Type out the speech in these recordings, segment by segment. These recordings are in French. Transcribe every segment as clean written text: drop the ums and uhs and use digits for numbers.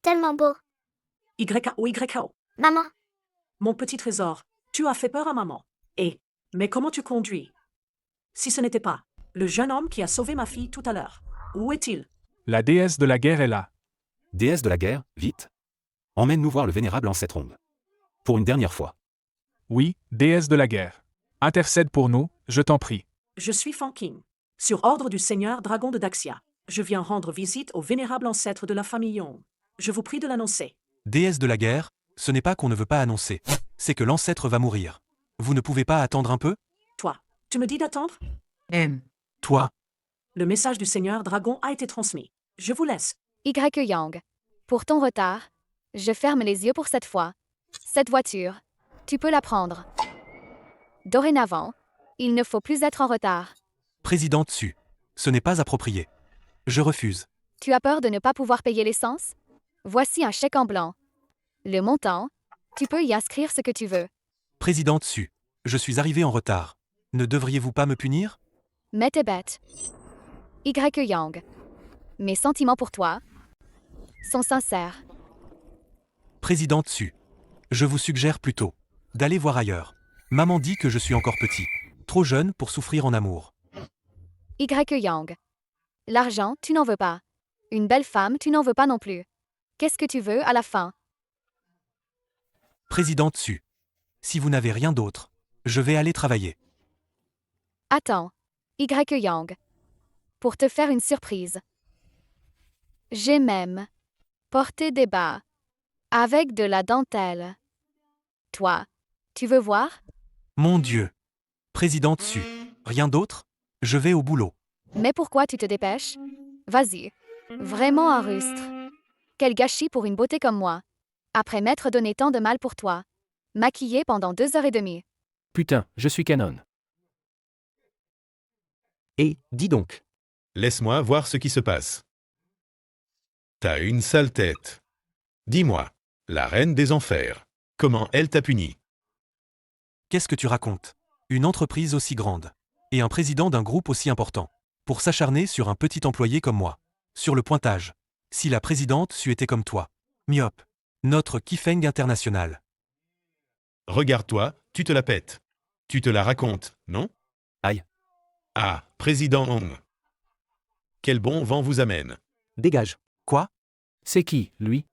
tellement beau. YKO. Maman, Mon petit trésor, tu as fait peur à maman. Mais comment tu conduis? Si ce n'était pas le jeune homme qui a sauvé ma fille tout à l'heure. Où est-il? La déesse de la guerre est là. Déesse de la guerre, vite. Emmène-nous voir le vénérable ancêtre Ong. Pour une dernière fois. Oui, déesse de la guerre. Intercède pour nous, je t'en prie. Je suis Fanking. Sur ordre du seigneur dragon de Daxia, je viens rendre visite au vénérable ancêtre de la famille Young. Je vous prie de l'annoncer. Déesse de la guerre, ce n'est pas qu'on ne veut pas annoncer, c'est que l'ancêtre va mourir. Vous ne pouvez pas attendre un peu? Toi, tu me dis d'attendre? Toi, Le message du seigneur dragon a été transmis. Je vous laisse. Y. Yang. Pour ton retard, je ferme les yeux pour cette fois. Cette voiture, tu peux la prendre. Dorénavant, il ne faut plus être en retard. président Tsu. Ce n'est pas approprié. Je refuse. Tu as peur de ne pas pouvoir payer l'essence? Voici un chèque en blanc. Le montant, tu peux y inscrire ce que tu veux. Président Tsu. Je suis arrivé en retard. Ne devriez-vous pas me punir? Mais t'es bête. Y. Yang. Mes sentiments pour toi sont sincères. Président Tsu. Je vous suggère plutôt d'aller voir ailleurs. Maman dit que je suis encore petit. Trop jeune pour souffrir en amour. Y. Yang. L'argent, tu n'en veux pas. Une belle femme, tu n'en veux pas non plus. Qu'est-ce que tu veux à la fin? Président Tsu. Si vous n'avez rien d'autre, je vais aller travailler. Attends. Y. Yang. Pour te faire une surprise. J'ai même porté des bas avec de la dentelle. Toi, tu veux voir? Mon Dieu. Président Tsu. Rien d'autre? Je vais au boulot. Mais pourquoi tu te dépêches? Vas-y. Vraiment un rustre. Quel gâchis pour une beauté comme moi. Après m'être donné tant de mal pour toi. Maquillée pendant 2 heures et demie. Putain, je suis canon. Et, dis donc. Laisse-moi voir ce qui se passe. T'as une sale tête. Dis-moi, la reine des enfers, comment elle t'a puni? Qu'est-ce que tu racontes? Une entreprise aussi grande. Et un président d'un groupe aussi important. Pour s'acharner sur un petit employé comme moi. Sur le pointage. Si la présidente Su était comme toi. Myope. Notre Kifeng international. Regarde-toi, tu te la pètes. Tu te la racontes, non? Aïe. Ah, président Ong. Quel bon vent vous amène. Dégage. Quoi? C'est qui, lui?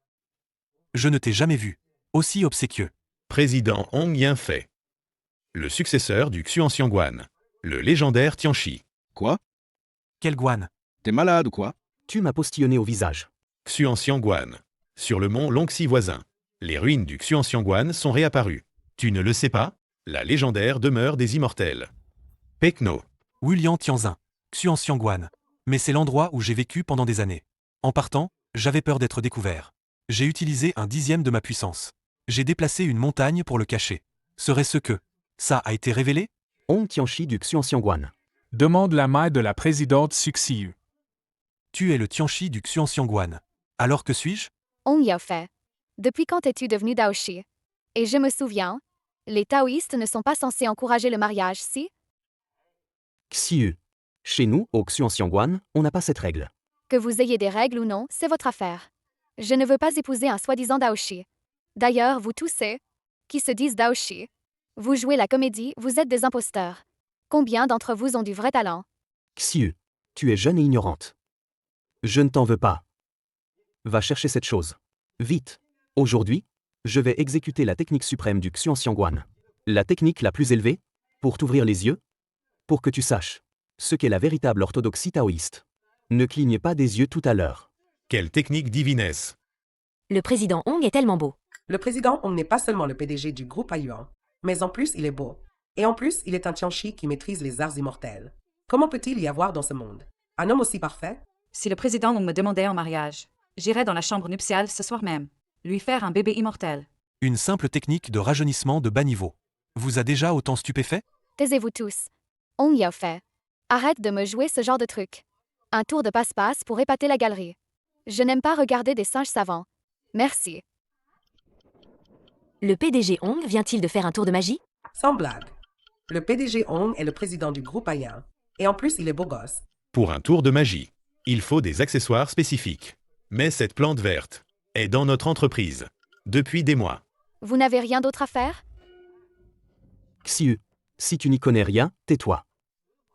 Je ne t'ai jamais vu. Aussi obséquieux. Président Ong Yin-Fei. Le successeur du Xuanxiangguan. Le légendaire Tianchi. Quoi? Quel guan? T'es malade ou quoi? Tu m'as postillonné au visage. Xuanxiangguan. Sur le mont Longxi voisin. Les ruines du Xuanxiangguan sont réapparues. Tu ne le sais pas? La légendaire demeure des immortels. Pekno. William Tianzin. Xuanxiangguan. Mais c'est l'endroit où j'ai vécu pendant des années. En partant, j'avais peur d'être découvert. J'ai utilisé 1/10 de ma puissance. J'ai déplacé une montagne pour le cacher. Serait-ce que ça a été révélé? Ong Tianchi du Xuanxiangguan. Demande la main de la présidente Suxiu. Tu es le Tianchi du Xuanxiangguan. Alors que suis-je? Ong Yaofei. Depuis quand es-tu devenu Daoshi? Et je me souviens, les taoïstes ne sont pas censés encourager le mariage, si? Xiu. Chez nous, au Xuanxiangguan, on n'a pas cette règle. Que vous ayez des règles ou non, c'est votre affaire. Je ne veux pas épouser un soi-disant Daoshi. D'ailleurs, vous tous qui se disent Daoshi, vous jouez la comédie, vous êtes des imposteurs. Combien d'entre vous ont du vrai talent? Xiu. Tu es jeune et ignorante. Je ne t'en veux pas. Va chercher cette chose. Vite. Aujourd'hui, je vais exécuter la technique suprême du Xuanxiangguan. La technique la plus élevée, pour t'ouvrir les yeux, pour que tu saches ce qu'est la véritable orthodoxie taoïste. Ne cligne pas des yeux tout à l'heure. Quelle technique divinesse. Le président Ong est tellement beau. Le président Ong n'est pas seulement le PDG du groupe Ayuan, mais en plus il est beau. Et en plus, il est un Tianchi qui maîtrise les arts immortels. Comment peut-il y avoir dans ce monde un homme aussi parfait? Si le président Ong me demandait en mariage, j'irais dans la chambre nuptiale ce soir même, lui faire un bébé immortel. Une simple technique de rajeunissement de bas niveau. Vous a déjà autant stupéfait? Taisez-vous tous. Ong Yaofei. Arrête de me jouer ce genre de truc. Un tour de passe-passe pour épater la galerie. Je n'aime pas regarder des singes savants. Merci. Le PDG Ong vient-il de faire un tour de magie? Sans blague. Le PDG Ong est le président du groupe Ayuan. Et en plus, il est beau gosse. Pour un tour de magie, il faut des accessoires spécifiques. Mais cette plante verte, est dans notre entreprise. Depuis des mois. Vous n'avez rien d'autre à faire? Xiu, si tu n'y connais rien, tais-toi.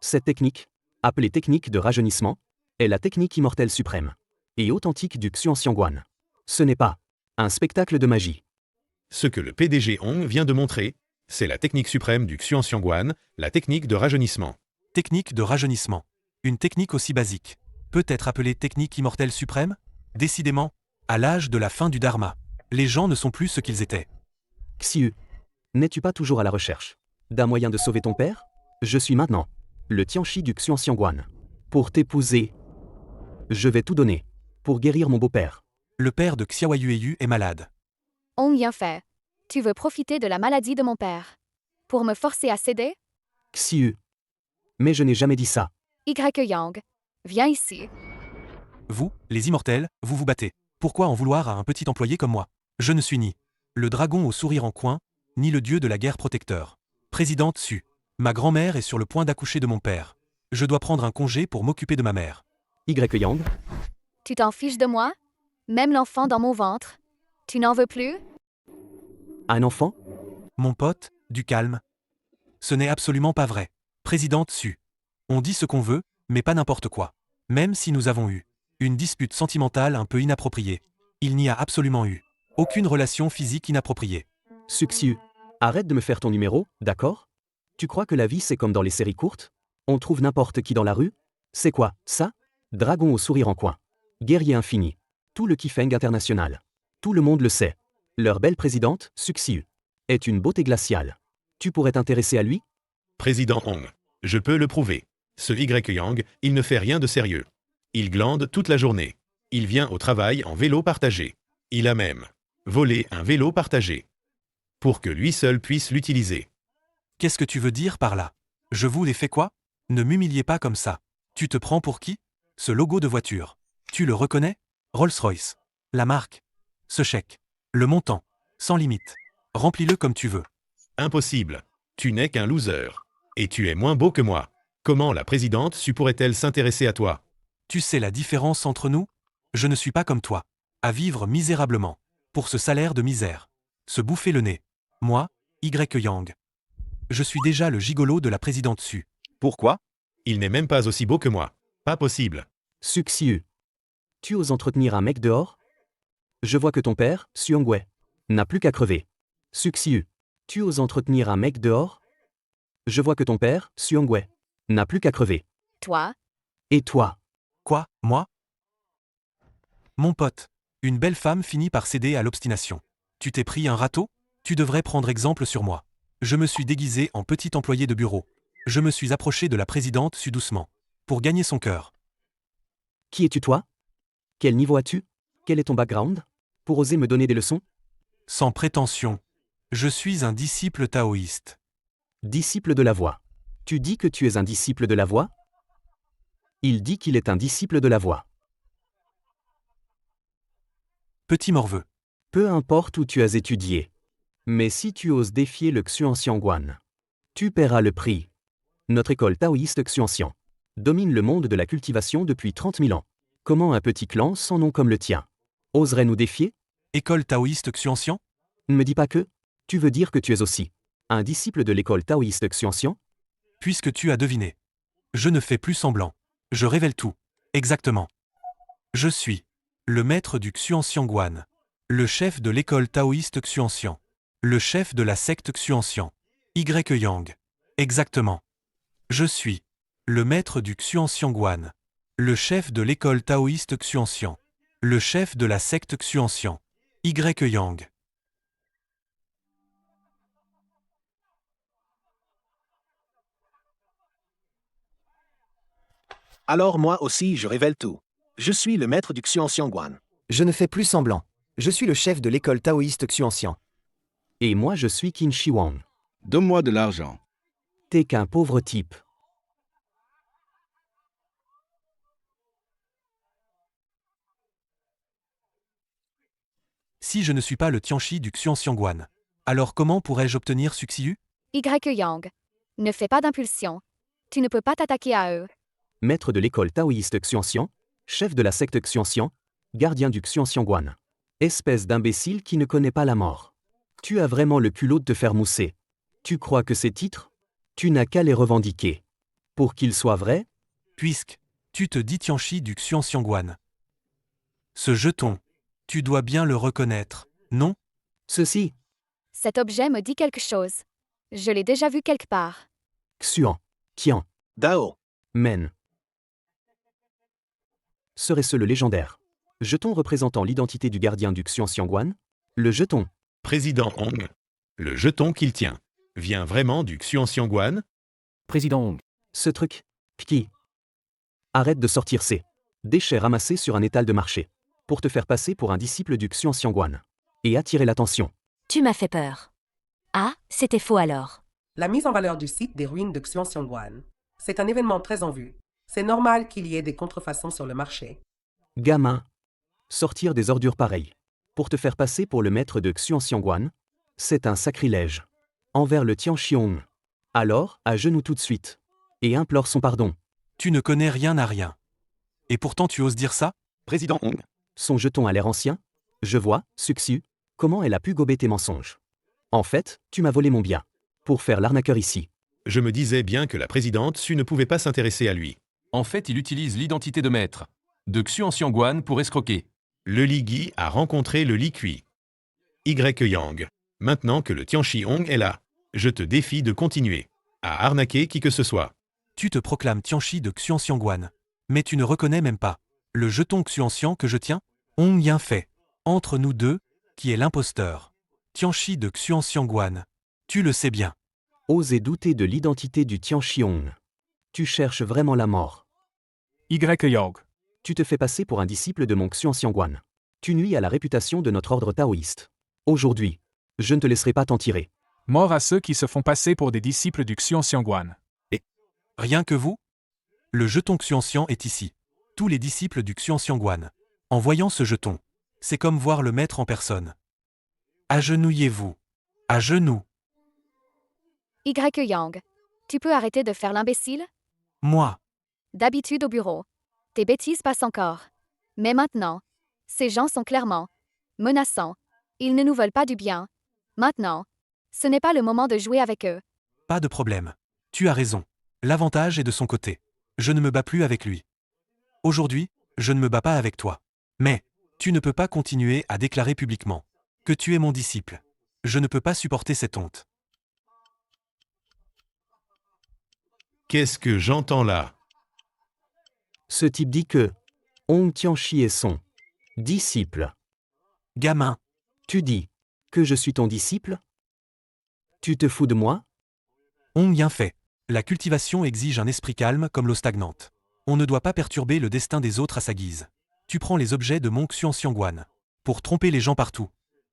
Cette technique, appelée technique de rajeunissement, est la technique immortelle suprême et authentique du Xuanxiangguan. Ce n'est pas un spectacle de magie. Ce que le PDG Hong vient de montrer, c'est la technique suprême du Xuanxiangguan, la technique de rajeunissement. Technique de rajeunissement. Une technique aussi basique. Peut être appelée technique immortelle suprême? Décidément, à l'âge de la fin du Dharma, les gens ne sont plus ce qu'ils étaient. Xiu, n'es-tu pas toujours à la recherche d'un moyen de sauver ton père? Je suis maintenant le Tianchi du Xuanxiangguan. Pour t'épouser, je vais tout donner pour guérir mon beau-père. Le père de Xiaoyueyu est malade. On bien fait. Tu veux profiter de la maladie de mon père. Pour me forcer à céder? Xiu. Mais je n'ai jamais dit ça. Y Yang. Viens ici. Vous, les immortels, vous vous battez. Pourquoi en vouloir à un petit employé comme moi? Je ne suis ni le dragon au sourire en coin, ni le dieu de la guerre protecteur. Présidente Su. Ma grand-mère est sur le point d'accoucher de mon père. Je dois prendre un congé pour m'occuper de ma mère. Y Yang. Tu t'en fiches de moi? Même l'enfant dans mon ventre? Tu n'en veux plus? Un enfant? Mon pote, du calme. Ce n'est absolument pas vrai. Présidente Su. On dit ce qu'on veut, mais pas n'importe quoi. Même si nous avons eu une dispute sentimentale un peu inappropriée. Il n'y a absolument eu aucune relation physique inappropriée. Xiu, arrête de me faire ton numéro, d'accord? Tu crois que la vie c'est comme dans les séries courtes? On trouve n'importe qui dans la rue? C'est quoi, ça? Dragon au sourire en coin. Guerrier infini. Tout le Kifeng international. Tout le monde le sait. Leur belle présidente, Xiu, est une beauté glaciale. Tu pourrais t'intéresser à lui? Président Hong. Je peux le prouver. Ce Y Yang, il ne fait rien de sérieux. Il glande toute la journée. Il vient au travail en vélo partagé. Il a même volé un vélo partagé. Pour que lui seul puisse l'utiliser. Qu'est-ce que tu veux dire par là? Je vous ai fait quoi? Ne m'humiliez pas comme ça. Tu te prends pour qui? Ce logo de voiture. Tu le reconnais? Rolls-Royce. La marque. Ce chèque. Le montant. Sans limite. Remplis-le comme tu veux. Impossible. Tu n'es qu'un loser. Et tu es moins beau que moi. Comment la présidente Su pourrait-elle s'intéresser à toi? Tu sais la différence entre nous? Je ne suis pas comme toi. À vivre misérablement. Pour ce salaire de misère. Se bouffer le nez. Moi, Y Yang. Je suis déjà le gigolo de la présidente Su. Pourquoi? Il n'est même pas aussi beau que moi. Pas possible. Xiu. Tu oses entretenir un mec dehors? Je vois que ton père, Xuangwei, n'a plus qu'à crever. Xiu. Tu oses entretenir un mec dehors? Je vois que ton père, Xuangwei, n'a plus qu'à crever. Toi? Et toi? Quoi, moi? Mon pote. Une belle femme finit par céder à l'obstination. Tu t'es pris un râteau? Tu devrais prendre exemple sur moi. Je me suis déguisé en petit employé de bureau. Je me suis approché de la présidente Su doucement. Pour gagner son cœur. Qui es-tu toi? Quel niveau as-tu? Quel est ton background? Pour oser me donner des leçons? Sans prétention. Je suis un disciple taoïste. Disciple de la voix. Tu dis que tu es un disciple de la voix? Il dit qu'il est un disciple de la voix. Petit morveux. Peu importe où tu as étudié. Mais si tu oses défier le Xuanxiangguan, tu paieras le prix. Notre école taoïste Xuanxiang domine le monde de la cultivation depuis 30 000 ans. Comment un petit clan sans nom comme le tien oserait nous défier? École taoïste Xuanxiang? Ne me dis pas que. Tu veux dire que tu es aussi un disciple de l'école taoïste Xuanxiang? Puisque tu as deviné. Je ne fais plus semblant. Je révèle tout. Exactement. Je suis le maître du Xuanxiangguan. Le chef de l'école taoïste Xuanxiang. Le chef de la secte Xuanxiang. Y Yang. Exactement. Je suis le maître du Xuanxiangguan. Le chef de l'école taoïste Xuanxiang. Le chef de la secte Xuanxiang. Y Yang. Alors moi aussi je révèle tout. Je suis le maître du Xuanxiangguan. Je ne fais plus semblant. Je suis le chef de l'école taoïste Xuanxiang. Et moi je suis Qin Shi Huang. Donne-moi de l'argent. T'es qu'un pauvre type. Si je ne suis pas le Tianchi du Xuanxiangguan, alors comment pourrais-je obtenir Suxiu? Y Yang. Ne fais pas d'impulsion. Tu ne peux pas t'attaquer à eux. Maître de l'école taoïste Xuanxiang, chef de la secte Xuanxiang, gardien du Xuanxiangguan. Espèce d'imbécile qui ne connaît pas la mort. Tu as vraiment le culot de te faire mousser. Tu crois que ces titres? Tu n'as qu'à les revendiquer. Pour qu'ils soient vrais? Puisque tu te dis Tianchi du Xuanxiangguan. Ce jeton, tu dois bien le reconnaître, non? Ceci, Cet objet me dit quelque chose. Je l'ai déjà vu quelque part. Xuan, Qian, Dao. Men. Serait-ce le légendaire jeton représentant l'identité du gardien du Xuanxiangguan? Le jeton. Président Hong. Le jeton qu'il tient vient vraiment du Xuanxiangguan? Président Hong. Ce truc. Qui? Arrête de sortir ces déchets ramassés sur un étal de marché pour te faire passer pour un disciple du Xuanxiangguan et attirer l'attention. Tu m'as fait peur. Ah, c'était faux alors. La mise en valeur du site des ruines de Xuanxiangguan. C'est un événement très en vue. C'est normal qu'il y ait des contrefaçons sur le marché. Gamin. Sortir des ordures pareilles pour te faire passer pour le maître de Xuanxiangguan, c'est un sacrilège envers le Tianqiong. Alors, à genoux tout de suite et implore son pardon. Tu ne connais rien à rien. Et pourtant tu oses dire ça? Président Hong. Son jeton a l'air ancien? Je vois, Suxu, comment elle a pu gober tes mensonges. En fait, tu m'as volé mon bien. Pour faire l'arnaqueur ici. Je me disais bien que la présidente Su ne pouvait pas s'intéresser à lui. En fait, il utilise l'identité de maître de Xuanxiangguan pour escroquer. Le Li Gui a rencontré le Li Kui. Y Yang. Maintenant que le Tianchi Hong est là, je te défie de continuer à arnaquer qui que ce soit. Tu te proclames Tianchi de Xuanxiangguan. Mais tu ne reconnais même pas le jeton Xuanxiang que je tiens? Hong Yanfei. Entre nous deux, qui est l'imposteur? Tianchi de Xuanxiangguan. Tu le sais bien. Oser douter de l'identité du Tianqiong. Tu cherches vraiment la mort. Y Yang. Tu te fais passer pour un disciple de mon Xuanxiangguan. Tu nuis à la réputation de notre ordre taoïste. Aujourd'hui, je ne te laisserai pas t'en tirer. Mort à ceux qui se font passer pour des disciples du Xuanxiangguan. Rien que vous? Le jeton Xuanxiang est ici. Tous les disciples du Xuanxiangguan. En voyant ce jeton, c'est comme voir le maître en personne. Agenouillez-vous. À genoux. Y Yang. Tu peux arrêter de faire l'imbécile? Moi. D'habitude au bureau. Tes bêtises passent encore. Mais maintenant, ces gens sont clairement menaçants. Ils ne nous veulent pas du bien. Maintenant, ce n'est pas le moment de jouer avec eux. Pas de problème. Tu as raison. L'avantage est de son côté. Je ne me bats plus avec lui. Aujourd'hui, je ne me bats pas avec toi. Mais, tu ne peux pas continuer à déclarer publiquement que tu es mon disciple. Je ne peux pas supporter cette honte. Qu'est-ce que j'entends là? Ce type dit que Hong Tianchi est son disciple. Gamin. Tu dis que je suis ton disciple? Tu te fous de moi? Hong Yanfei. La cultivation exige un esprit calme comme l'eau stagnante. On ne doit pas perturber le destin des autres à sa guise. Tu prends les objets de mon Xuanxiangguan pour tromper les gens partout.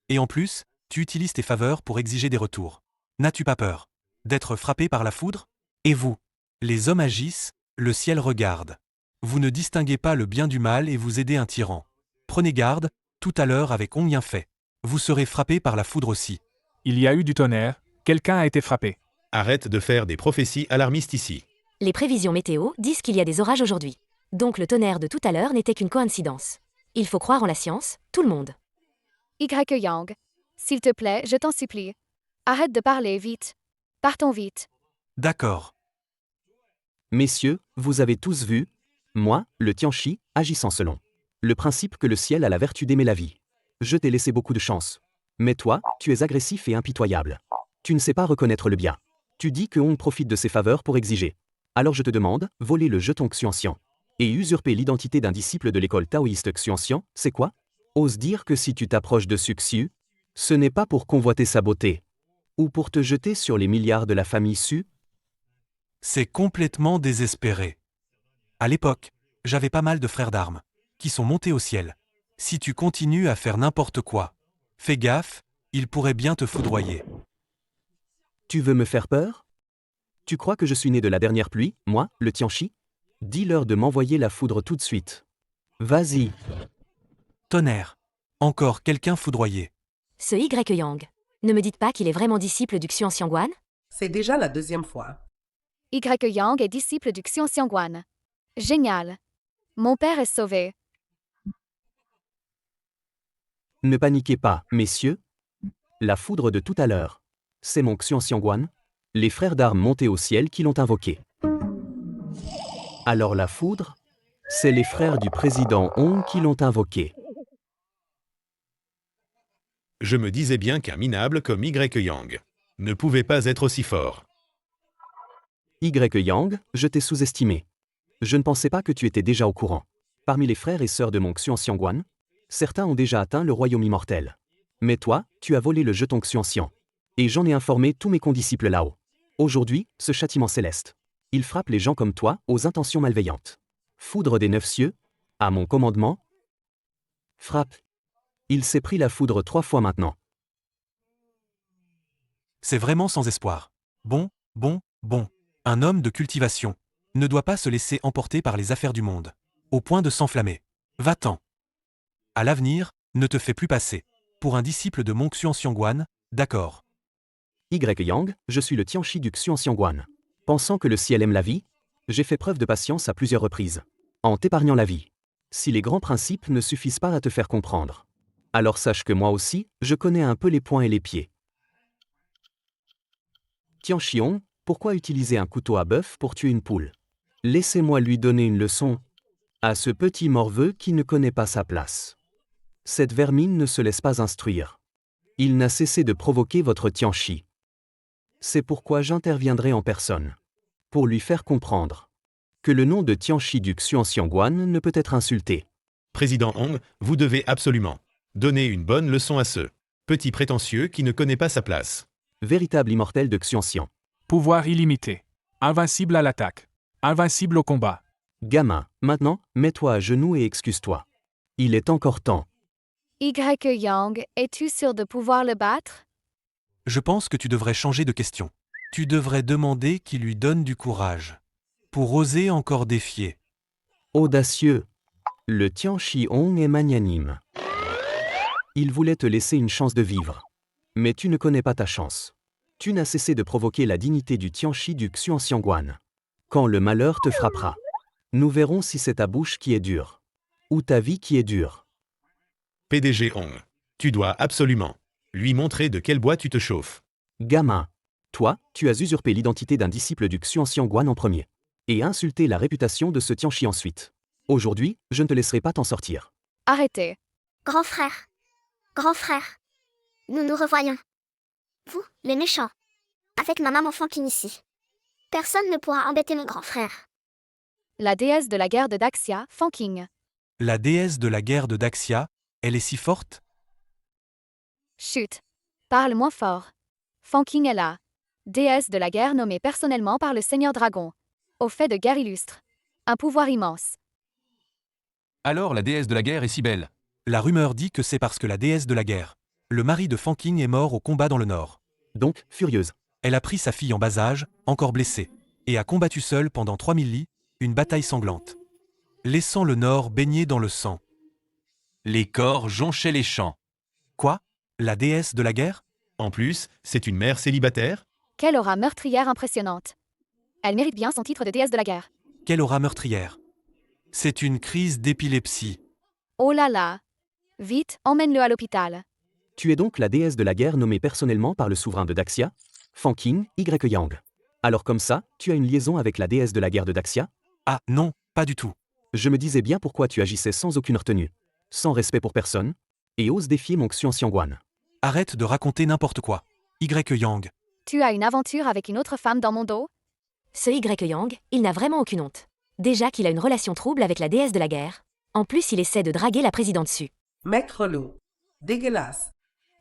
Et en plus, tu utilises tes faveurs pour exiger des retours. N'as-tu pas peur d'être frappé par la foudre? Et vous? Les hommes agissent, le ciel regarde. Vous ne distinguez pas le bien du mal et vous aidez un tyran. Prenez garde, tout à l'heure avec Hong Yanfei. Vous serez frappé par la foudre aussi. Il y a eu du tonnerre, quelqu'un a été frappé. Arrête de faire des prophéties alarmistes ici. Les prévisions météo disent qu'il y a des orages aujourd'hui. Donc le tonnerre de tout à l'heure n'était qu'une coïncidence. Il faut croire en la science, tout le monde. Y Yang. S'il te plaît, je t'en supplie. Arrête de parler vite. Partons vite. D'accord. Messieurs, vous avez tous vu, moi, le Tianchi, agissant selon le principe que le ciel a la vertu d'aimer la vie. Je t'ai laissé beaucoup de chance. Mais toi, tu es agressif et impitoyable. Tu ne sais pas reconnaître le bien. Tu dis que Hong profite de ses faveurs pour exiger. Alors je te demande, voler le jeton Xuanxiang et usurper l'identité d'un disciple de l'école taoïste Xuanxiang, c'est quoi? Ose dire que si tu t'approches de Suxiu, ce n'est pas pour convoiter sa beauté, ou pour te jeter sur les milliards de la famille Su? C'est complètement désespéré. À l'époque, j'avais pas mal de frères d'armes qui sont montés au ciel. Si tu continues à faire n'importe quoi, fais gaffe, ils pourraient bien te foudroyer. Tu veux me faire peur? Tu crois que je suis né de la dernière pluie, moi, le Tianchi? Dis-leur de m'envoyer la foudre tout de suite. Vas-y. Tonnerre. Encore quelqu'un foudroyé. Ce Y Yang. Ne me dites pas qu'il est vraiment disciple du Xuanxiangguan? C'est déjà la deuxième fois. Y Yang est disciple du Xuanxiangguan. Génial. Mon père est sauvé. Ne paniquez pas, messieurs. La foudre de tout à l'heure. C'est mon Xianxianguan, les frères d'armes montés au ciel qui l'ont invoqué. Alors la foudre, c'est les frères du président Hong qui l'ont invoqué. Je me disais bien qu'un minable comme Y Yang ne pouvait pas être aussi fort. Y Yang, je t'ai sous-estimé. Je ne pensais pas que tu étais déjà au courant. Parmi les frères et sœurs de mon Xianxianguan, certains ont déjà atteint le royaume immortel. Mais toi, tu as volé le jeton Xianxian. Et j'en ai informé tous mes condisciples là-haut. Aujourd'hui, ce châtiment céleste. Il frappe les gens comme toi aux intentions malveillantes. Foudre des 9 cieux, à mon commandement. Frappe. Il s'est pris la foudre 3 fois maintenant. C'est vraiment sans espoir. Bon. Un homme de cultivation ne doit pas se laisser emporter par les affaires du monde, au point de s'enflammer. Va-t'en. À l'avenir, ne te fais plus passer pour un disciple de mon Xianxianguan, d'accord. Y Yang, je suis le Tianchi du Xianxianguan. Pensant que le ciel aime la vie, j'ai fait preuve de patience à plusieurs reprises, en t'épargnant la vie. Si les grands principes ne suffisent pas à te faire comprendre, alors sache que moi aussi, je connais un peu les poings et les pieds. Tianxiong, pourquoi utiliser un couteau à bœuf pour tuer une poule? Laissez-moi lui donner une leçon à ce petit morveux qui ne connaît pas sa place. Cette vermine ne se laisse pas instruire. Il n'a cessé de provoquer votre Tianchi. C'est pourquoi j'interviendrai en personne, pour lui faire comprendre que le nom de Tianchi du Xianxianguan ne peut être insulté. Président Hong, vous devez absolument donner une bonne leçon à ce petit prétentieux qui ne connaît pas sa place. Véritable immortel de Xianxian. Pouvoir illimité. Invincible à l'attaque. Invincible au combat. Gamin, maintenant, mets-toi à genoux et excuse-toi. Il est encore temps. Y Yang, es-tu sûr de pouvoir le battre? Je pense que tu devrais changer de question. Tu devrais demander qu'il lui donne du courage, pour oser encore défier. Audacieux. Le Tianchi Hong est magnanime. Il voulait te laisser une chance de vivre. Mais tu ne connais pas ta chance. Tu n'as cessé de provoquer la dignité du Tianchi du Xianxianguan. Quand le malheur te frappera, nous verrons si c'est ta bouche qui est dure, ou ta vie qui est dure. PDG Hong, tu dois absolument lui montrer de quel bois tu te chauffes. Gamin, toi, tu as usurpé l'identité d'un disciple du Xianxianguan en premier, et insulté la réputation de ce Tianchi ensuite. Aujourd'hui, je ne te laisserai pas t'en sortir. Arrêtez. Grand frère. Grand frère. Nous nous revoyons. Vous, les méchants. Avec ma maman Fanking ici. Personne ne pourra embêter mon grand frère. La déesse de la guerre de Daxia, Fanking. La déesse de la guerre de Daxia, elle est si forte? Chut. Parle moins fort. Fanking est là. Déesse de la guerre nommée personnellement par le Seigneur Dragon. Au fait de guerre illustre. Un pouvoir immense. Alors la déesse de la guerre est si belle. La rumeur dit que c'est parce que la déesse de la guerre, le mari de Fanking, est mort au combat dans le Nord. Donc, furieuse. Elle a pris sa fille en bas âge, encore blessée, et a combattu seule pendant 3000 lits, une bataille sanglante, laissant le Nord baigné dans le sang. Les corps jonchaient les champs. Quoi? La déesse de la guerre? En plus, c'est une mère célibataire? Quelle aura meurtrière impressionnante. Elle mérite bien son titre de déesse de la guerre. Quelle aura meurtrière? C'est une crise d'épilepsie. Oh là là. Vite, emmène-le à l'hôpital. Tu es donc la déesse de la guerre nommée personnellement par le souverain de Daxia, Fanking, Y Yang. Alors comme ça, tu as une liaison avec la déesse de la guerre de Daxia? Ah non, pas du tout. Je me disais bien pourquoi tu agissais sans aucune retenue, sans respect pour personne, et oses défier mon Xianxianguan. Arrête de raconter n'importe quoi. Y Yang. Tu as une aventure avec une autre femme dans mon dos? Ce Y Yang, il n'a vraiment aucune honte. Déjà qu'il a une relation trouble avec la déesse de la guerre. En plus, il essaie de draguer la présidente dessus. Maître Loup. Dégueulasse.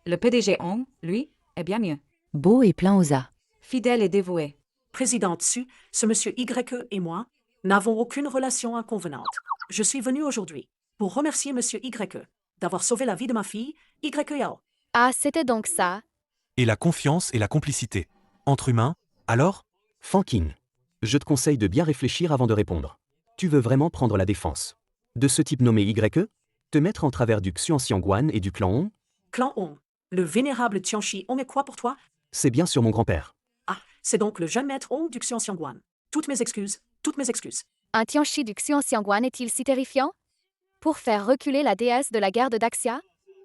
Le PDG Hong, lui, est bien mieux. Beau et plein aux as. Fidèle et dévoué. Président Tsu, ce monsieur Y et moi n'avons aucune relation inconvenante. Je suis venu aujourd'hui pour remercier monsieur Y d'avoir sauvé la vie de ma fille, Y Yao. Ah, c'était donc ça. Et la confiance et la complicité. Entre humains, alors? Fanking, je te conseille de bien réfléchir avant de répondre. Tu veux vraiment prendre la défense de ce type nommé Y? Te mettre en travers du Xianxianguan et du clan Hong? Clan Hong, le vénérable Tianchi Hong est quoi pour toi? C'est bien sûr mon grand-père. Ah, c'est donc le jeune maître Hong du Xianxianguan. Toutes mes excuses. Un Tianchi du Xianxianguan est-il si terrifiant? Pour faire reculer la déesse de la guerre de Daxia?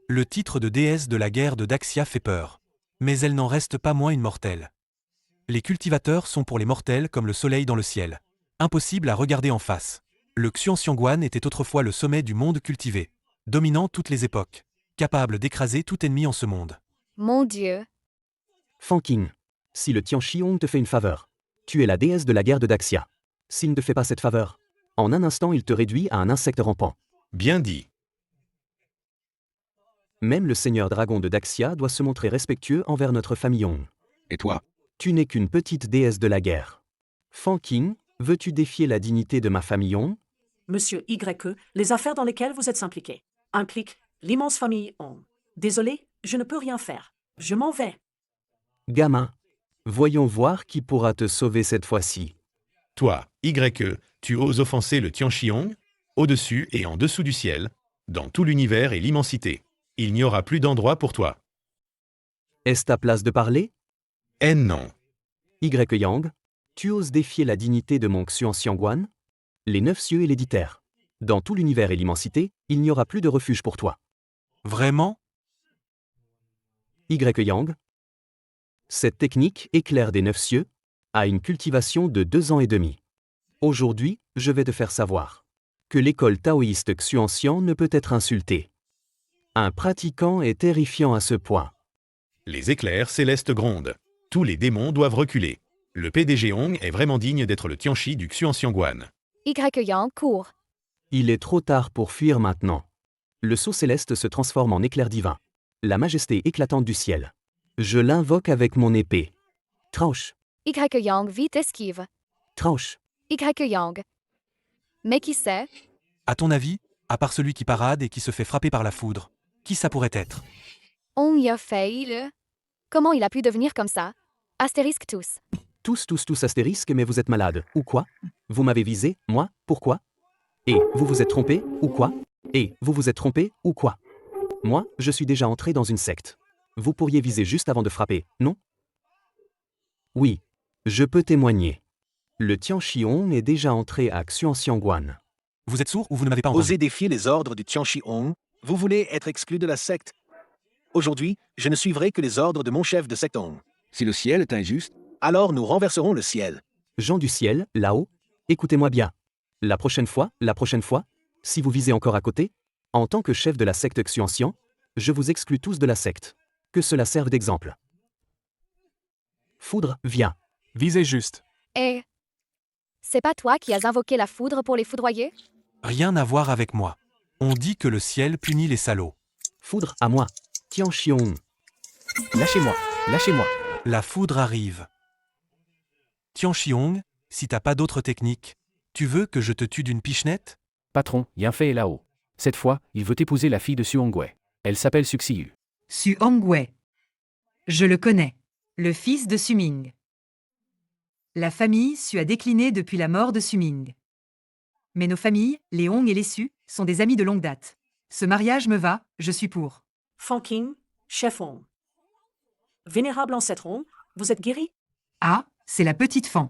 Le titre de déesse de la guerre de Daxia fait peur. Mais elle n'en reste pas moins une mortelle. Les cultivateurs sont pour les mortels comme le soleil dans le ciel. Impossible à regarder en face. Le Xuanxiangguan était autrefois le sommet du monde cultivé, dominant toutes les époques, capable d'écraser tout ennemi en ce monde. Mon Dieu. Fanking. Si le Tianchi Hong te fait une faveur, tu es la déesse de la guerre de Daxia. S'il ne te fait pas cette faveur, en un instant il te réduit à un insecte rampant. Bien dit. Même le seigneur dragon de Daxia doit se montrer respectueux envers notre famille Hong. Et toi? Tu n'es qu'une petite déesse de la guerre. Fanking, veux-tu défier la dignité de ma famille Hong? Monsieur YE, les affaires dans lesquelles vous êtes impliqué impliquent l'immense famille Hong. Désolé, je ne peux rien faire. Je m'en vais. Gamin, voyons voir qui pourra te sauver cette fois-ci. Toi, YE, tu oses offenser le Tianchi Hong? Au-dessus et en dessous du ciel, dans tout l'univers et l'immensité. Il n'y aura plus d'endroit pour toi. Est-ce ta place de parler? Non. Yang, tu oses défier la dignité de mon Xuanxiangguan? Les 9 cieux et les 10 terres. Dans tout l'univers et l'immensité, il n'y aura plus de refuge pour toi. Vraiment? Yang. Cette technique, éclair des 9 cieux, a une cultivation de 2 ans et demi. Aujourd'hui, je vais te faire savoir que l'école taoïste Xuanxiang ne peut être insultée. Un pratiquant est terrifiant à ce point. Les éclairs célestes grondent. Tous les démons doivent reculer. Le PDG Hong est vraiment digne d'être le Tianchi du Xuanxiangguan. Yang court. Il est trop tard pour fuir maintenant. Le sceau céleste se transforme en éclair divin. La majesté éclatante du ciel. Je l'invoque avec mon épée. Tranche. Yang vite esquive. Tranche. Yang. Mais qui sait? À ton avis, à part celui qui parade et qui se fait frapper par la foudre, qui ça pourrait être? On y a fait, Comment il a pu devenir comme ça? Astérisque tous. Tous astérisque, mais vous êtes malade, ou quoi? Vous m'avez visé, moi, pourquoi? Et vous vous êtes trompé, ou quoi? Et vous vous êtes trompé, ou quoi? Moi, je suis déjà entré dans une secte. Vous pourriez viser juste avant de frapper, non? Oui, je peux témoigner. Le Tianchi Hong est déjà entré à Xuanxiangguan. Vous êtes sourd ou vous ne m'avez pas entendu? Osez défier les ordres du Tianchi Hong? Vous voulez être exclu de la secte? Aujourd'hui, je ne suivrai que les ordres de mon chef de secte Hong. Si le ciel est injuste, alors nous renverserons le ciel. Gens du ciel, là-haut, écoutez-moi bien. La prochaine fois, si vous visez encore à côté, en tant que chef de la secte Xuanxiang, je vous exclus tous de la secte. Que cela serve d'exemple. Foudre, viens. Visez juste. Et c'est pas toi qui as invoqué la foudre pour les foudroyer? Rien à voir avec moi. On dit que le ciel punit les salauds. Foudre, à moi. Tianchi Hong. Lâchez-moi, lâchez-moi. La foudre arrive. Tianchi Hong, si t'as pas d'autre technique, tu veux que je te tue d'une pichenette? Patron, Yanfei est là-haut. Cette fois, il veut épouser la fille de Su Hongwei. Elle s'appelle Su Xiyu. Su Hongwei. Je le connais. Le fils de Su Ming. La famille Su a décliné depuis la mort de Su Ming. Mais nos familles, les Hong et les Su, sont des amis de longue date. Ce mariage me va, je suis pour. Fanking, chef Hong. Vénérable ancêtre Hong, vous êtes guéri? Ah, c'est la petite Fan.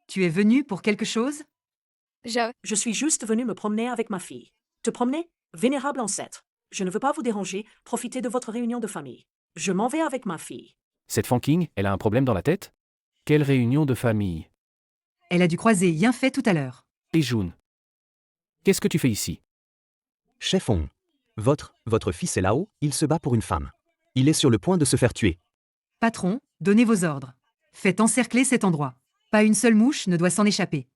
Tu es venu pour quelque chose? Je suis juste venu me promener avec ma fille. Te promener? Vénérable ancêtre. Je ne veux pas vous déranger, profitez de votre réunion de famille. Je m'en vais avec ma fille. Cette Fanking, elle a un problème dans la tête? Quelle réunion de famille? Elle a dû croiser Yanfei tout à l'heure. Et Jun. Qu'est-ce que tu fais ici? Chef Hong. Votre fils est là-haut, il se bat pour une femme. Il est sur le point de se faire tuer. Patron, donnez vos ordres. Faites encercler cet endroit. Pas une seule mouche ne doit s'en échapper.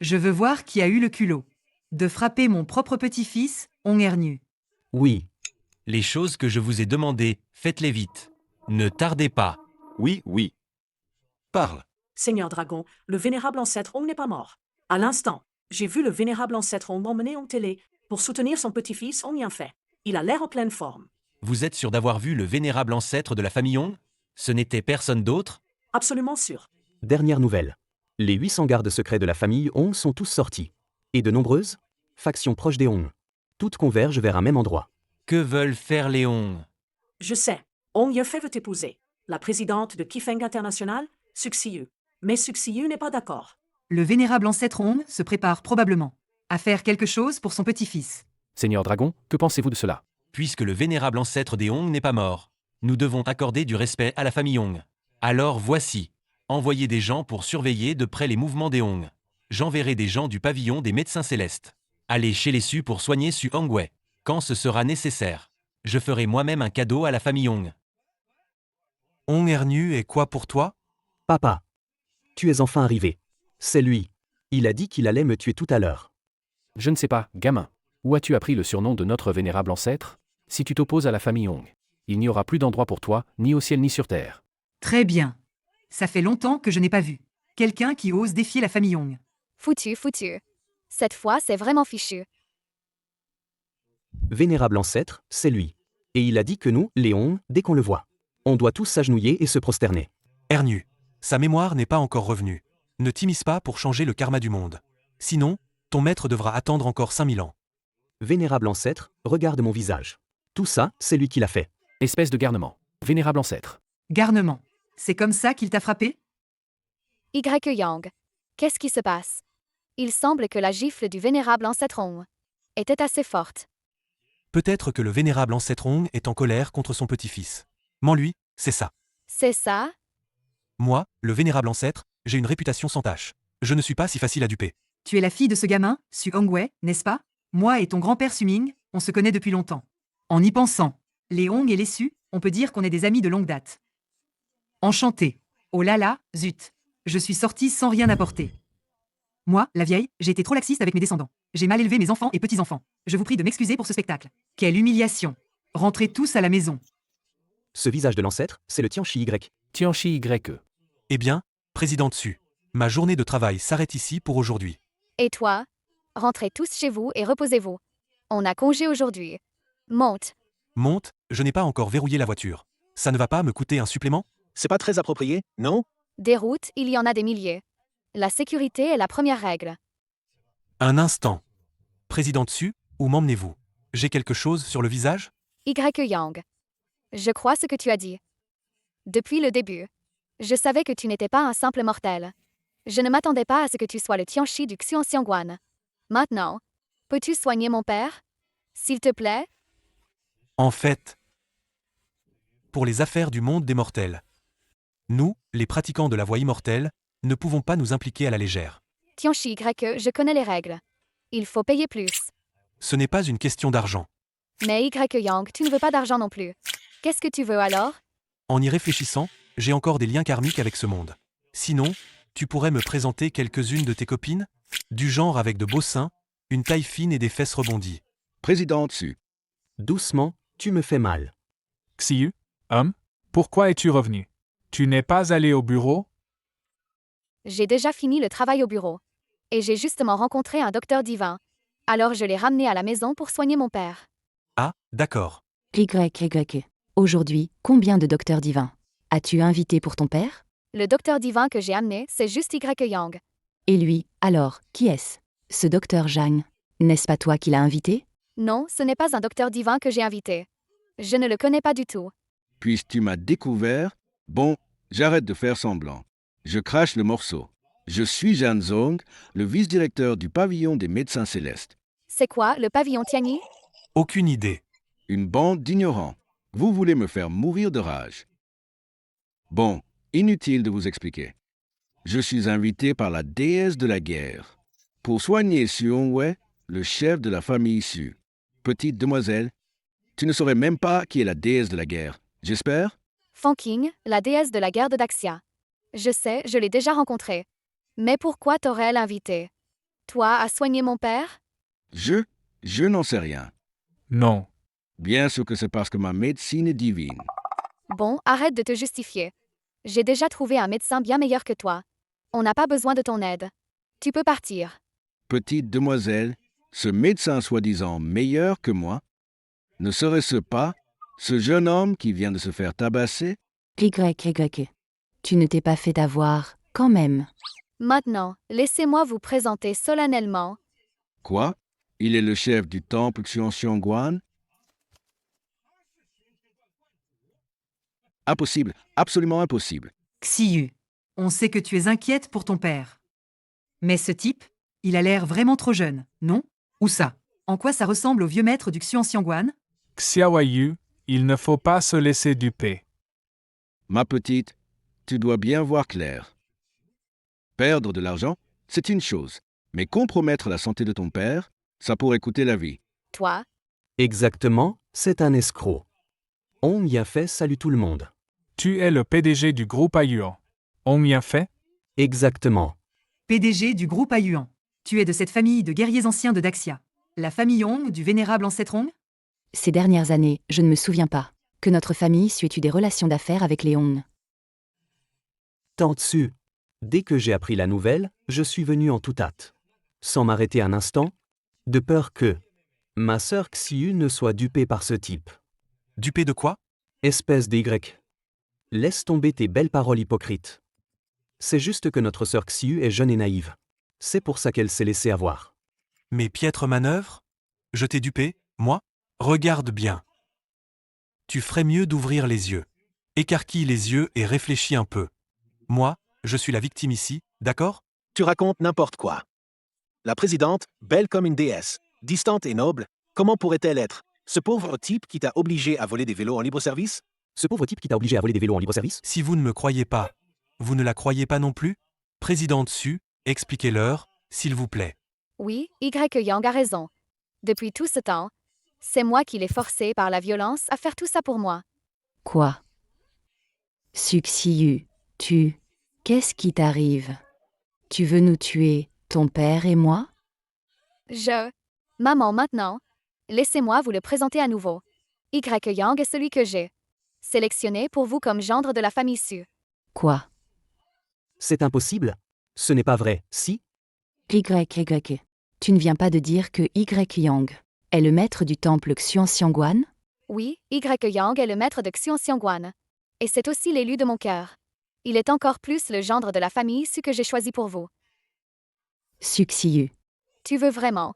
Je veux voir qui a eu le culot de frapper mon propre petit-fils, Hong Ernu. Oui. Les choses que je vous ai demandées, faites-les vite. Ne tardez pas. Oui. Parle. Seigneur Dragon, le vénérable ancêtre Hong n'est pas mort. À l'instant, j'ai vu le vénérable ancêtre Hong emmener Hong Télé pour soutenir son petit-fils Hong Yanfei. Il a l'air en pleine forme. Vous êtes sûr d'avoir vu le vénérable ancêtre de la famille Hong? Ce n'était personne d'autre? Absolument sûr. Dernière nouvelle. Les 800 gardes secrets de la famille Hong sont tous sortis. Et de nombreuses factions proches des Hong. Toutes convergent vers un même endroit. Que veulent faire les Hong? Je sais. Hong Yanfei veut épouser la présidente de Qifeng International, Su Xiyu. Mais Su Xiyu n'est pas d'accord. Le vénérable ancêtre Hong se prépare probablement à faire quelque chose pour son petit-fils. Seigneur Dragon, que pensez-vous de cela? Puisque le vénérable ancêtre des Hong n'est pas mort, nous devons accorder du respect à la famille Hong. Alors voici. Envoyez des gens pour surveiller de près les mouvements des Hong. J'enverrai des gens du pavillon des médecins célestes. Allez chez les Su pour soigner Su Hongwei, quand ce sera nécessaire. Je ferai moi-même un cadeau à la famille Hong. Hong Ernu est quoi pour toi? Papa. Tu es enfin arrivé. C'est lui. Il a dit qu'il allait me tuer tout à l'heure. Je ne sais pas, gamin. Où as-tu appris le surnom de notre vénérable ancêtre? Si tu t'opposes à la famille Hong, il n'y aura plus d'endroit pour toi, ni au ciel ni sur terre. Très bien. Ça fait longtemps que je n'ai pas vu quelqu'un qui ose défier la famille Hong. Foutu, foutu. Cette fois, c'est vraiment fichu. Vénérable ancêtre, c'est lui. Et il a dit que nous, les Hong, dès qu'on le voit, on doit tous s'agenouiller et se prosterner. Ernu, sa mémoire n'est pas encore revenue. Ne t'immisce pas pour changer le karma du monde. Sinon, ton maître devra attendre encore 5000 ans. Vénérable ancêtre, regarde mon visage. Tout ça, c'est lui qui l'a fait. Espèce de garnement. Vénérable ancêtre. Garnement. C'est comme ça qu'il t'a frappé? Y. Yang. Qu'est-ce qui se passe? Il semble que la gifle du vénérable ancêtre Hong était assez forte. Peut-être que le vénérable ancêtre Hong est en colère contre son petit-fils. Lui, c'est ça. C'est ça? Moi, le vénérable ancêtre, j'ai une réputation sans tache. Je ne suis pas si facile à duper. Tu es la fille de ce gamin, Su Hongwei, n'est-ce pas? Moi et ton grand-père Suming, on se connaît depuis longtemps. En y pensant, les Hong et les Su, on peut dire qu'on est des amis de longue date. Enchanté. Oh là là, zut. Je suis sortie sans rien apporter. Moi, la vieille, j'ai été trop laxiste avec mes descendants. J'ai mal élevé mes enfants et petits-enfants. Je vous prie de m'excuser pour ce spectacle. Quelle humiliation. Rentrez tous à la maison. Ce visage de l'ancêtre, c'est le Tianchi Y. Tianchi Y. Eh bien, président Su, ma journée de travail s'arrête ici pour aujourd'hui. Et toi? Rentrez tous chez vous et reposez-vous. On a congé aujourd'hui. Monte. Monte, je n'ai pas encore verrouillé la voiture. Ça ne va pas me coûter un supplément? C'est pas très approprié, non? Des routes, il y en a des milliers. La sécurité est la première règle. Un instant. Président Su, où m'emmenez-vous? J'ai quelque chose sur le visage? Y. Yang. Je crois ce que tu as dit. Depuis le début, je savais que tu n'étais pas un simple mortel. Je ne m'attendais pas à ce que tu sois le Tianchi du Xuanxiangguan. Maintenant, peux-tu soigner mon père? S'il te plaît? En fait, pour les affaires du monde des mortels, nous, les pratiquants de la voie immortelle, ne pouvons pas nous impliquer à la légère. Tianchi Y, je connais les règles. Il faut payer plus. Ce n'est pas une question d'argent. Mais Y. Yang, tu ne veux pas d'argent non plus. Qu'est-ce que tu veux alors? En y réfléchissant, j'ai encore des liens karmiques avec ce monde. Sinon, tu pourrais me présenter quelques-unes de tes copines? Du genre avec de beaux seins, une taille fine et des fesses rebondies. Président Su. Doucement, tu me fais mal. Xiu, homme, pourquoi es-tu revenu? Tu n'es pas allé au bureau? J'ai déjà fini le travail au bureau. Et j'ai justement rencontré un docteur divin. Alors je l'ai ramené à la maison pour soigner mon père. Ah, d'accord. Y. Aujourd'hui, combien de docteurs divins as-tu invité pour ton père? Le docteur divin que j'ai amené, c'est juste Y. Yang. Et lui, alors, qui est-ce? Ce docteur Zhang. N'est-ce pas toi qui l'as invité? Non, ce n'est pas un docteur divin que j'ai invité. Je ne le connais pas du tout. Puisque tu m'as découvert, bon, j'arrête de faire semblant. Je crache le morceau. Je suis Zhan Zong, le vice-directeur du pavillon des médecins célestes. C'est quoi, le pavillon Tianyi? Aucune idée. Une bande d'ignorants. Vous voulez me faire mourir de rage. Bon, inutile de vous expliquer. Je suis invité par la déesse de la guerre pour soigner Su Hongwei, le chef de la famille Su. Petite demoiselle, tu ne saurais même pas qui est la déesse de la guerre, j'espère? Fangqing, la déesse de la guerre de Daxia. Je sais, je l'ai déjà rencontrée. Mais pourquoi t'aurais-elle invité? Toi à soigner mon père? Je n'en sais rien. Non. Bien sûr que c'est parce que ma médecine est divine. Bon, arrête de te justifier. J'ai déjà trouvé un médecin bien meilleur que toi. On n'a pas besoin de ton aide. Tu peux partir. Petite demoiselle, ce médecin soi-disant meilleur que moi, ne serait-ce pas ce jeune homme qui vient de se faire tabasser? Y. Tu ne t'es pas fait avoir, quand même. Maintenant, laissez-moi vous présenter solennellement. Quoi? Il est le chef du temple Xuanxiangguan? Impossible, absolument impossible. Xiu, on sait que tu es inquiète pour ton père. Mais ce type, il a l'air vraiment trop jeune, non? Ou ça? En quoi ça ressemble au vieux maître du Xuanxiangguan? Xiaoyu, il ne faut pas se laisser duper. Ma petite, tu dois bien voir clair. Perdre de l'argent, c'est une chose, mais compromettre la santé de ton père, ça pourrait coûter la vie. Toi, Exactement, c'est un escroc. On y a fait salut tout le monde. Tu es le PDG du groupe Ayuan. On y a fait? Exactement. PDG du groupe Ayuan. Tu es de cette famille de guerriers anciens de Daxia. La famille Hong du vénérable ancêtre Hong? Ces dernières années, je ne me souviens pas que notre famille ait eu des relations d'affaires avec les Hong. Tante Su, dès que j'ai appris la nouvelle, je suis venu en toute hâte. Sans m'arrêter un instant, de peur que ma sœur Xiu ne soit dupée par ce type. Dupé de quoi? Espèce d'Y. Laisse tomber tes belles paroles hypocrites. C'est juste que notre sœur Xiu est jeune et naïve. C'est pour ça qu'elle s'est laissée avoir. Mes piètres manœuvres? Je t'ai dupé, moi? Regarde bien. Tu ferais mieux d'ouvrir les yeux. Écarquille les yeux et réfléchis un peu. Moi, je suis la victime ici, d'accord? Tu racontes n'importe quoi. La présidente, belle comme une déesse, distante et noble, comment pourrait-elle être? Ce pauvre type qui t'a obligé à voler des vélos en libre-service? Ce pauvre type qui t'a obligé à voler des vélos en libre-service? Si vous ne me croyez pas, vous ne la croyez pas non plus? Présidente Su, expliquez-leur, s'il vous plaît. oui, Y. Yang a raison. Depuis tout ce temps, c'est moi qui l'ai forcé par la violence à faire tout ça pour moi. Quoi? Xiu, qu'est-ce qui t'arrive? Tu veux nous tuer, ton père et moi? Maman, maintenant, laissez-moi vous le présenter à nouveau. Y. Yang est celui que j'ai sélectionné pour vous comme gendre de la famille Su. Quoi? C'est impossible. Ce n'est pas vrai, si? Y. Tu ne viens pas de dire que Y. Yang est le maître du temple Xuanxiangguan? Oui, Y. Yang est le maître de Xuanxiangguan. Et c'est aussi l'élu de mon cœur. Il est encore plus le gendre de la famille Su que j'ai choisi pour vous. Xiu, Tu veux vraiment?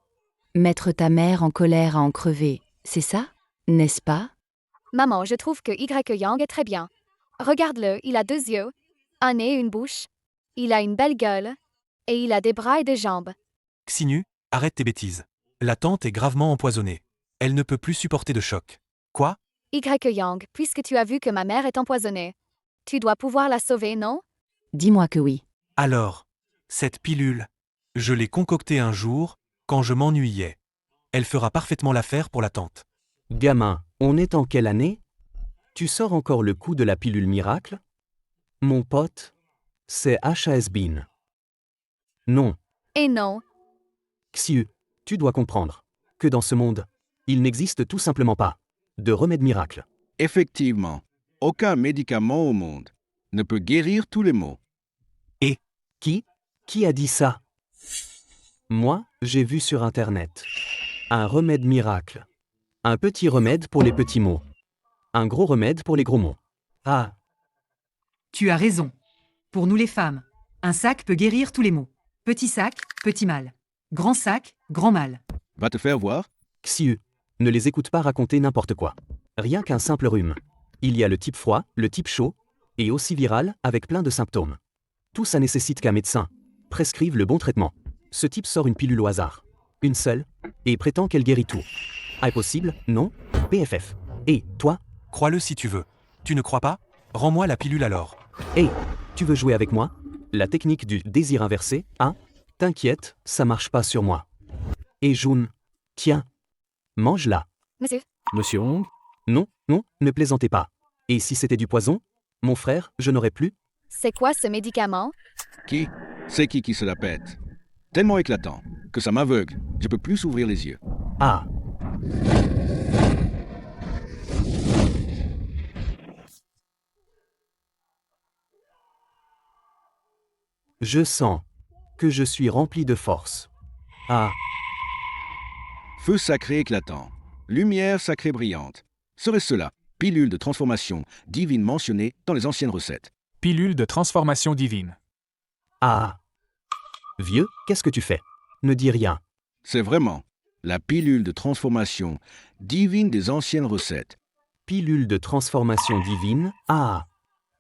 mettre ta mère en colère à en crever, c'est ça? N'est-ce pas? Maman, je trouve que Y. Yang est très bien. Regarde-le, il a 2 yeux, un nez et une bouche. Il a une belle gueule. Et il a des bras et des jambes. Xinu, arrête tes bêtises. La tante est gravement empoisonnée. Elle ne peut plus supporter de choc. Quoi? Y. Yang, puisque tu as vu que ma mère est empoisonnée, tu dois pouvoir la sauver, non? Dis-moi que oui. Alors, cette pilule, je l'ai concoctée un jour, quand je m'ennuyais. Elle fera parfaitement l'affaire pour la tante. Gamin, on est en quelle année? Tu sors encore le coup de la pilule miracle? Mon pote, c'est HAS Bean. Non, Et non, Xiu, tu dois comprendre que dans ce monde, il n'existe tout simplement pas de remède miracle. Effectivement, aucun médicament au monde ne peut guérir tous les maux. Et qui a dit ça? Moi, j'ai vu sur Internet. Un remède miracle. Un petit remède pour les petits mots. Un gros remède pour les gros mots. Ah, Tu as raison. Pour nous les femmes, un sac peut guérir tous les maux. Petit sac, petit mal. Grand sac, grand mal. Va te faire voir? Xiu, ne les écoute pas raconter n'importe quoi. Rien qu'un simple rhume. Il y a le type froid, le type chaud, et aussi viral, avec plein de symptômes. Tout ça nécessite qu'un médecin prescrive le bon traitement. Ce type sort une pilule au hasard. Une seule, et prétend qu'elle guérit tout. Impossible, non? PFF. Et toi? Crois-le si tu veux. Tu ne crois pas? Rends-moi la pilule alors. Hé, tu veux jouer avec moi? La technique du désir inversé, hein? T'inquiète, ça marche pas sur moi. Et Jun, tiens, mange-la. monsieur. Monsieur Hong? Non, ne plaisantez pas. Et si c'était du poison? Mon frère, je n'aurais plus? C'est quoi ce médicament? Qui? C'est qui se la pète? Tellement éclatant que ça m'aveugle. Je peux plus ouvrir les yeux. Ah. Je sens que je suis rempli de force. Ah. Feu sacré éclatant. Lumière sacrée brillante. Serait-ce cela? Pilule de transformation divine mentionnée dans les anciennes recettes. Pilule de transformation divine. Ah. Vieux, qu'est-ce que tu fais? Ne dis rien. C'est vraiment la pilule de transformation divine des anciennes recettes. Pilule de transformation divine? Ah.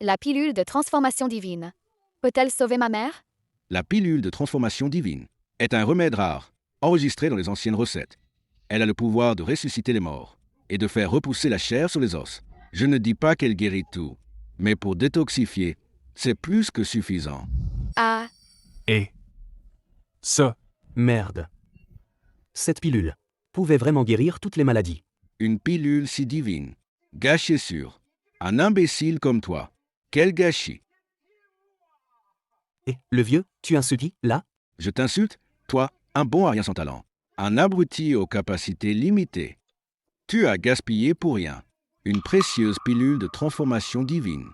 La pilule de transformation divine. Peut-elle sauver ma mère? La pilule de transformation divine est un remède rare, enregistré dans les anciennes recettes. Elle a le pouvoir de ressusciter les morts. et de faire repousser la chair sur les os. Je ne dis pas qu'elle guérit tout, mais pour détoxifier, c'est plus que suffisant. Ah, Et ça, Merde. Cette pilule pouvait vraiment guérir toutes les maladies. Une pilule si divine. Gâchis sûr. Un imbécile comme toi. Quel gâchis. Et, le vieux, tu insultes, là? Je t'insulte, toi, un bon à rien sans talent. Un abruti aux capacités limitées. Tu as gaspillé pour rien. Une précieuse pilule de transformation divine.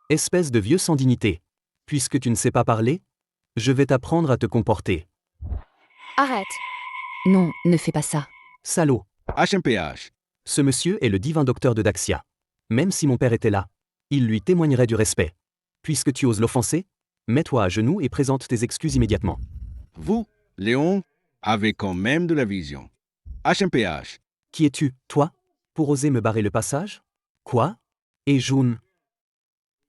Espèce de vieux sans dignité. Puisque tu ne sais pas parler, je vais t'apprendre à te comporter. arrête. Non, ne fais pas ça. Salaud. HMPH. Ce monsieur est le divin docteur de Daxia. Même si mon père était là, il lui témoignerait du respect. Puisque tu oses l'offenser, mets-toi à genoux et présente tes excuses immédiatement. Vous, Léon, avez quand même de la vision. HMPH. Qui es-tu, toi, pour oser me barrer le passage? Quoi? Et June?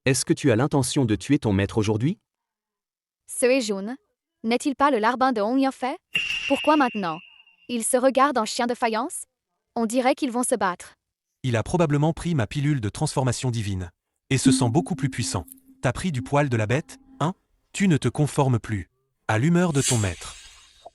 Est-ce que tu as l'intention de tuer ton maître aujourd'hui? Ce est June. N'est-il pas le larbin de Hong Yanfei? Pourquoi maintenant? Ils se regardent en chien de faïence? On dirait qu'ils vont se battre. Il a probablement pris ma pilule de transformation divine. Et se sent beaucoup plus puissant. T'as pris du poil de la bête, hein? Tu ne te conformes plus à l'humeur de ton maître.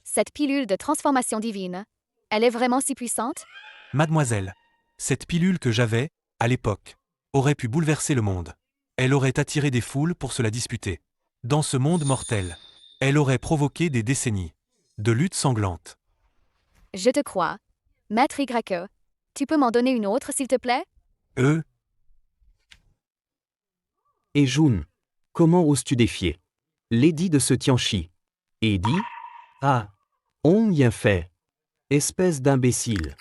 Cette pilule de transformation divine, elle est vraiment si puissante? Mademoiselle, cette pilule que j'avais, à l'époque, aurait pu bouleverser le monde. Elle aurait attiré des foules pour se la disputer. Dans ce monde mortel, elle aurait provoqué des décennies de luttes sanglantes. Je te crois. Maître YE, tu peux m'en donner une autre, s'il te plaît? Et June, comment oses-tu défier Lady de ce Tianchi? Et dit: Ah, Hong Yanfei. Espèce d'imbécile.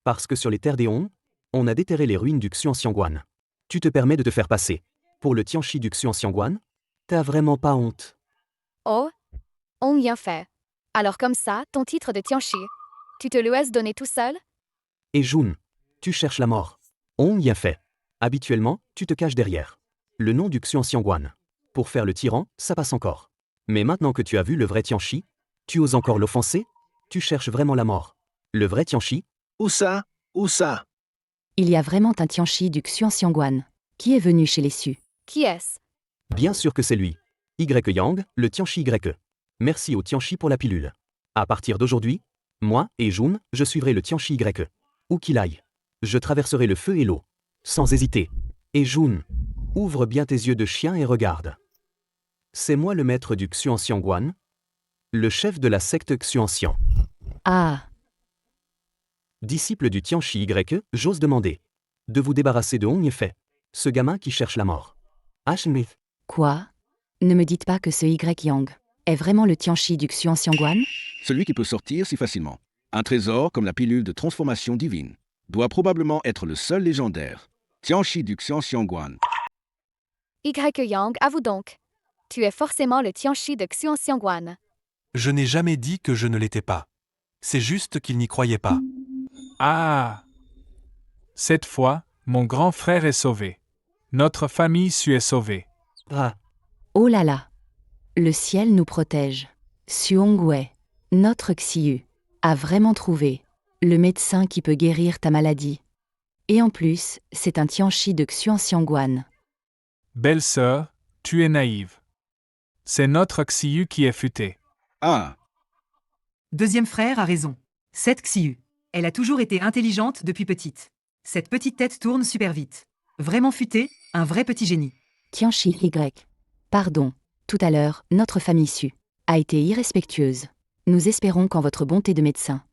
Parce que sur les terres des Hong, on a déterré les ruines du Xuanxiangguan. Tu te permets de te faire passer pour le Tianchi du Xuanxiangguan? T'as vraiment pas honte? Oh, Hong Yanfei. Alors comme ça, ton titre de Tianchi, tu te le laisses donner tout seul? Et June, tu cherches la mort. Hong Yanfei. Habituellement, tu te caches derrière le nom du Xuanxiangguan. Pour faire le tyran, ça passe encore. Mais maintenant que tu as vu le vrai Tianchi, tu oses encore l'offenser? Tu cherches vraiment la mort. Le vrai Tianchi? Où ça? Où ça? Il y a vraiment un Tianchi du Xuanxiangguan qui est venu chez les Su. Qui est-ce? Bien sûr que c'est lui. Y Yang, le Tianchi Y. Merci au Tianchi pour la pilule. À partir d'aujourd'hui, moi et June, je suivrai le Tianchi Y. Où qu'il aille. Je traverserai le feu et l'eau. Sans hésiter. Et June, ouvre bien tes yeux de chien et regarde. C'est moi le maître du Xuanxiangguan, le chef de la secte Xuanxiang. Ah, Disciple du Tianchi Y, j'ose demander de vous débarrasser de Hong Yanfei, ce gamin qui cherche la mort. Smith. quoi? Ne me dites pas que ce Y Yang est vraiment le Tianchi du Xuanxiangguan? Celui qui peut sortir si facilement. Un trésor comme la pilule de transformation divine doit probablement être le seul légendaire. Tianchi du Xuanxiangguan. Y Yang, avoue donc. Tu es forcément le Tianchi de Xuanxiangguan. Je n'ai jamais dit que je ne l'étais pas. C'est juste qu'il n'y croyait pas. Ah! Cette fois, mon grand frère est sauvé. Notre famille Su est sauvée. Ah, Oh là là! Le ciel nous protège. Suongwei, notre Xiu, a vraiment trouvé le médecin qui peut guérir ta maladie. Et en plus, c'est un Tianchi de Xuanxiangguan. Belle-sœur, tu es naïve. C'est notre Xiu qui est futé. Ah, Deuxième frère a raison. Cette Xiu. Elle a toujours été intelligente depuis petite. Cette petite tête tourne super vite. Vraiment futée, un vrai petit génie. Tianchi Y. Pardon, tout à l'heure, notre famille Su a été irrespectueuse. Nous espérons qu'en votre bonté de médecin,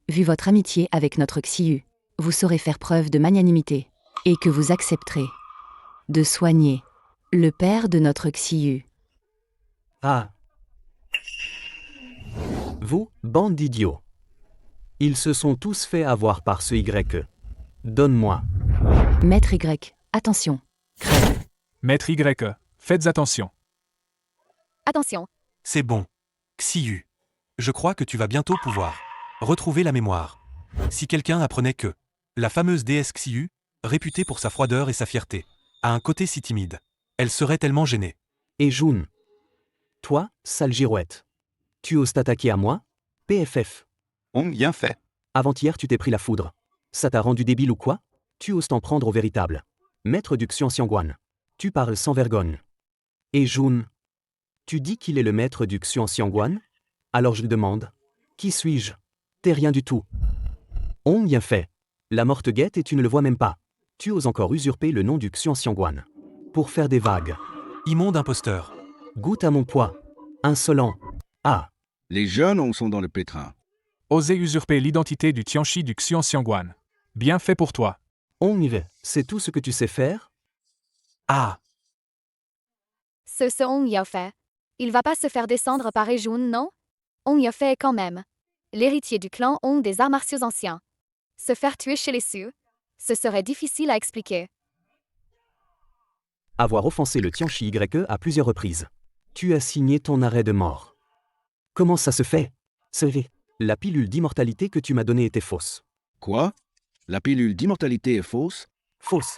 vu votre amitié avec notre Xiu, vous saurez faire preuve de magnanimité et que vous accepterez de soigner le père de notre Xiu. ah. Vous, bande d'idiots. Ils se sont tous fait avoir par ce Y. Donne-moi. Maître Y, attention. Maître YE, faites attention. Attention. C'est bon. Xiu. Je crois que tu vas bientôt pouvoir retrouver la mémoire. Si quelqu'un apprenait que la fameuse déesse Xiu, réputée pour sa froideur et sa fierté, a un côté si timide, elle serait tellement gênée. Et June. Toi, sale girouette. Tu oses t'attaquer à moi? PFF. Hong Yanfei. Avant-hier, tu t'es pris la foudre. Ça t'a rendu débile ou quoi? Tu oses t'en prendre au véritable maître du Xuanxiangguan. Tu parles sans vergogne. Et Jun, tu dis qu'il est le maître du Xuanxiangguan? Alors je demande, qui suis-je? T'es rien du tout. On bien fait. La morte guette et tu ne le vois même pas. Tu oses encore usurper le nom du Xuanxiangguan. Pour faire des vagues. Immonde imposteur. Goûte à mon poids. Insolent. Ah. Les jeunes Hong sont dans le pétrin. Oser usurper l'identité du Tianchi du Xuanxiangguan. Bien fait pour toi. On y va. C'est tout ce que tu sais faire? Ah. Ce Hong Yao fait. Il va pas se faire descendre par Ejun, non? Hong Yao fait quand même. L'héritier du clan Hong des arts martiaux anciens. Se faire tuer chez les Sioux, ce serait difficile à expliquer. Avoir offensé le Tianchi YE à plusieurs reprises. Tu as signé ton arrêt de mort. Comment ça se fait? C'est la pilule d'immortalité que tu m'as donnée était fausse. Quoi? La pilule d'immortalité est fausse? Fausse.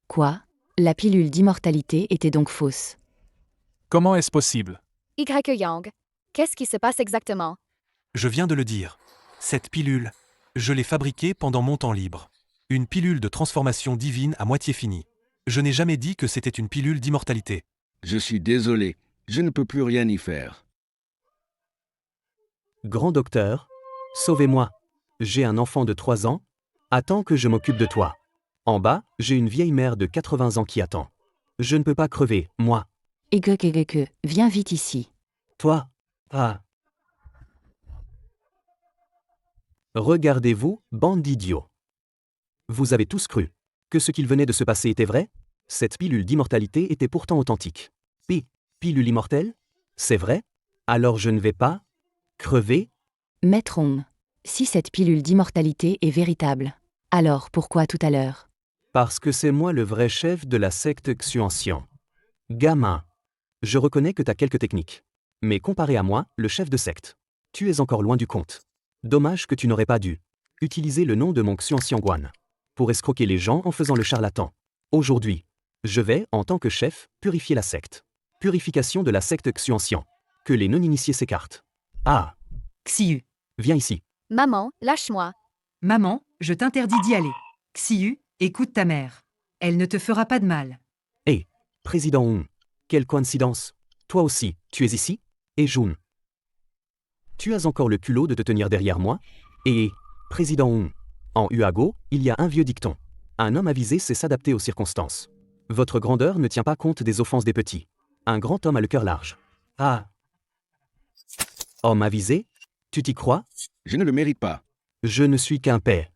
Quoi? La pilule d'immortalité était donc fausse. Comment est-ce possible? Y Yang. Qu'est-ce qui se passe exactement? Je viens de le dire. Cette pilule, je l'ai fabriquée pendant mon temps libre. Une pilule de transformation divine à moitié finie. Je n'ai jamais dit que c'était une pilule d'immortalité. Je suis désolé, je ne peux plus rien y faire. Grand docteur, sauvez-moi. J'ai un enfant de 3 ans. Attends que je m'occupe de toi. En bas, j'ai une vieille mère de 80 ans qui attend. Je ne peux pas crever, moi. Viens vite ici. Toi? Ah. Regardez-vous, bande d'idiots. Vous avez tous cru que ce qu'il venait de se passer était vrai? Cette pilule d'immortalité était pourtant authentique. Pilule immortelle? C'est vrai? Alors je ne vais pas crever? Maître Hong, si cette pilule d'immortalité est véritable, alors pourquoi tout à l'heure? Parce que c'est moi le vrai chef de la secte Xuanxiang. Gamin, je reconnais que t'as quelques techniques. Mais comparé à moi, le chef de secte, tu es encore loin du compte. Dommage que tu n'aurais pas dû utiliser le nom de mon Xuanxiangguan pour escroquer les gens en faisant le charlatan. Aujourd'hui, je vais, en tant que chef, purifier la secte. Purification de la secte Xuanxiang. Que les non-initiés s'écartent. Ah. Xiu. Viens ici. Maman, lâche-moi. Maman, je t'interdis d'y aller. Xiu, écoute ta mère. Elle ne te fera pas de mal. Hé, Président Hong. Quelle coïncidence. Toi aussi, tu es ici? Et Jun. Tu as encore le culot de te tenir derrière moi? Et, Président Hong. En Huago, il y a un vieux dicton. Un homme avisé sait s'adapter aux circonstances. Votre grandeur ne tient pas compte des offenses des petits. Un grand homme a le cœur large. Ah. Homme avisé? Tu t'y crois? Je ne le mérite pas. Je ne suis qu'un père.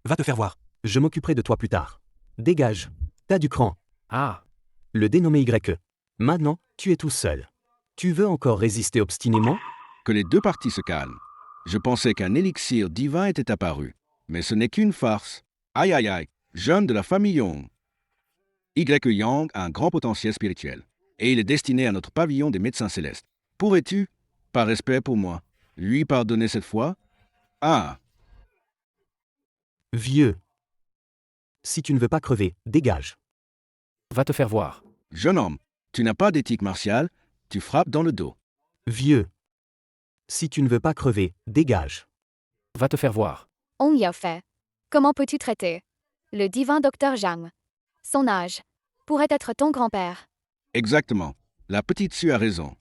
Va te faire voir. Je m'occuperai de toi plus tard. Dégage. T'as du cran. Ah. Le dénommé YE. Maintenant, tu es tout seul. Tu veux encore résister obstinément? Que les deux parties se calment. Je pensais qu'un élixir divin était apparu. Mais ce n'est qu'une farce. Aïe aïe aïe, jeune de la famille Yong. Y Yang a un grand potentiel spirituel. Et il est destiné à notre pavillon des médecins célestes. Pourrais-tu, par respect pour moi, lui pardonner cette fois? Ah. Vieux. Si tu ne veux pas crever, dégage. Va te faire voir. Jeune homme, tu n'as pas d'éthique martiale, tu frappes dans le dos. Vieux. Si tu ne veux pas crever, dégage. Va te faire voir. Hong Yao fait. Comment peux-tu traiter le divin docteur Zhang? Son âge pourrait être ton grand-père. Exactement. La petite Sue a raison.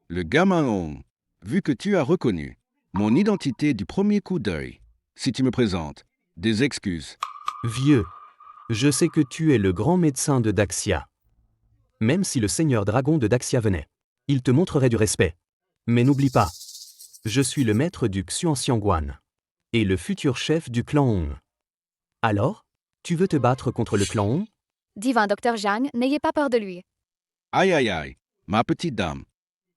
Le gamin Hong, vu que tu as reconnu mon identité du premier coup d'œil, si tu me présentes des excuses. Vieux. Je sais que tu es le grand médecin de Daxia. Même si le seigneur dragon de Daxia venait, il te montrerait du respect. Mais n'oublie pas, je suis le maître du Xuanxiangguan et le futur chef du clan Hong. Alors, tu veux te battre contre le clan Hong? Divin docteur Zhang, n'ayez pas peur de lui. Aïe aïe aïe, ma petite dame.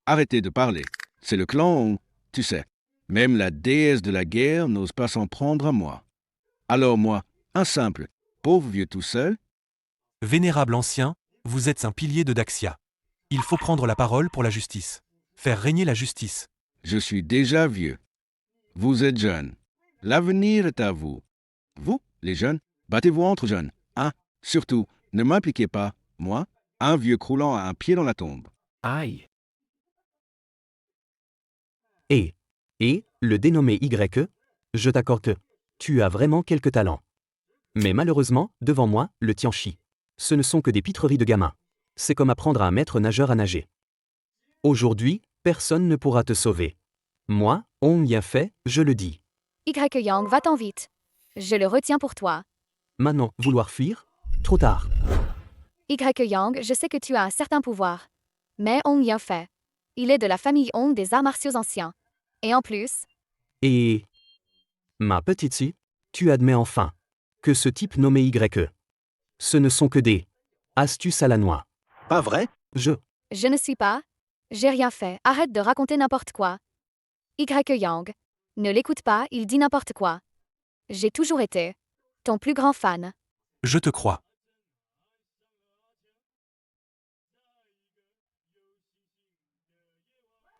Arrêtez de parler. C'est le clan Hong, tu sais. Même la déesse de la guerre n'ose pas s'en prendre à moi. Alors moi, un simple, pauvre vieux tout seul? Vénérable ancien, vous êtes un pilier de Daxia. Il faut prendre la parole pour la justice. Faire régner la justice. Je suis déjà vieux. Vous êtes jeune. L'avenir est à vous. Vous, les jeunes, battez-vous entre jeunes. Hein? Surtout, ne m'impliquez pas, moi, un vieux croulant à un pied dans la tombe. Aïe. Et, le dénommé YE, je t'accorde Tu as vraiment quelques talents. Mais malheureusement, devant moi, le Tianchi. Ce ne sont que des pitreries de gamins. C'est comme apprendre à un maître nageur à nager. Aujourd'hui, personne ne pourra te sauver. Moi, Hong Yanfei, je le dis. Y-Yang, va-t'en vite. Je le retiens pour toi. Maintenant, vouloir fuir? Trop tard. Y-Yang, je sais que tu as un certain pouvoir. Mais Hong Yanfei. Il est de la famille Hong des arts martiaux anciens. Et en plus... Et... Ma petite fille, tu admets enfin que ce type nommé Y. Ce ne sont que des astuces à la noix. Pas vrai? Je ne suis pas... J'ai rien fait. Arrête de raconter n'importe quoi. Y-Yang. Ne l'écoute pas, il dit n'importe quoi. J'ai toujours été ton plus grand fan. Je te crois.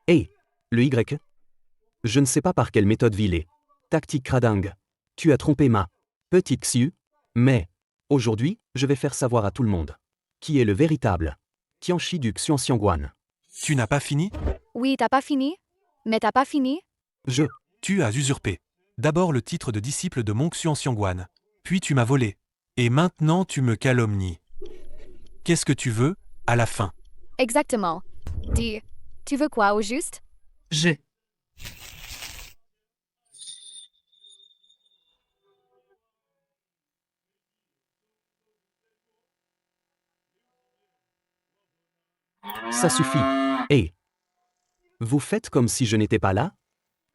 Hé, le Y. Je ne sais pas par quelle méthode vilée. Tactique cradingue. Tu as trompé ma petite Xiu, mais aujourd'hui, je vais faire savoir à tout le monde qui est le véritable Tianchi du Xuanxiangguan. Tu n'as pas fini? Oui, t'as pas fini? Mais t'as pas fini? Tu as usurpé. D'abord le titre de disciple de mon Xuanxiangguan. Puis tu m'as volé. Et maintenant tu me calomnies. Qu'est-ce que tu veux, à la fin? Exactement. Dis, tu veux quoi au juste? Ça suffit. Hé. Vous faites comme si je n'étais pas là?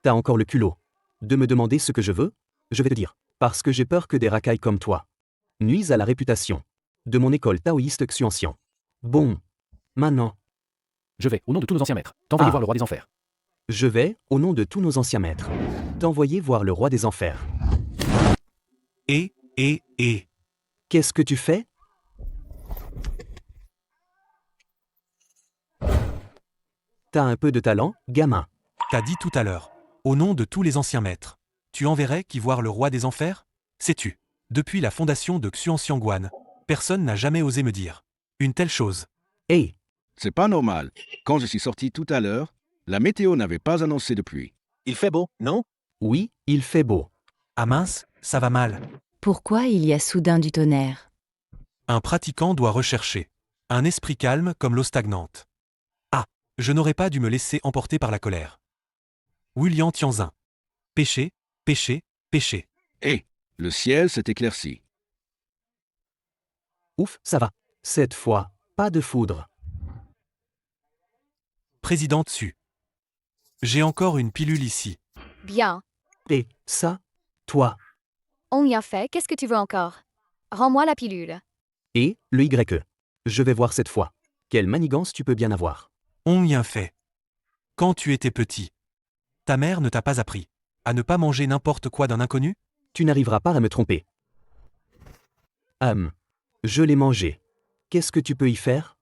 T'as encore le culot de me demander ce que je veux? Je vais te dire. Parce que j'ai peur que des racailles comme toi nuisent à la réputation de mon école taoïste Xuanxiang. Bon. Maintenant. Je vais, au nom de tous nos anciens maîtres, t'envoyer voir le roi des enfers. Je vais, au nom de tous nos anciens maîtres, t'envoyer voir le roi des enfers. Et. Qu'est-ce que tu fais? T'as un peu de talent, gamin. T'as dit tout à l'heure, au nom de tous les anciens maîtres, tu enverrais qui voir le roi des enfers? Sais-tu, depuis la fondation de Xuanxiangguan, personne n'a jamais osé me dire une telle chose. Hé. C'est pas normal. Quand je suis sorti tout à l'heure, la météo n'avait pas annoncé de pluie. Il fait beau, non? Oui, il fait beau. Ah mince, ça va mal. Pourquoi il y a soudain du tonnerre? Un pratiquant doit rechercher un esprit calme comme l'eau stagnante. Ah, je n'aurais pas dû me laisser emporter par la colère. William Tianzin. Péché, péché, péché. Hé, le ciel s'est éclairci. Ouf, ça va. Cette fois, pas de foudre. Présidente Su. J'ai encore une pilule ici. Bien. Et ça, toi. Hong Yanfei, qu'est-ce que tu veux encore? Rends-moi la pilule. Et le Y. Je vais voir cette fois. Quelle manigance tu peux bien avoir. Hong Yanfei. Quand tu étais petit, ta mère ne t'a pas appris à ne pas manger n'importe quoi d'un inconnu? Tu n'arriveras pas à me tromper. Je l'ai mangé. Qu'est-ce que tu peux y faire?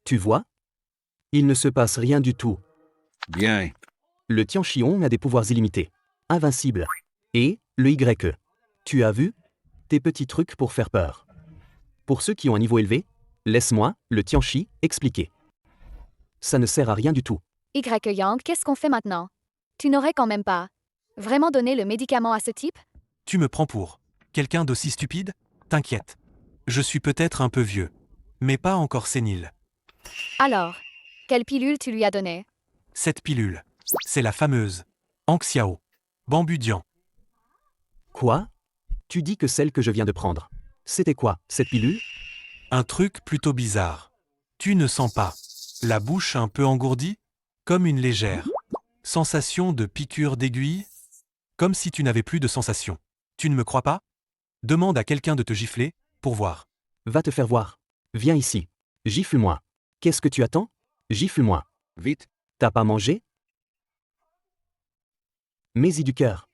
Tu vois? Il ne se passe rien du tout. Bien. Le Tianchi Hong a des pouvoirs illimités. Invincibles. Et, le Y. Tu as vu? Tes petits trucs pour faire peur. Pour ceux qui ont un niveau élevé, laisse-moi, le Tianchi, expliquer. Ça ne sert à rien du tout. Y-Yang, qu'est-ce qu'on fait maintenant? Tu n'aurais quand même pas vraiment donné le médicament à ce type? Tu me prends pour quelqu'un d'aussi stupide? T'inquiète. Je suis peut-être un peu vieux, mais pas encore sénile. Alors, quelle pilule tu lui as donnée? Cette pilule, c'est la fameuse Anxiao. Bambudian. Quoi? Tu dis que celle que je viens de prendre. C'était quoi, cette pilule? Un truc plutôt bizarre. Tu ne sens pas la bouche un peu engourdie? Comme une légère sensation de piqûre d'aiguille? Comme si tu n'avais plus de sensation. Tu ne me crois pas? Demande à quelqu'un de te gifler, pour voir. Va te faire voir. Viens ici. Gifle-moi. Qu'est-ce que tu attends? Gifle-moi. Vite. T'as pas mangé? Mets-y du cœur.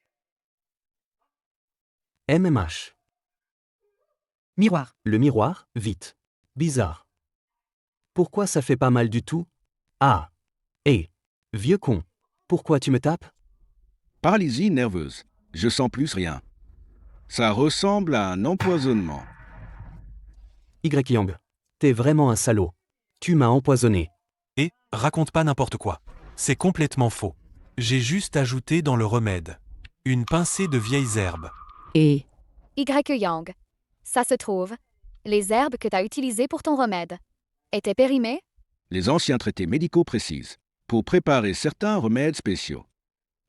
MMH. Miroir. Le miroir, vite. Bizarre. Pourquoi ça fait pas mal du tout? Ah. Hé. Vieux con. Pourquoi tu me tapes? Paralysie nerveuse. Je sens plus rien. Ça ressemble à un empoisonnement. Y-Yang. T'es vraiment un salaud. Tu m'as empoisonné. Et, raconte pas n'importe quoi. C'est complètement faux. J'ai juste ajouté dans le remède une pincée de vieilles herbes. Et Y. Yang. Ça se trouve. Les herbes que t'as utilisées pour ton remède étaient périmées? Les anciens traités médicaux précisent, pour préparer certains remèdes spéciaux,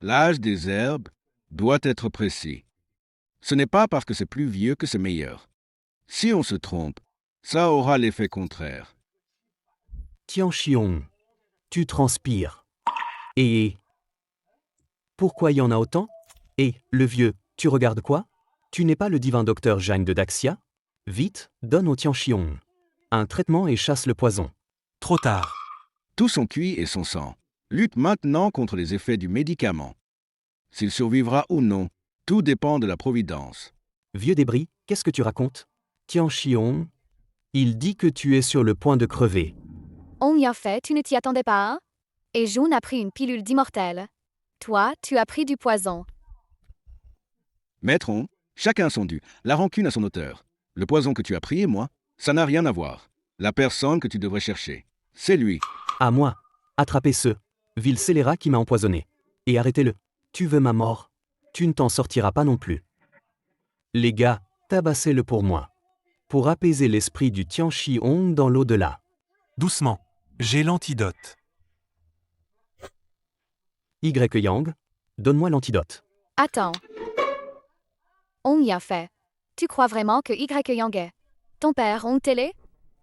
l'âge des herbes doit être précis. Ce n'est pas parce que c'est plus vieux que c'est meilleur. Si on se trompe, ça aura l'effet contraire. Tianxiong, tu transpires. Et pourquoi il y en a autant? Et, le vieux, tu regardes quoi? Tu n'es pas le divin docteur Zhang de Daxia? Vite, donne au Tianxiong un traitement et chasse le poison. Trop tard. Tout son cuit et son sang lutte maintenant contre les effets du médicament. S'il survivra ou non, tout dépend de la providence. Vieux débris, qu'est-ce que tu racontes? Tianxiong, il dit que tu es sur le point de crever. On y a fait, tu ne t'y attendais pas, hein? Et Jun a pris une pilule d'immortel. Toi, tu as pris du poison. Maître On, chacun son dû, la rancune à son auteur. Le poison que tu as pris et moi, ça n'a rien à voir. La personne que tu devrais chercher, c'est lui. À moi. Attrapez ce vil scélérat qui m'a empoisonné. Et arrêtez-le. Tu veux ma mort? Tu ne t'en sortiras pas non plus. Les gars, tabassez-le pour moi. Pour apaiser l'esprit du Tianxiong dans l'au-delà. Doucement. J'ai l'antidote. Y. Yang, donne-moi l'antidote. Attends. On y a fait. Tu crois vraiment que Y. Yang est ton père Hong Télé?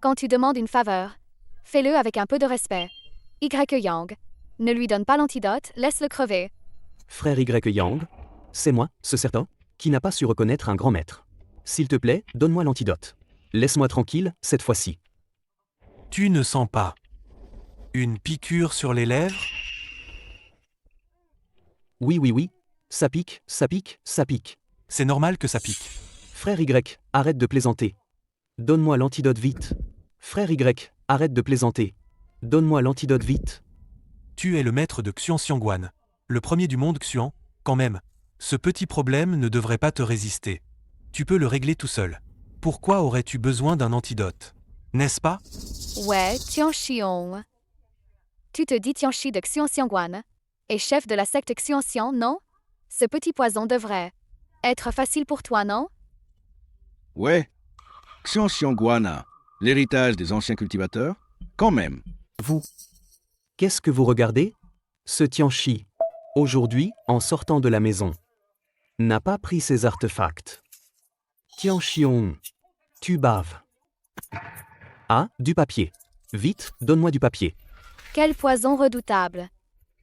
Quand tu demandes une faveur, fais-le avec un peu de respect. Y. Yang. Ne lui donne pas l'antidote, laisse-le crever. Frère Y. Yang, c'est moi, ce certain, qui n'a pas su reconnaître un grand maître. S'il te plaît, donne-moi l'antidote. Laisse-moi tranquille, cette fois-ci. Tu ne sens pas une piqûre sur les lèvres? Oui. Ça pique, ça pique, ça pique. C'est normal que ça pique. Frère Y, arrête de plaisanter. Donne-moi l'antidote vite. Frère Y, arrête de plaisanter. Donne-moi l'antidote vite. Tu es le maître de Xuanxiangguan, le premier du monde Xuan, quand même. Ce petit problème ne devrait pas te résister. Tu peux le régler tout seul. Pourquoi aurais-tu besoin d'un antidote? N'est-ce pas? Ouais, Tianxiong. Tu te dis Tianxi de Xuanxiangguan et chef de la secte Xuanxiang, non? Ce petit poison devrait être facile pour toi, non? Ouais. Xuanxiangguan, l'héritage des anciens cultivateurs? Quand même. Vous. Qu'est-ce que vous regardez? Ce Tianxi, aujourd'hui, en sortant de la maison, n'a pas pris ses artefacts. Tianxiong, tu baves. Ah, du papier. Vite, donne-moi du papier. Quel poison redoutable.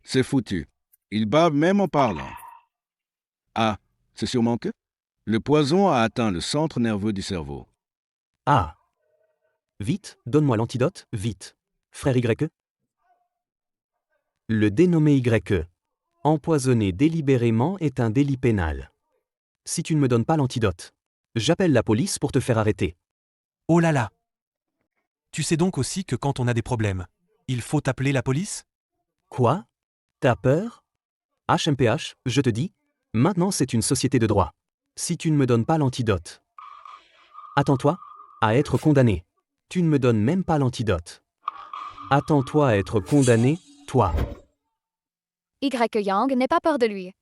C'est foutu. Il bave même en parlant. Ah, c'est sûrement que le poison a atteint le centre nerveux du cerveau. Ah. Vite, donne-moi l'antidote, vite. Frère Y. Le dénommé Y, empoisonné délibérément, est un délit pénal. Si tu ne me donnes pas l'antidote, j'appelle la police pour te faire arrêter. Oh là là! Tu sais donc aussi que quand on a des problèmes, il faut appeler la police? Quoi? T'as peur? HMPH, je te dis, maintenant c'est une société de droit. Si tu ne me donnes pas l'antidote, attends-toi à être condamné. Tu ne me donnes même pas l'antidote. Attends-toi à être condamné, toi. Y. Yang n'aie pas peur de lui.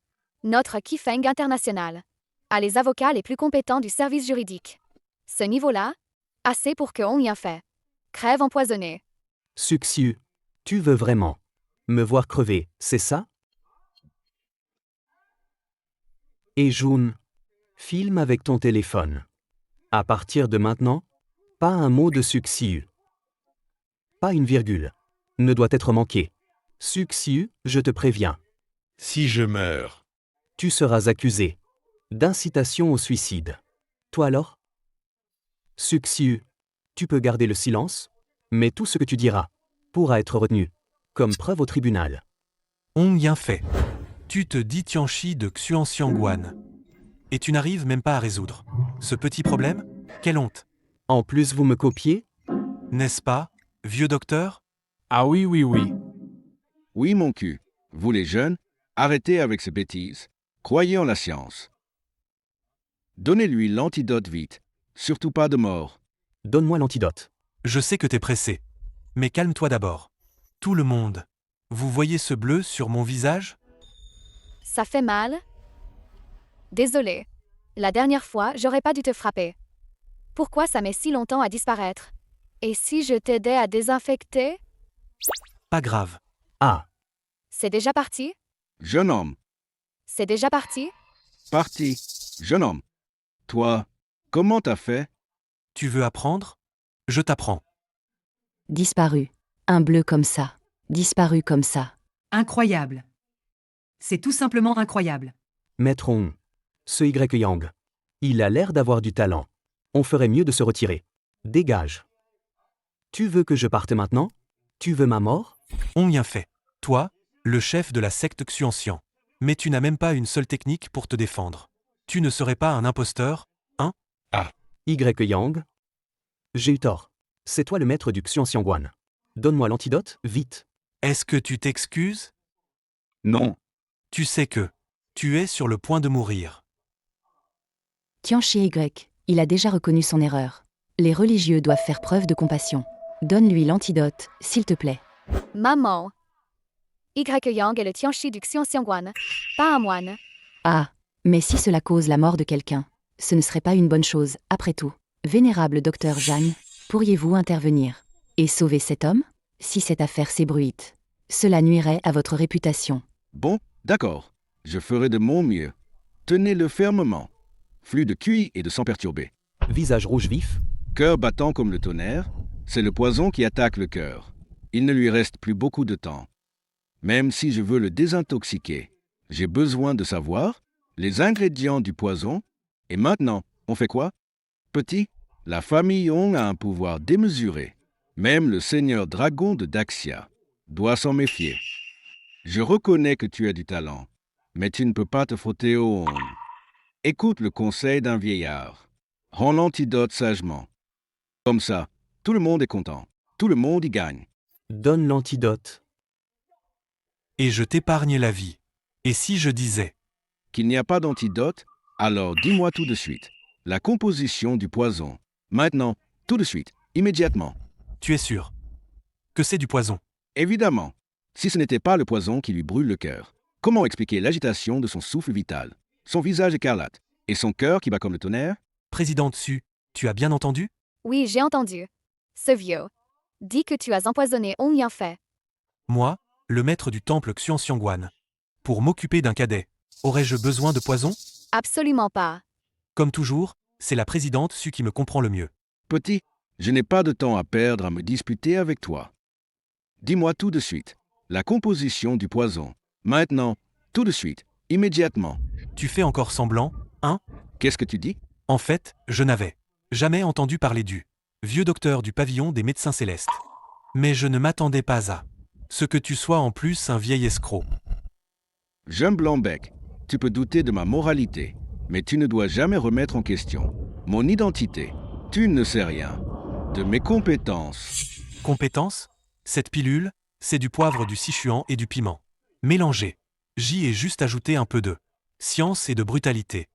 Notre Qifeng international a les avocats les plus compétents du service juridique. Ce niveau-là, assez pour que on y a fait. Crève empoisonné. Suxiu, tu veux vraiment me voir crever, c'est ça? Et Jun, filme avec ton téléphone. À partir de maintenant, pas un mot de Suxiu. Pas une virgule. Ne doit être manqué. Suxiu, je te préviens. Si je meurs, Tu seras accusé d'incitation au suicide. Toi alors? Suxiu, tu peux garder le silence, mais tout ce que tu diras pourra être retenu comme preuve au tribunal. On bien fait. Tu te dis Tianxi de Xuanxiangguan. Et tu n'arrives même pas à résoudre ce petit problème? Quelle honte! En plus, vous me copiez? N'est-ce pas, vieux docteur? Ah oui. Oui, mon cul. Vous les jeunes, arrêtez avec ces bêtises. Croyez en la science. Donnez-lui l'antidote vite. Surtout pas de mort. Donne-moi l'antidote. Je sais que t'es pressé. Mais calme-toi d'abord. Tout le monde. Vous voyez ce bleu sur mon visage? Ça fait mal? Désolé. La dernière fois, j'aurais pas dû te frapper. Pourquoi ça met si longtemps à disparaître? Et si je t'aidais à désinfecter? Pas grave. Ah, C'est déjà parti? Jeune homme, C'est déjà parti? parti. Jeune homme. Toi, comment t'as fait? Tu veux apprendre? Je t'apprends. Disparu. Un bleu comme ça. Disparu comme ça. Incroyable. C'est tout simplement incroyable. Maître Hong. Ce Y Yang. Il a l'air d'avoir du talent. On ferait mieux de se retirer. Dégage. Tu veux que je parte maintenant? Tu veux ma mort? On y a fait. Toi, le chef de la secte Xuanxian. Mais tu n'as même pas une seule technique pour te défendre. Tu ne serais pas un imposteur, hein? Y Yang? J'ai eu tort. C'est toi le maître du Xuanxiangwan. Donne-moi l'antidote, vite. Est-ce que tu t'excuses? Non. Tu sais que tu es sur le point de mourir. Tianchi Y, il a déjà reconnu son erreur. Les religieux doivent faire preuve de compassion. Donne-lui l'antidote, s'il te plaît. Maman. Y Yang est le Tianchi du Xuanxiangwan, pas un moine. Ah, mais si cela cause la mort de quelqu'un, ce ne serait pas une bonne chose, après tout. Vénérable docteur Zhang, pourriez-vous intervenir et sauver cet homme? Si cette affaire s'ébruite, cela nuirait à votre réputation. Bon, d'accord. Je ferai de mon mieux. Tenez-le fermement. Flux de QI et de sang perturbé. Visage rouge vif. Cœur battant comme le tonnerre. C'est le poison qui attaque le cœur. Il ne lui reste plus beaucoup de temps. Même si je veux le désintoxiquer, j'ai besoin de savoir les ingrédients du poison. Et maintenant, on fait quoi? Petit, la famille Hong a un pouvoir démesuré. Même le seigneur dragon de Daxia doit s'en méfier. Je reconnais que tu as du talent, mais tu ne peux pas te frotter au Hong. Écoute le conseil d'un vieillard. Rends l'antidote sagement. Comme ça, tout le monde est content. Tout le monde y gagne. Donne l'antidote. Et je t'épargne la vie. Et si je disais qu'il n'y a pas d'antidote, alors dis-moi tout de suite. La composition du poison. Maintenant, tout de suite, immédiatement. Tu es sûr que c'est du poison? Évidemment. Si ce n'était pas le poison qui lui brûle le cœur, comment expliquer l'agitation de son souffle vital, son visage écarlate et son cœur qui bat comme le tonnerre? Président Tsu, tu as bien entendu? Oui, j'ai entendu. Ce vieux. Dis que tu as empoisonné Hong Yanfei. Moi, le maître du temple Xuanxiangwan. Pour m'occuper d'un cadet, aurais-je besoin de poison? Absolument pas. Comme toujours, c'est la présidente Tsu qui me comprend le mieux. Petit, je n'ai pas de temps à perdre à me disputer avec toi. Dis-moi tout de suite. La composition du poison. Maintenant, tout de suite, immédiatement. Tu fais encore semblant, hein? Qu'est-ce que tu dis? En fait, je n'avais jamais entendu parler du vieux docteur du pavillon des médecins célestes. Mais je ne m'attendais pas à ce que tu sois en plus un vieil escroc. Jeune Blanc-Bec, tu peux douter de ma moralité, mais tu ne dois jamais remettre en question mon identité. Tu ne sais rien de mes compétences. Compétences? Cette pilule, c'est du poivre, du Sichuan et du piment. Mélangé. J'y ai juste ajouté un peu de science et de brutalité.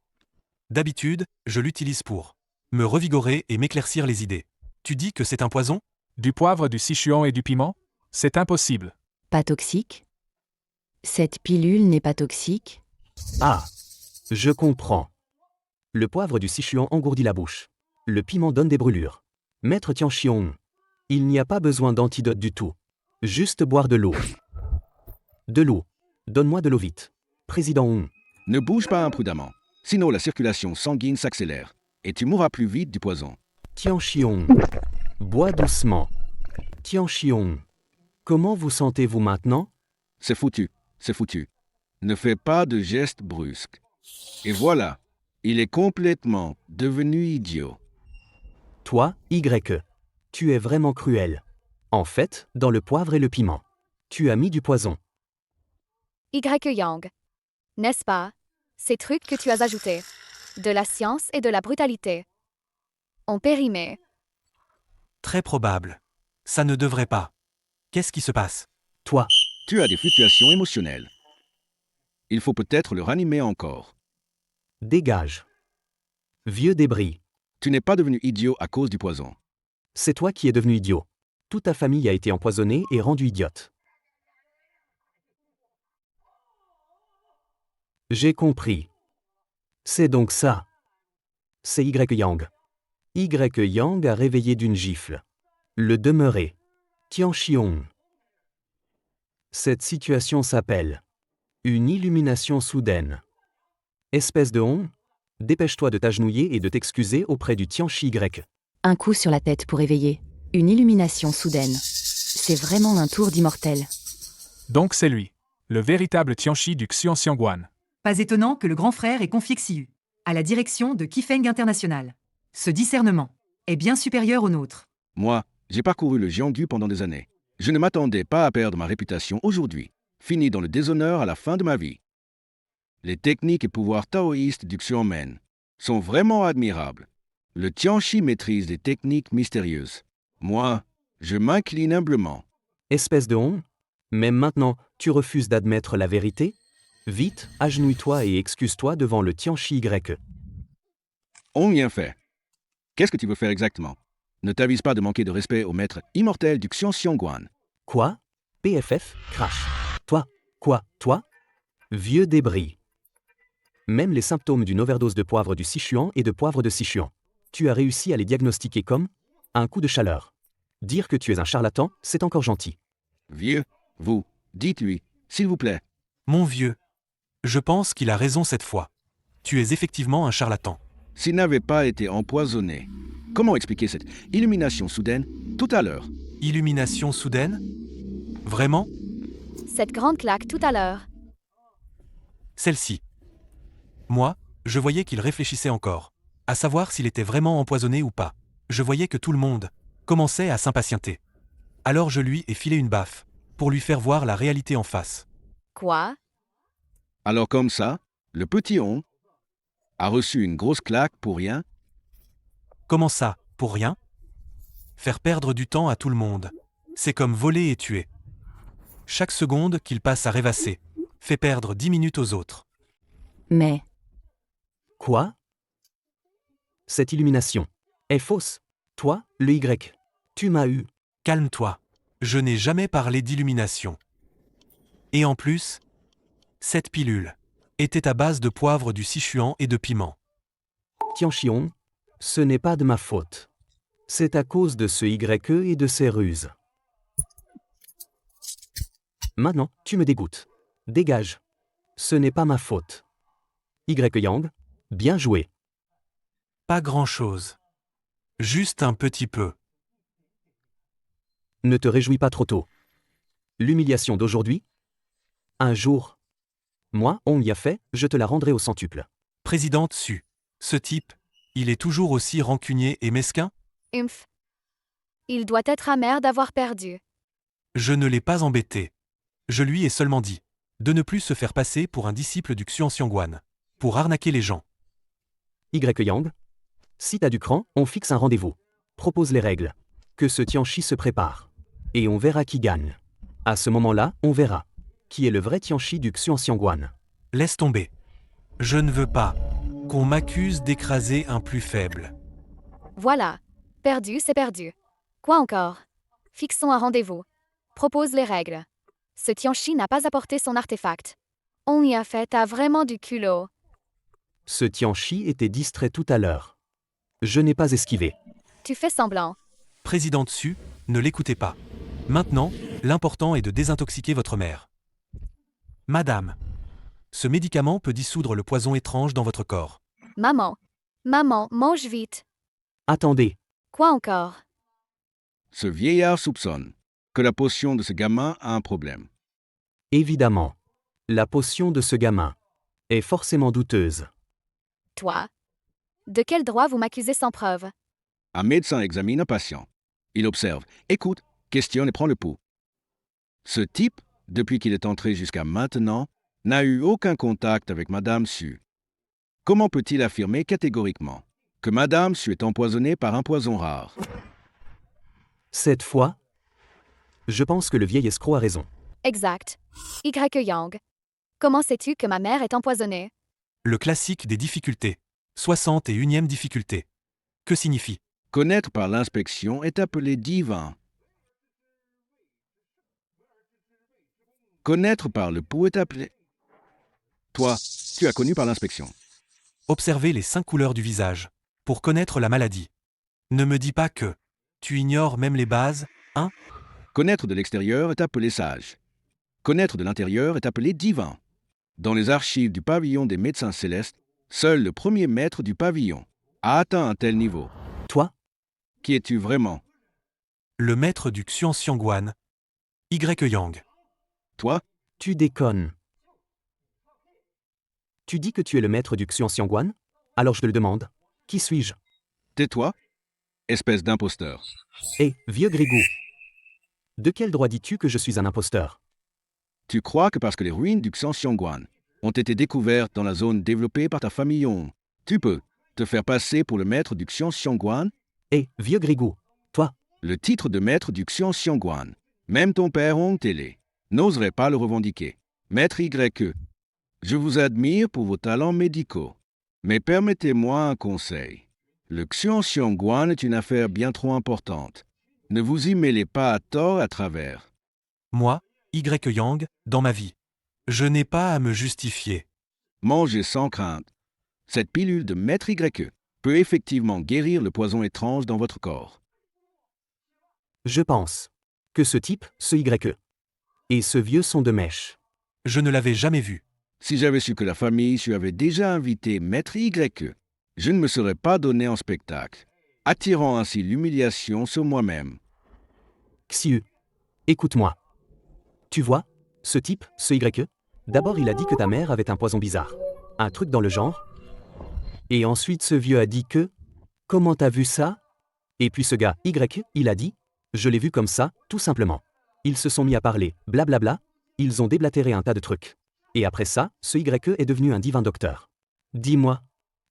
D'habitude, je l'utilise pour me revigorer et m'éclaircir les idées. Tu dis que c'est un poison? Du poivre, du Sichuan et du piment? C'est impossible. Pas toxique? Cette pilule n'est pas toxique? Ah, je comprends. Le poivre du Sichuan engourdit la bouche. Le piment donne des brûlures. Maître Tianchi Hong, il n'y a pas besoin d'antidote du tout. Juste boire de l'eau. De l'eau. Donne-moi de l'eau vite. Président Hong. Ne bouge pas imprudemment, sinon la circulation sanguine s'accélère et tu mourras plus vite du poison. Tianchi Hong. Bois doucement. Tianchi Hong. Comment vous sentez-vous maintenant? C'est foutu, c'est foutu. Ne fais pas de gestes brusques. Et voilà, il est complètement devenu idiot. Toi, Y, tu es vraiment cruel. En fait, dans le poivre et le piment, tu as mis du poison. Y Yang. N'est-ce pas? Ces trucs que tu as ajoutés. De la science et de la brutalité. Ont périmé. Très probable. Ça ne devrait pas. Qu'est-ce qui se passe? Toi, tu as des fluctuations émotionnelles. Il faut peut-être le ranimer encore. Dégage. Vieux débris. Tu n'es pas devenu idiot à cause du poison. C'est toi qui es devenu idiot. Toute ta famille a été empoisonnée et rendue idiote. J'ai compris. C'est donc ça. C'est Y Yang. Y Yang a réveillé d'une gifle. Le demeuré. Tian Xiong. Cette situation s'appelle une illumination soudaine. Espèce de Hong, dépêche-toi de t'agenouiller et de t'excuser auprès du Tianchi Y. Un coup sur la tête pour éveiller. Une illumination soudaine. C'est vraiment un tour d'immortel. Donc c'est lui, le véritable Tianchi du Xuanxiangguan. Pas étonnant que le grand frère ait confié Xiyu à la direction de Qifeng International. Ce discernement est bien supérieur au nôtre. Moi, j'ai parcouru le Jianggu pendant des années. Je ne m'attendais pas à perdre ma réputation aujourd'hui, fini dans le déshonneur à la fin de ma vie. Les techniques et pouvoirs taoïstes du Xuanmen sont vraiment admirables. Le Tianchi maîtrise des techniques mystérieuses. Moi, je m'incline humblement. Espèce de Hong, même maintenant, tu refuses d'admettre la vérité? Vite, agenouille-toi et excuse-toi devant le Tianchi Y. On y a fait. Qu'est-ce que tu veux faire exactement? Ne t'avise pas de manquer de respect au maître immortel du Xuanxiangguan. Quoi? PFF, crash. Toi? Quoi? Toi? Vieux débris. Même les symptômes d'une overdose de poivre du Sichuan et de poivre de Sichuan. Tu as réussi à les diagnostiquer comme un coup de chaleur. Dire que tu es un charlatan, c'est encore gentil. Vieux, vous, dites-lui, s'il vous plaît. Mon vieux, je pense qu'il a raison cette fois. Tu es effectivement un charlatan. S'il n'avait pas été empoisonné, comment expliquer cette illumination soudaine tout à l'heure? Illumination soudaine? Vraiment? Cette grande claque tout à l'heure. Celle-ci. Moi, je voyais qu'il réfléchissait encore, à savoir s'il était vraiment empoisonné ou pas. Je voyais que tout le monde commençait à s'impatienter. Alors je lui ai filé une baffe, pour lui faire voir la réalité en face. Quoi? Alors comme ça, le petit Hong a reçu une grosse claque pour rien? Comment ça, pour rien? Faire perdre du temps à tout le monde. C'est comme voler et tuer. Chaque seconde qu'il passe à rêvasser fait perdre 10 minutes aux autres. Mais... Quoi? Cette illumination est fausse. Toi, le Y. Tu m'as eu. Calme-toi. Je n'ai jamais parlé d'illumination. Et en plus, cette pilule était à base de poivre du Sichuan et de piment. Tianxiong, ce n'est pas de ma faute. C'est à cause de ce YE et de ses ruses. Maintenant, tu me dégoûtes. Dégage. Ce n'est pas ma faute. Y Yang, bien joué. Pas grand-chose. Juste un petit peu. Ne te réjouis pas trop tôt. L'humiliation d'aujourd'hui? Un jour. Moi, on y a fait, je te la rendrai au centuple. Présidente Su, ce type, il est toujours aussi rancunier et mesquin? Humph. Il doit être amer d'avoir perdu. Je ne l'ai pas embêté. Je lui ai seulement dit de ne plus se faire passer pour un disciple du Xuanxiangguan, pour arnaquer les gens. Y Yang, si t'as du cran, on fixe un rendez-vous. Propose les règles. Que ce Tianchi se prépare. Et on verra qui gagne. À ce moment-là, on verra qui est le vrai Tianchi du Xuanxiangguan. Laisse tomber. Je ne veux pas qu'on m'accuse d'écraser un plus faible. Voilà. Perdu, c'est perdu. Quoi encore? Fixons un rendez-vous. Propose les règles. Ce Tianchi n'a pas apporté son artefact. On y a fait, t'as vraiment du culot. Ce Tianchi était distrait tout à l'heure. Je n'ai pas esquivé. Tu fais semblant. Présidente Su, ne l'écoutez pas. Maintenant, l'important est de désintoxiquer votre mère. Madame, ce médicament peut dissoudre le poison étrange dans votre corps. Maman. Maman, mange vite. Attendez. Quoi encore? Ce vieillard soupçonne que la potion de ce gamin a un problème. Évidemment. La potion de ce gamin est forcément douteuse. Toi? De quel droit vous m'accusez sans preuve? Un médecin examine un patient. Il observe, écoute, questionne et prend le pouls. Ce type, depuis qu'il est entré jusqu'à maintenant, n'a eu aucun contact avec Madame Su. Comment peut-il affirmer catégoriquement que Madame Su est empoisonnée par un poison rare? Cette fois, je pense que le vieil escroc a raison. Exact. Y Yang. Comment sais-tu que ma mère est empoisonnée? Le classique des difficultés. 61e difficulté. Que signifie? Connaître par l'inspection est appelé divin. Connaître par le pouls est appelé. Toi, tu as connu par l'inspection. Observez les 5 couleurs du visage, pour connaître la maladie. Ne me dis pas que tu ignores même les bases, hein? Connaître de l'extérieur est appelé sage. Connaître de l'intérieur est appelé divin. Dans les archives du pavillon des médecins célestes, seul le premier maître du pavillon a atteint un tel niveau. Toi? Qui es-tu vraiment? Le maître du Xuanxiangguan, Y Yang. Toi? Tu déconnes. Tu dis que tu es le maître du Xuanxiangguan? Alors je te le demande. Qui suis-je? Tais-toi, espèce d'imposteur. Hé, vieux Grigou. De quel droit dis-tu que je suis un imposteur? Tu crois que parce que les ruines du Xuanxiangguan ont été découvertes dans la zone développée par ta famille Yong, tu peux te faire passer pour le maître du Xuanxiangguan? Hé, vieux Grigou, toi? Le titre de maître du Xuanxiangguan, même ton père Hong Télé, n'oserait pas le revendiquer. Maître YE, je vous admire pour vos talents médicaux, mais permettez-moi un conseil. Le Xuanxiangguan est une affaire bien trop importante. Ne vous y mêlez pas à tort à travers. Moi, Y Yang, dans ma vie. Je n'ai pas à me justifier. Mangez sans crainte. Cette pilule de Maître YE peut effectivement guérir le poison étrange dans votre corps. Je pense que ce type, ce YE, et ce vieux sont de mèche. Je ne l'avais jamais vu. Si j'avais su que la famille Su avait déjà invité Maître YE, je ne me serais pas donné en spectacle, attirant ainsi l'humiliation sur moi-même. Xiu, écoute-moi. Tu vois, ce type, ce YE, d'abord il a dit que ta mère avait un poison bizarre. Un truc dans le genre. Et ensuite ce vieux a dit que... Comment t'as vu ça? Et puis ce gars, Y, il a dit... Je l'ai vu comme ça, tout simplement. Ils se sont mis à parler, blablabla, ils ont déblatéré un tas de trucs. Et après ça, ce YE est devenu un divin docteur. Dis-moi,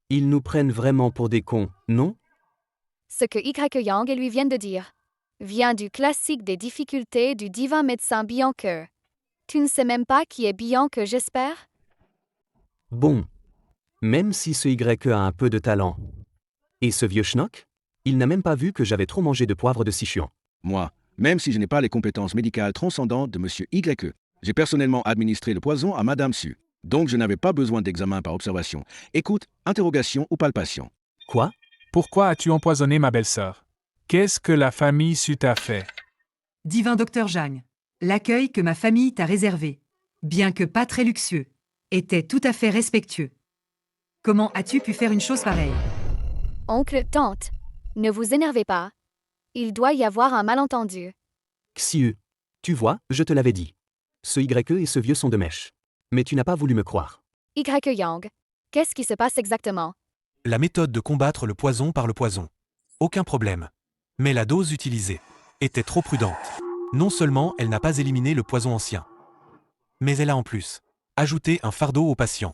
ils nous prennent vraiment pour des cons, non? Ce que Y Yang et lui viennent de dire vient du classique des difficultés du divin médecin Bianque. Tu ne sais même pas qui est Bianque, j'espère? Bon. Même si ce YE a un peu de talent. Et ce vieux schnock? Il n'a même pas vu que j'avais trop mangé de poivre de Sichuan. Moi, même si je n'ai pas les compétences médicales transcendantes de Monsieur YE, j'ai personnellement administré le poison à Madame Su. Donc je n'avais pas besoin d'examen par observation. Écoute, interrogation ou palpation. Quoi? Pourquoi as-tu empoisonné ma belle-sœur? Qu'est-ce que la famille Su t'a fait? Divin docteur Zhang, l'accueil que ma famille t'a réservé, bien que pas très luxueux, était tout à fait respectueux. Comment as-tu pu faire une chose pareille? Oncle, tante, ne vous énervez pas. Il doit y avoir un malentendu. Xiu, tu vois, je te l'avais dit. Ce YE et ce vieux sont de mèche. Mais tu n'as pas voulu me croire. Y Yang, qu'est-ce qui se passe exactement? La méthode de combattre le poison par le poison. Aucun problème. Mais la dose utilisée était trop prudente. Non seulement elle n'a pas éliminé le poison ancien, mais elle a en plus ajouté un fardeau au patient.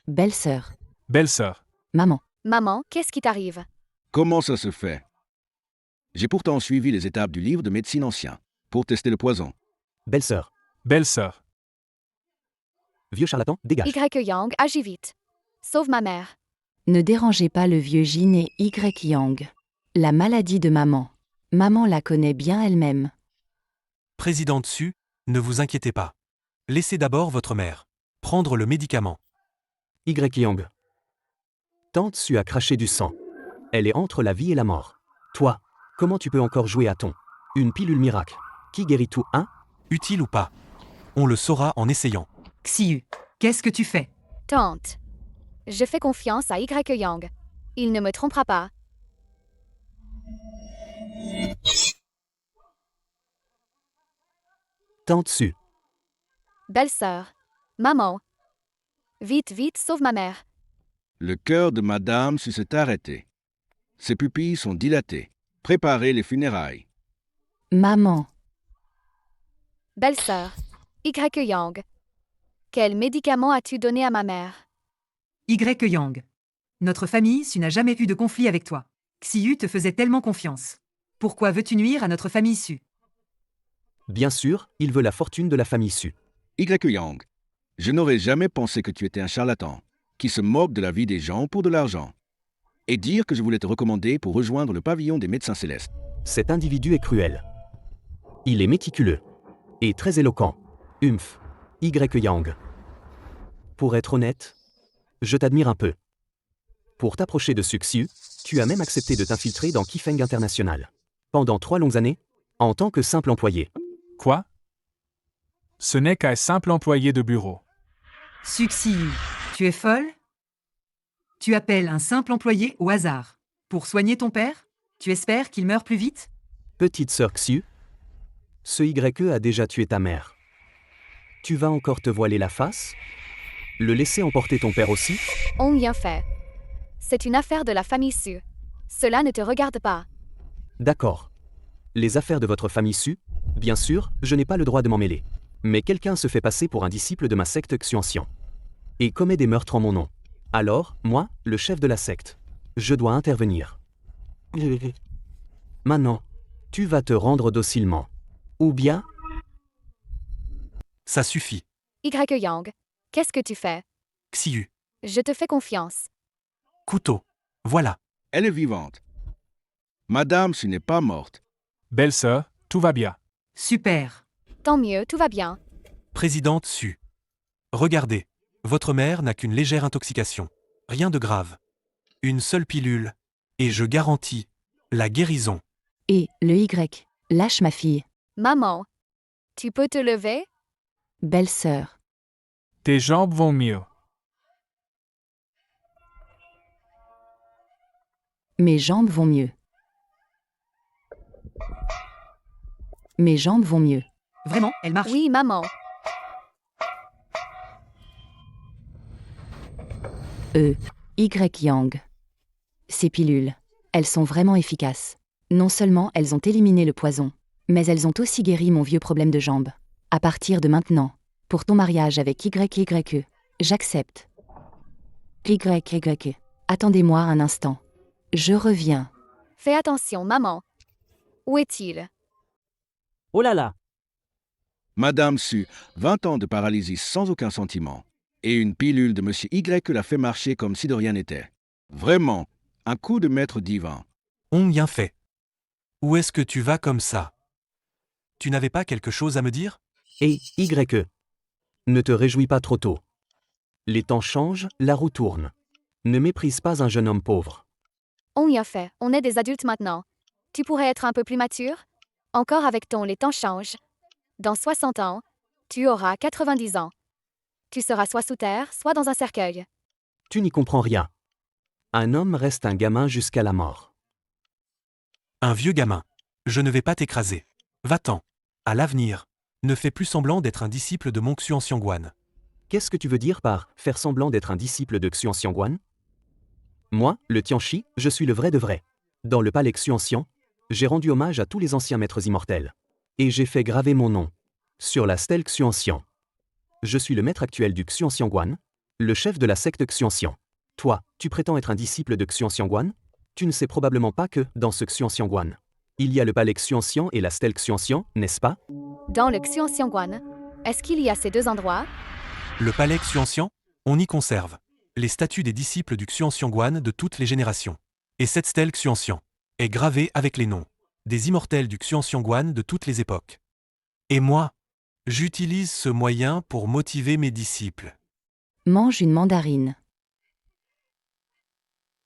Belle-sœur. Belle-sœur. Maman. Maman, qu'est-ce qui t'arrive? Comment ça se fait? J'ai pourtant suivi les étapes du livre de médecine ancien pour tester le poison. Belle-sœur. Belle-sœur. Vieux charlatan, dégage. Y Yang, agis vite. Sauve ma mère. Ne dérangez pas le vieux Jin et Y Yang. La maladie de maman. Maman la connaît bien elle-même. Présidente Su, ne vous inquiétez pas. Laissez d'abord votre mère prendre le médicament. Y Yang. Tante Su a craché du sang. Elle est entre la vie et la mort. Toi, comment tu peux encore jouer à ton une pilule miracle qui guérit tout, hein? Utile ou pas, on le saura en essayant. Xiu, qu'est-ce que tu fais? Tante. Je fais confiance à Y Yang. Il ne me trompera pas. Tante Su. Belle-sœur. Maman. Vite, vite, sauve ma mère. Le cœur de Madame Su s'est arrêté. Ses pupilles sont dilatées. Préparez les funérailles. Maman. Belle-sœur. Y Yang. Quel médicament as-tu donné à ma mère? Y Yang. Notre famille Su n'a jamais eu de conflit avec toi. Xiu te faisait tellement confiance. Pourquoi veux-tu nuire à notre famille Su? Bien sûr, il veut la fortune de la famille Su. Y Yang, je n'aurais jamais pensé que tu étais un charlatan, qui se moque de la vie des gens pour de l'argent. Et dire que je voulais te recommander pour rejoindre le pavillon des médecins célestes. Cet individu est cruel. Il est méticuleux. Et très éloquent. Humph. Y Yang. Pour être honnête, je t'admire un peu. Pour t'approcher de Suxiu, tu as même accepté de t'infiltrer dans Qifeng International. Pendant 3 longues années, en tant que simple employé. Quoi? Ce n'est qu'un simple employé de bureau. Suxiu, tu es folle? Tu appelles un simple employé au hasard. Pour soigner ton père? Tu espères qu'il meure plus vite? Petite sœur Xiu, ce YE a déjà tué ta mère. Tu vas encore te voiler la face? Le laisser emporter ton père aussi? On bien fait. C'est une affaire de la famille Su. Cela ne te regarde pas. D'accord. Les affaires de votre famille Su, bien sûr, je n'ai pas le droit de m'en mêler. Mais quelqu'un se fait passer pour un disciple de ma secte Xuanxian. Et commet des meurtres en mon nom. Alors, moi, le chef de la secte, je dois intervenir. Maintenant, tu vas te rendre docilement. Ou bien... Ça suffit. Y Yang, qu'est-ce que tu fais? Xiu. Je te fais confiance. Couteau. Voilà. Elle est vivante. Madame, ce n'est pas morte. Belle-sœur, tout va bien. Super. Tant mieux, tout va bien. Présidente Su. Regardez, votre mère n'a qu'une légère intoxication. Rien de grave. Une seule pilule. Et je garantis la guérison. Et le Y. Lâche ma fille. Maman, tu peux te lever? Belle-sœur. Tes jambes vont mieux. Mes jambes vont mieux. Mes jambes vont mieux. Vraiment, elle marche. Oui, maman. Y Yang. Ces pilules, elles sont vraiment efficaces. Non seulement elles ont éliminé le poison, mais elles ont aussi guéri mon vieux problème de jambes. À partir de maintenant, pour ton mariage avec YYE, j'accepte. YYE. Attendez-moi un instant. Je reviens. Fais attention, maman. Où est-il? Oh là là! Madame Su, 20 ans de paralysie sans aucun sentiment. Et une pilule de Monsieur Y l'a fait marcher comme si de rien n'était. Vraiment, un coup de maître divin. On bien fait. Où est-ce que tu vas comme ça? Tu n'avais pas quelque chose à me dire? Et YE. Ne te réjouis pas trop tôt. Les temps changent, la roue tourne. Ne méprise pas un jeune homme pauvre. On y a fait, on est des adultes maintenant. Tu pourrais être un peu plus mature? Encore avec ton les temps changent. Dans 60 ans, tu auras 90 ans. Tu seras soit sous terre, soit dans un cercueil. Tu n'y comprends rien. Un homme reste un gamin jusqu'à la mort. Un vieux gamin. Je ne vais pas t'écraser. Va-t'en. À l'avenir, ne fais plus semblant d'être un disciple de mon Xuanxiangguan. Qu'est-ce que tu veux dire par faire semblant d'être un disciple de Xuanxiangguan? Moi, le Tianchi, je suis le vrai de vrai. Dans le palais Xuanxiang, j'ai rendu hommage à tous les anciens maîtres immortels. Et j'ai fait graver mon nom sur la stèle Xuanxiang. Je suis le maître actuel du Xuanxiangguan, le chef de la secte Xuanxiang. Toi, tu prétends être un disciple de Xuanxiangguan? Tu ne sais probablement pas que, dans ce Xuanxiangguan, il y a le palais Xuanxiang et la stèle Xuanxiang, n'est-ce pas? Dans le Xuanxiangguan, est-ce qu'il y a ces deux endroits? Le palais Xuanxiang, on y conserve les statues des disciples du Xuanxiangguan de toutes les générations. Et cette stèle Xuanxiang est gravée avec les noms des immortels du Xuanxiangguan de toutes les époques. Et moi, j'utilise ce moyen pour motiver mes disciples. Mange une mandarine.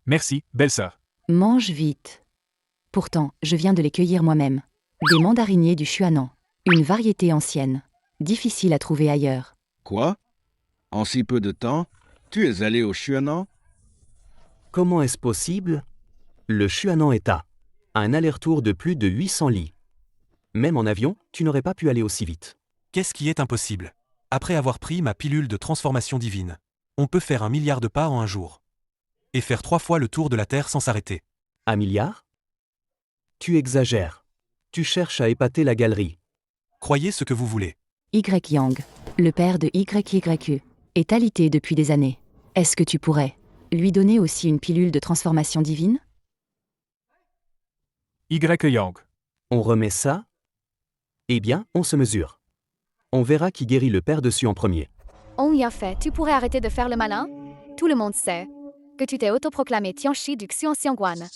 Merci, belle-sœur. Mange vite. Pourtant, je viens de les cueillir moi-même. Des mandariniers du Xuanan. Une variété ancienne. Difficile à trouver ailleurs. Quoi? En si peu de temps, tu es allé au Xuanan? Comment est-ce possible? Le Xuanan est à un aller-retour de plus de 800 lits. Même en avion, tu n'aurais pas pu aller aussi vite. Qu'est-ce qui est impossible? Après avoir pris ma pilule de transformation divine, on peut faire 1 milliard de pas en un jour. Et faire 3 fois le tour de la Terre sans s'arrêter. 1 milliard? Tu exagères. Tu cherches à épater la galerie. Croyez ce que vous voulez. Y Yang, le père de YYE, est alité depuis des années. Est-ce que tu pourrais lui donner aussi une pilule de transformation divine? Y Yang. On remet ça? Eh bien, on se mesure. On verra qui guérit le père dessus en premier. On y a fait, tu pourrais arrêter de faire le malin? Tout le monde sait que tu t'es autoproclamé Tianchi du Xuanxiangguan.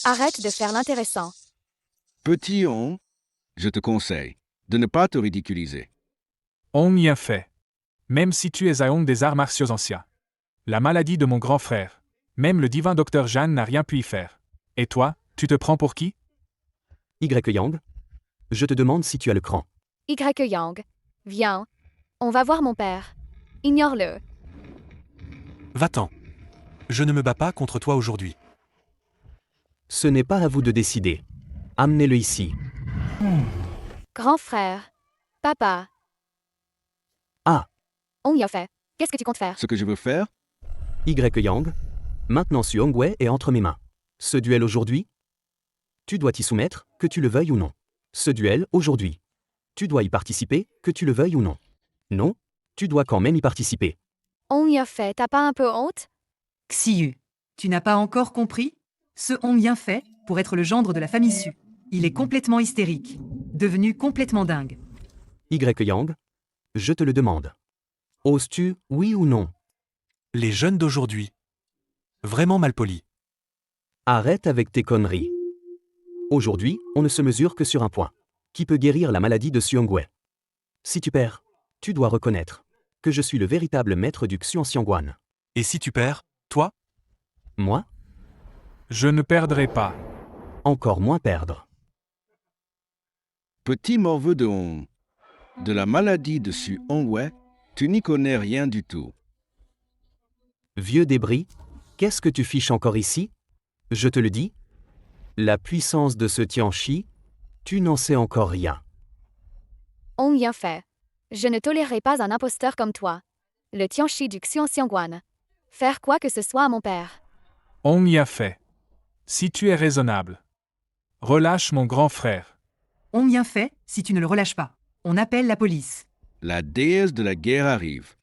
Arrête de faire l'intéressant. Petit on, je te conseille de ne pas te ridiculiser. Hong Yanfei. Même si tu es Aong des arts martiaux anciens. La maladie de mon grand frère. Même le divin docteur Jeanne n'a rien pu y faire. Et toi, tu te prends pour qui? Y Yang, je te demande si tu as le cran. Y Yang. Viens. On va voir mon père. Ignore-le. Va-t'en. Je ne me bats pas contre toi aujourd'hui. Ce n'est pas à vous de décider. Amenez-le ici. Grand frère. Papa. Ah. Hong Yanfei. Qu'est-ce que tu comptes faire? Ce que je veux faire? Y Yang, maintenant Su Hongwei est entre mes mains. Ce duel aujourd'hui, tu dois t'y soumettre, que tu le veuilles ou non. Ce duel aujourd'hui, tu dois y participer, que tu le veuilles ou non. Non, tu dois quand même y participer. Hong Yanfei, t'as pas un peu honte? Xiyu, tu n'as pas encore compris? Ce Hong Yanfei, pour être le gendre de la famille Su, il est complètement hystérique, devenu complètement dingue. Y Yang, je te le demande. Oses-tu, oui ou non? Les jeunes d'aujourd'hui. Vraiment malpolis. Arrête avec tes conneries. Aujourd'hui, on ne se mesure que sur un point. Qui peut guérir la maladie de Su Hongwei? Si tu perds, tu dois reconnaître que je suis le véritable maître du Xuanxiangguan. Et si tu perds, toi? Moi? Je ne perdrai pas. Encore moins perdre. Petit morveux de Hong. De la maladie de Su Hongwei, tu n'y connais rien du tout. Vieux débris, qu'est-ce que tu fiches encore ici? Je te le dis. La puissance de ce Tianchi, tu n'en sais encore rien. Hong Yanfei. Je ne tolérerai pas un imposteur comme toi. Le Tianchi du Xuanxiangguan. Faire quoi que ce soit à mon père. Hong Yanfei. Si tu es raisonnable. Relâche mon grand frère. Hong Yanfei, si tu ne le relâches pas. On appelle la police. La déesse de la guerre arrive.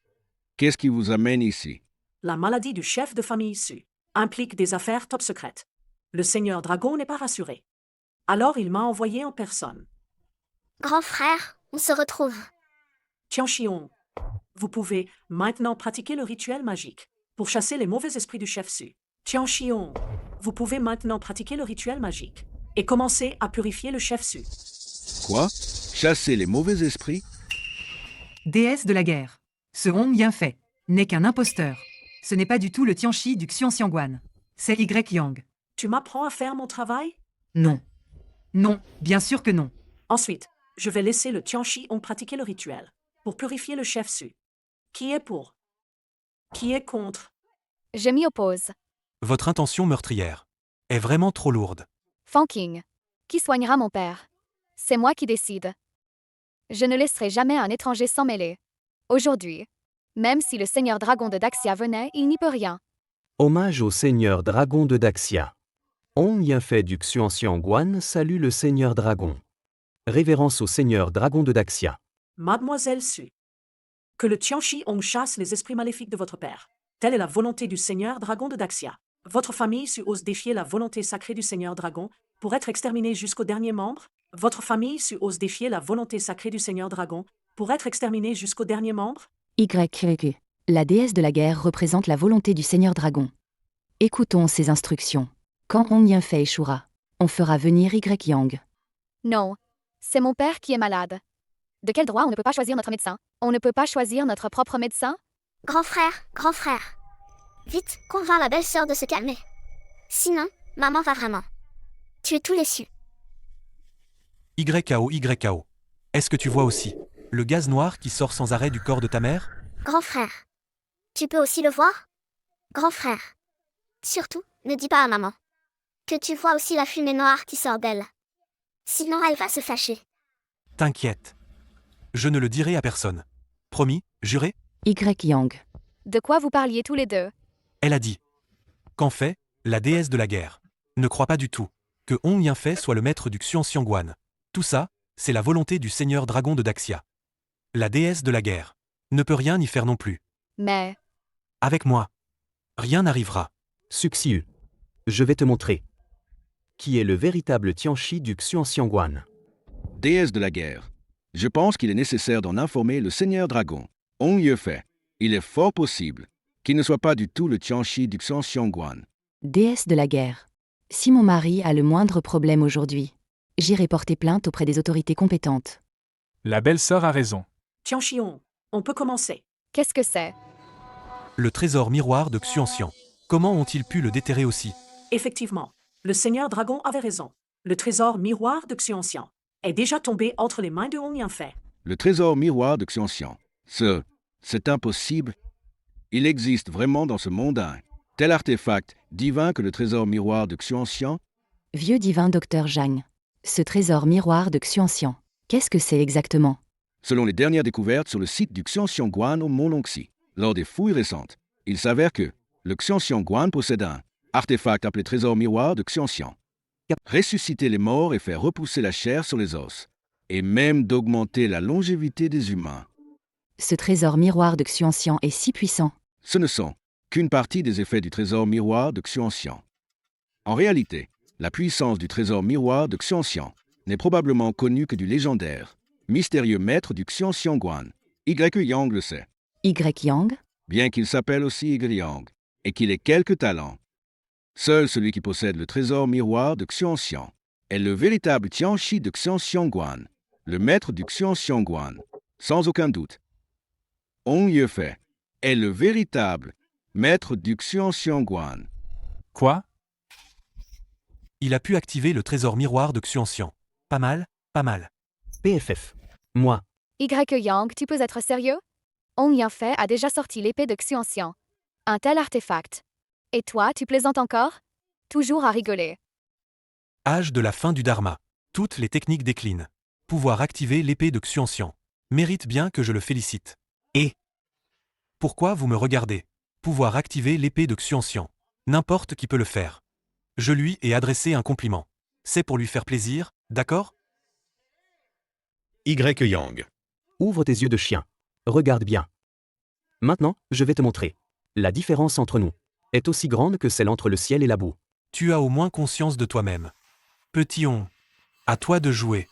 Qu'est-ce qui vous amène ici? La maladie du chef de famille Su implique des affaires top secrètes. Le seigneur Dragon n'est pas rassuré. Alors il m'a envoyé en personne. Grand frère, on se retrouve. Tianchi-Hong, vous pouvez maintenant pratiquer le rituel magique pour chasser les mauvais esprits du chef Su. Tianchi-Hong, vous pouvez maintenant pratiquer le rituel magique et commencer à purifier le chef Su. Quoi? Chasser les mauvais esprits? Déesse de la guerre. Ce Hong Yanfei n'est qu'un imposteur. Ce n'est pas du tout le Tianchi du Xuanxiangguan. C'est Y Yang. Tu m'apprends à faire mon travail? Non. Non, bien sûr que non. Ensuite, je vais laisser le Tianchi-Hong pratiquer le rituel pour purifier le chef Su. Qui est pour? Qui est contre? Je m'y oppose. Votre intention meurtrière est vraiment trop lourde. Fanking. Qui soignera mon père? C'est moi qui décide. Je ne laisserai jamais un étranger s'en mêler. Aujourd'hui, même si le seigneur dragon de Daxia venait, il n'y peut rien. Hommage au seigneur dragon de Daxia. Hong Yanfei du Xuanxiangguan salue le seigneur dragon. Révérence au seigneur dragon de Daxia. Mademoiselle Su, que le Tianchi-Hong chasse les esprits maléfiques de votre père. Telle est la volonté du seigneur dragon de Daxia. Votre famille Su ose défier la volonté sacrée du seigneur dragon pour être exterminée jusqu'au dernier membre. Votre famille Su ose défier la volonté sacrée du seigneur dragon pour être exterminée jusqu'au dernier membre. Y. La déesse de la guerre représente la volonté du seigneur dragon. Écoutons ses instructions. Quand Hong Yanfei échouera, on fera venir Y Yang. Non. C'est mon père qui est malade. De quel droit on ne peut pas choisir notre médecin? On ne peut pas choisir notre propre médecin? Grand frère. Vite, convainc la belle-sœur de se calmer. Sinon, maman va vraiment tuer tous les Su. YKO. Est-ce que tu vois aussi le gaz noir qui sort sans arrêt du corps de ta mère? Grand frère. Tu peux aussi le voir? Grand frère. Surtout, ne dis pas à maman que tu vois aussi la fumée noire qui sort d'elle. Sinon elle va se fâcher. T'inquiète. Je ne le dirai à personne. Promis, juré? Y Yang. De quoi vous parliez tous les deux? Elle a dit. Qu'en fait, la déesse de la guerre ne croit pas du tout que Hong Yanfei soit le maître du Xuanxiangguan. Tout ça, c'est la volonté du seigneur dragon de Daxia. La déesse de la guerre ne peut rien y faire non plus. Mais... Avec moi, rien n'arrivera. Xiyu, je vais te montrer qui est le véritable Tianchi du Xuanxiangguan. Déesse de la guerre. Je pense qu'il est nécessaire d'en informer le seigneur dragon. Hong Yanfei. Il est fort possible qu'il ne soit pas du tout le Tianchi du Xuanxiangguan. Déesse de la guerre. Si mon mari a le moindre problème aujourd'hui, j'irai porter plainte auprès des autorités compétentes. La belle-sœur a raison. Tianxiong, on peut commencer. Qu'est-ce que c'est? Le trésor miroir de Xuanxian. Comment ont-ils pu le déterrer aussi? Effectivement, le seigneur dragon avait raison. Le trésor miroir de Xuanxian est déjà tombé entre les mains de Hong Yanfei. Le trésor miroir de Xuanxian. C'est impossible. Il existe vraiment dans ce monde un tel artefact divin que le trésor miroir de Xuanxian? Vieux divin docteur Zhang. Ce trésor miroir de Xuanxian. Qu'est-ce que c'est exactement? Selon les dernières découvertes sur le site du Xuanxiangguan au Mont Longxi, lors des fouilles récentes, il s'avère que le Xuanxiangguan possède un artefact appelé trésor miroir de Xuanxian. Ressusciter les morts et faire repousser la chair sur les os, et même d'augmenter la longévité des humains. Ce trésor miroir de Xuanxian est si puissant. Ce ne sont qu'une partie des effets du trésor miroir de Xuanxian. En réalité, la puissance du trésor miroir de Xuanxian n'est probablement connue que du légendaire, mystérieux maître du Xuanxiangguan. Y Yang le sait. Y Yang? Bien qu'il s'appelle aussi Y Yang, et qu'il ait quelques talents. Seul celui qui possède le trésor miroir de Xuanxian est le véritable Tianchi de Xuanxiangguan, le maître du Xuanxiangguan, sans aucun doute. Hong Yanfei est le véritable maître du Xuanxiangguan. Quoi? Il a pu activer le trésor miroir de Xuanxian. Pas mal, pas mal. PFF. Moi. Y Yang, tu peux être sérieux? Hong Yanfei a déjà sorti l'épée de Xuanxian. Un tel artefact. Et toi, tu plaisantes encore? Toujours à rigoler. Âge de la fin du Dharma. Toutes les techniques déclinent. Pouvoir activer l'épée de Xuanxian. Mérite bien que je le félicite. Et pourquoi vous me regardez? Pouvoir activer l'épée de Xuanxian. N'importe qui peut le faire. Je lui ai adressé un compliment. C'est pour lui faire plaisir, d'accord? Y Yang. Ouvre tes yeux de chien. Regarde bien. Maintenant, je vais te montrer. La différence entre nous est aussi grande que celle entre le ciel et la boue. Tu as au moins conscience de toi-même. Petit Hong, à toi de jouer.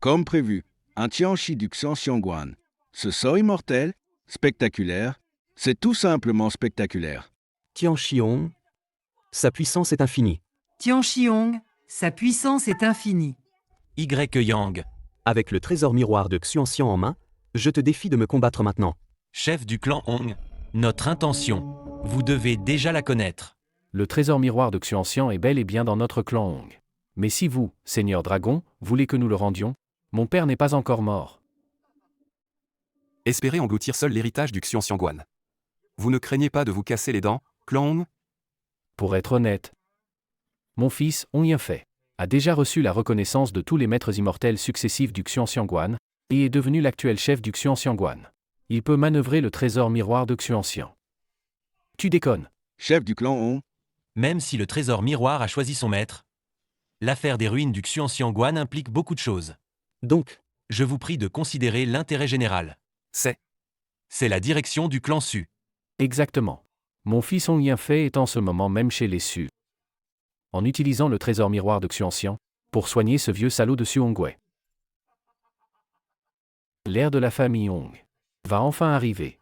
Comme prévu, un Tianchi du Xuanxiangguan. Ce sort immortel, spectaculaire, c'est tout simplement spectaculaire. Tianxiong, sa puissance est infinie. Tianxiong, sa puissance est infinie. Y Yang. Avec le trésor miroir de Xuanxian en main, je te défie de me combattre maintenant. Chef du clan Hong, notre intention, vous devez déjà la connaître. Le trésor miroir de Xuanxian est bel et bien dans notre clan Hong. Mais si vous, Seigneur Dragon, voulez que nous le rendions, mon père n'est pas encore mort. Espérez engloutir seul l'héritage du Xuanxiangguan. Vous ne craignez pas de vous casser les dents, clan Hong? Pour être honnête, mon fils, Hong Yanfei, a déjà reçu la reconnaissance de tous les maîtres immortels successifs du Xuanxiangguan et est devenu l'actuel chef du Xuanxiangguan. Il peut manœuvrer le trésor miroir de Xuanxian. Tu déconnes. Chef du clan Hong. Même si le trésor miroir a choisi son maître, l'affaire des ruines du Xuanxiangguan implique beaucoup de choses. Donc, je vous prie de considérer l'intérêt général. C'est la direction du clan Su. Exactement. Mon fils Hong Yanfei est en ce moment même chez les Su, en utilisant le trésor miroir de Xuanxian pour soigner ce vieux salaud de Su Hongwei. L'ère de la famille Hong va enfin arriver.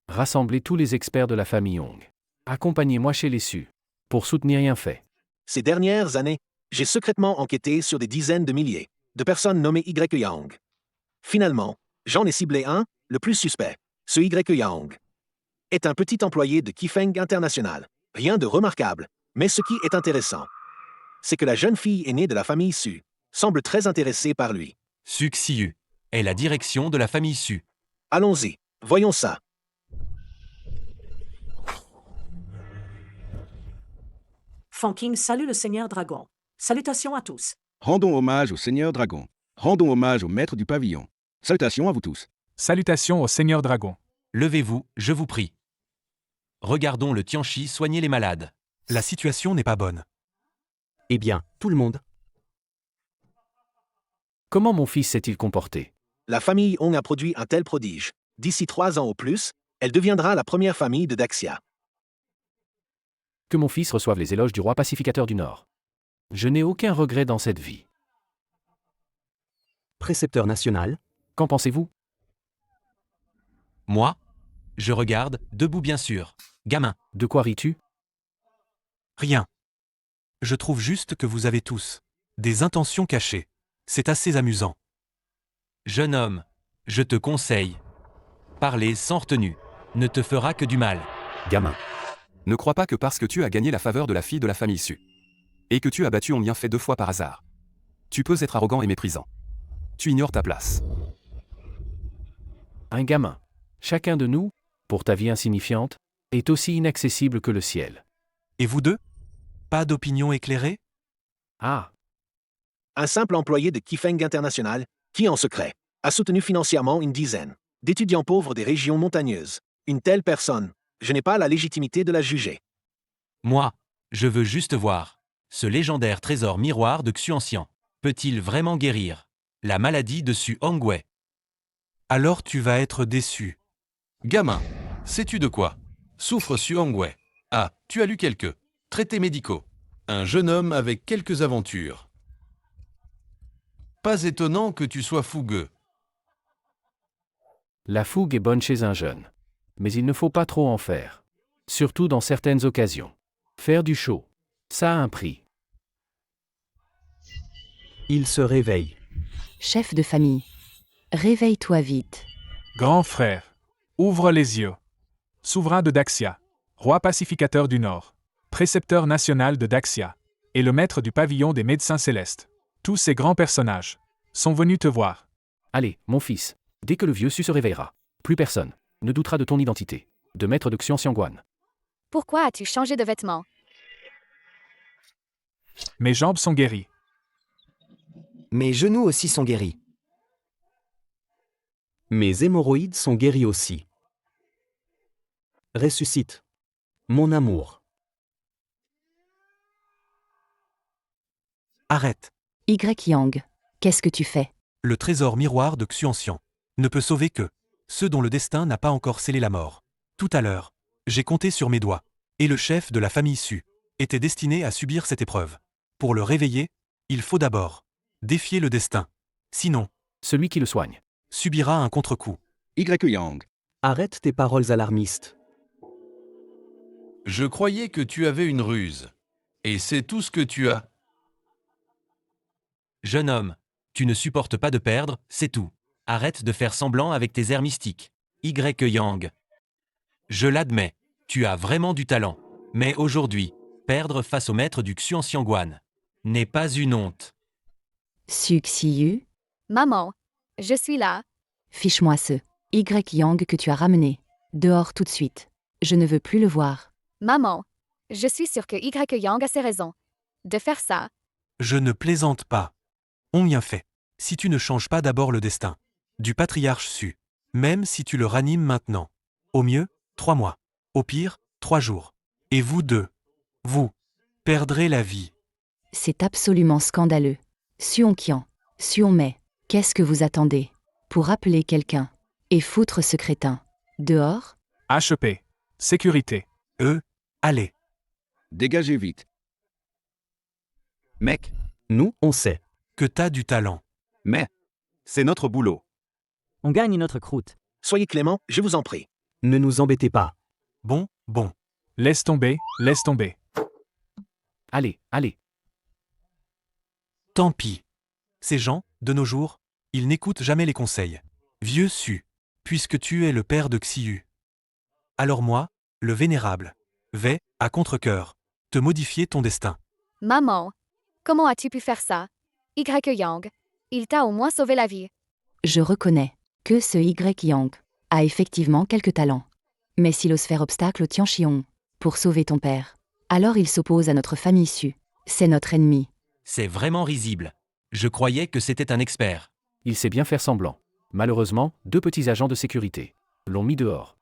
Rassemblez tous les experts de la famille Hong. Accompagnez-moi chez les Su pour soutenir Yanfei. Ces dernières années, j'ai secrètement enquêté sur des dizaines de milliers de personnes nommées Y Yang. Finalement, j'en ai ciblé un, le plus suspect. Ce Y Yang est un petit employé de Qifeng International. Rien de remarquable, mais ce qui est intéressant, c'est que la jeune fille aînée de la famille Su semble très intéressée par lui. Su Xiyu est la direction de la famille Su. Allons-y, voyons ça. Fanking salue le Seigneur Dragon. Salutations à tous. Rendons hommage au Seigneur Dragon. Rendons hommage au maître du pavillon. Salutations à vous tous. Salutations au Seigneur Dragon. Levez-vous, je vous prie. Regardons le Tianchi soigner les malades. La situation n'est pas bonne. Eh bien, tout le monde. Comment mon fils s'est-il comporté? La famille Hong a produit un tel prodige. D'ici 3 ans au plus, elle deviendra la première famille de Daxia. Que mon fils reçoive les éloges du roi pacificateur du Nord. Je n'ai aucun regret dans cette vie. Précepteur national. Qu'en pensez-vous? Moi? Je regarde, debout bien sûr. Gamin. De quoi ris-tu? Rien. Je trouve juste que vous avez tous des intentions cachées. C'est assez amusant. Jeune homme, Je te conseille. Parler sans retenue ne te fera que du mal. Gamin. Ne crois pas que parce que tu as gagné la faveur de la fille de la famille Su, et que tu as battu Ong Yin-Fei 2 fois par hasard, tu peux être arrogant et méprisant. Tu ignores ta place. Un gamin. Chacun de nous, pour ta vie insignifiante, est aussi inaccessible que le ciel. Et vous deux? Pas d'opinion éclairée? Ah. Un simple employé de Kifeng International, qui en secret, a soutenu financièrement une dizaine d'étudiants pauvres des régions montagneuses. Une telle personne, je n'ai pas la légitimité de la juger. Moi, je veux juste voir. Ce légendaire trésor miroir de Xuanxian peut-il vraiment guérir la maladie de Su Hongwei? Alors tu vas être déçu. Gamin, sais-tu de quoi souffre Su Hongwei? Ah, tu as lu quelques traités médicaux. Un jeune homme avec quelques aventures. Pas étonnant que tu sois fougueux. La fougue est bonne chez un jeune. Mais il ne faut pas trop en faire. Surtout dans certaines occasions. Faire du show, ça a un prix. Il se réveille. Chef de famille. Réveille-toi vite. Grand frère, ouvre les yeux. Souverain de Daxia, roi pacificateur du Nord, précepteur national de Daxia, et le maître du pavillon des médecins célestes. Tous ces grands personnages sont venus te voir. Allez, mon fils, dès que le vieux Su se réveillera, plus personne ne doutera de ton identité, de maître de Xuanxianguan. Pourquoi as-tu changé de vêtements? Mes jambes sont guéries. Mes genoux aussi sont guéris. Mes hémorroïdes sont guéris aussi. Ressuscite. Mon amour. Arrête. Y Yang, qu'est-ce que tu fais? Le trésor miroir de Xuanxian ne peut sauver que ceux dont le destin n'a pas encore scellé la mort. Tout à l'heure, j'ai compté sur mes doigts, et le chef de la famille Su était destiné à subir cette épreuve. Pour le réveiller, il faut d'abord défier le destin. Sinon, celui qui le soigne subira un contre-coup. Y Yang. Arrête tes paroles alarmistes. Je croyais que tu avais une ruse. Et c'est tout ce que tu as. Jeune homme, tu ne supportes pas de perdre, c'est tout. Arrête de faire semblant avec tes airs mystiques. Y Yang. Je l'admets, tu as vraiment du talent. Mais aujourd'hui, perdre face au maître du Xuanxianguan n'est pas une honte. Su Xiyu? Maman, je suis là. Fiche-moi ce Y Yang que tu as ramené. Dehors tout de suite. Je ne veux plus le voir. Maman, je suis sûre que Y Yang a ses raisons de faire ça. Je ne plaisante pas. Ong Yin-Fei, si tu ne changes pas d'abord le destin du patriarche Su, même si tu le ranimes maintenant, au mieux, 3 mois, au pire, 3 jours. Et vous deux, vous perdrez la vie. C'est absolument scandaleux. Suonqian, Suonmei, qu'est-ce que vous attendez? Pour appeler quelqu'un et foutre ce crétin dehors? HEP. Sécurité. Allez. Dégagez vite. Mec, nous, on sait que t'as du talent. Mais c'est notre boulot. On gagne notre croûte. Soyez clément, je vous en prie. Ne nous embêtez pas. Bon. Laisse tomber, laisse tomber. Allez. Tant pis. Ces gens, de nos jours, ils n'écoutent jamais les conseils. Vieux Su, puisque tu es le père de Xiyu. Alors moi, le vénérable, vais, à contre-cœur, te modifier ton destin. Maman, comment as-tu pu faire ça? Y Yang, il t'a au moins sauvé la vie. Je reconnais que ce Y Yang a effectivement quelques talents. Mais s'il ose faire obstacle au Tianqiong pour sauver ton père, alors il s'oppose à notre famille Su. C'est notre ennemi. C'est vraiment risible. Je croyais que c'était un expert. Il sait bien faire semblant. Malheureusement, 2 petits agents de sécurité l'ont mis dehors.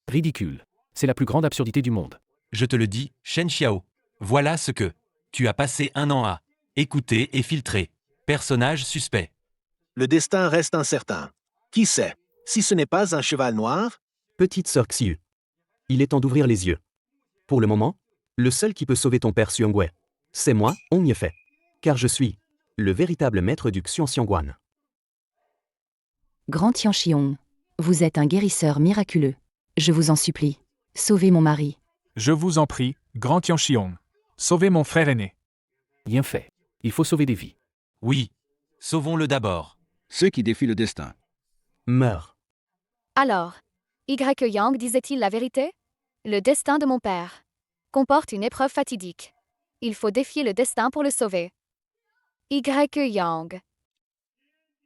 Ridicule. C'est la plus grande absurdité du monde. Je te le dis, Shen Xiao. Voilà ce que tu as passé 1 an à écouter et filtrer. Personnage suspect. Le destin reste incertain. Qui sait? Si ce n'est pas un cheval noir? Petite sœur Xiu. Il est temps d'ouvrir les yeux. Pour le moment, le seul qui peut sauver ton père Su Hongwei, c'est moi, Ong Yin-Fei. Car je suis le véritable maître du Xuanxianguan. Grand Tianqiong, vous êtes un guérisseur miraculeux. Je vous en supplie, sauvez mon mari. Je vous en prie, Grand Tianqiong. Sauvez mon frère aîné. Bien fait. Il faut sauver des vies. Oui. Sauvons-le d'abord. Ceux qui défient le destin Meurs. Alors, Y. Yang disait-il la vérité? Le destin de mon père comporte une épreuve fatidique. Il faut défier le destin pour le sauver. Y. Yang.